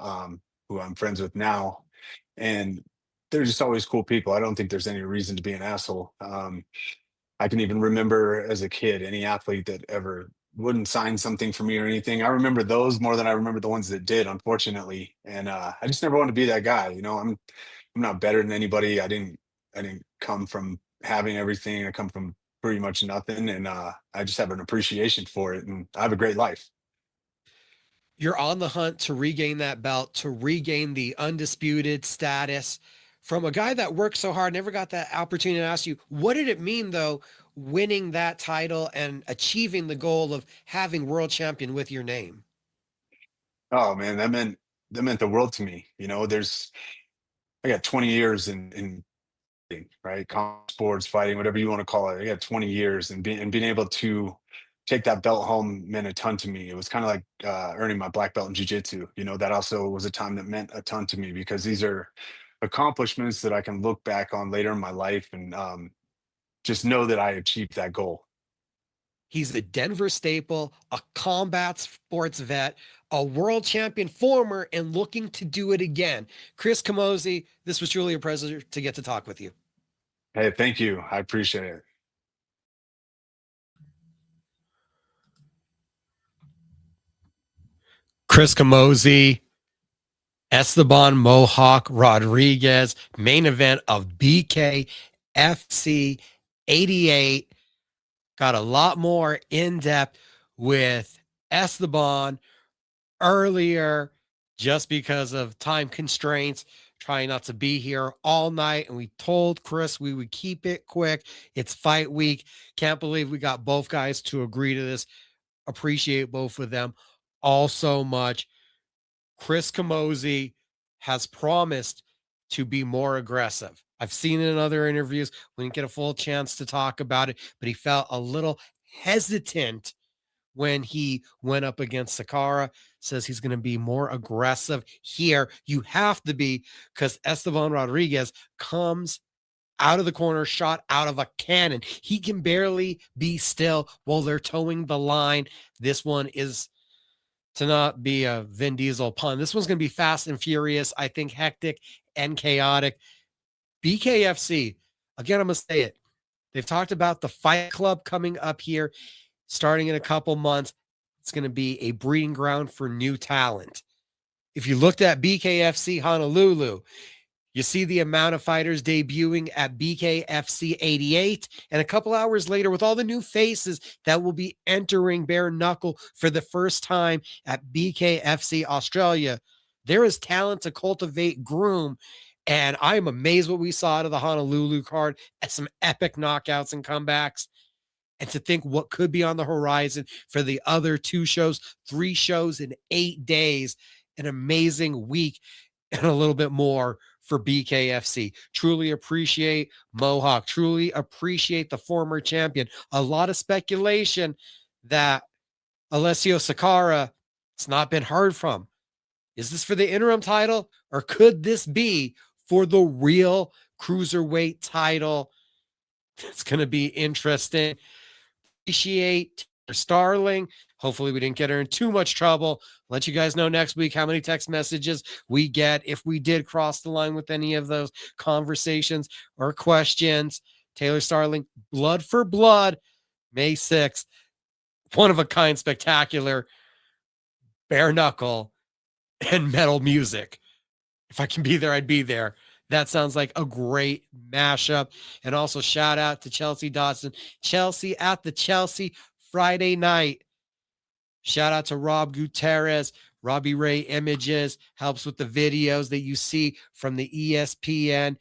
who I'm friends with now, and they're just always cool people. I don't think there's any reason to be an asshole. I can even remember as a kid any athlete that ever wouldn't sign something for me or anything. I remember those more than I remember the ones that did, unfortunately. And I just never wanted to be that guy. I'm not better than anybody. I didn't come from having everything. I come from pretty much nothing, and I just have an appreciation for it, and I have a great life. You're on the hunt to regain that belt, to regain the undisputed status from a guy that worked so hard, never got that opportunity to ask you, what did it mean though, winning that title and achieving the goal of having world champion with your name? Oh man, that meant the world to me. I got 20 years in fighting, right? Combat sports, fighting, whatever you want to call it. I got 20 years, and being able to take that belt home meant a ton to me. It was kind of like earning my black belt in jiu-jitsu. That also was a time that meant a ton to me, because these are accomplishments that I can look back on later in my life, and just know that I achieved that goal. He's a Denver staple, a combat sports vet, a world champion former, and looking to do it again. Chris Camozzi, this was truly a pleasure to get to talk with you. Hey, thank you. I appreciate it. Chris Camozzi, Esteban Mohawk Rodriguez, main event of BKFC 88. Got a lot more in depth with Esteban earlier, just because of time constraints, trying not to be here all night. And we told Chris we would keep it quick. It's fight week. Can't believe we got both guys to agree to this. Appreciate both of them all so much. Chris Camozzi has promised to be more aggressive. I've seen it in other interviews. We didn't get a full chance to talk about it, but he felt a little hesitant when he went up against Sakara. Says he's going to be more aggressive here. You have to be, because Esteban Rodriguez comes out of the corner, shot out of a cannon. He can barely be still while they're towing the line. This one is, to not be a Vin Diesel pun, this one's going to be fast and furious. I think hectic and chaotic. BKFC, again, I'm going to say it. They've talked about the Fight Club coming up here, starting in a couple months. It's going to be a breeding ground for new talent. If you looked at BKFC Honolulu, you see the amount of fighters debuting at BKFC 88, and a couple hours later, with all the new faces that will be entering bare knuckle for the first time at BKFC Australia, there is talent to cultivate, groom, and I'm amazed what we saw out of the Honolulu card at some epic knockouts and comebacks. And to think what could be on the horizon for the other 2 shows, 3 shows in 8 days, an amazing week, and a little bit more for BKFC. Truly appreciate Mohawk. Truly appreciate the former champion. A lot of speculation that Alessio Sakara, it's not been heard from. Is this for the interim title, or could this be for the real cruiserweight title? It's going to be interesting. Appreciate Starling. Hopefully we didn't get her in too much trouble. Let you guys know next week how many text messages we get if we did cross the line with any of those conversations or questions. Taylor Starling, Blood for Blood, May 6th. One of a kind, spectacular, bare knuckle and metal music. If I can be there, I'd be there. That sounds like a great mashup. And also shout out to Chelsea Dodson. Chelsea at the Chelsea Friday night. Shout out to Rob Gutierrez. Robbie Ray Images helps with the videos that you see from the ESPN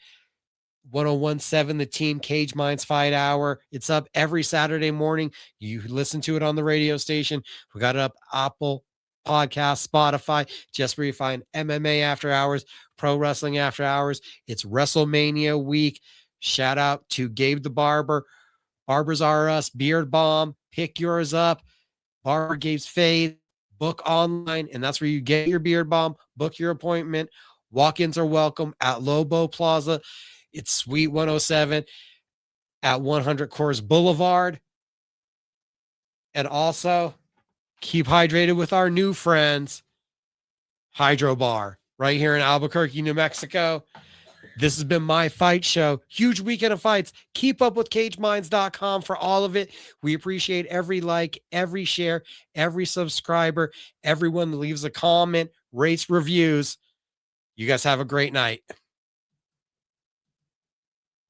1017, the Team Cage Minds Fight Hour. It's up every Saturday morning. You listen to it on the radio station. We got it up Apple Podcast, Spotify, just where you find MMA After Hours, Pro Wrestling After Hours. It's WrestleMania week. Shout out to Gabe the Barber. Barbers Are Us, Beard Bomb. Pick yours up. Barber Gabe's Fade. Book online, and that's where you get your beard bomb. Book your appointment. Walk-ins are welcome at Lobo Plaza. It's Suite 107 at 100 Coors Boulevard. And also, keep hydrated with our new friends, Hydrobar, right here in Albuquerque, New Mexico. This has been my fight show. Huge weekend of fights. Keep up with cageminds.com for all of it. We appreciate every like, every share, every subscriber, everyone that leaves a comment, rates, reviews. You guys have a great night.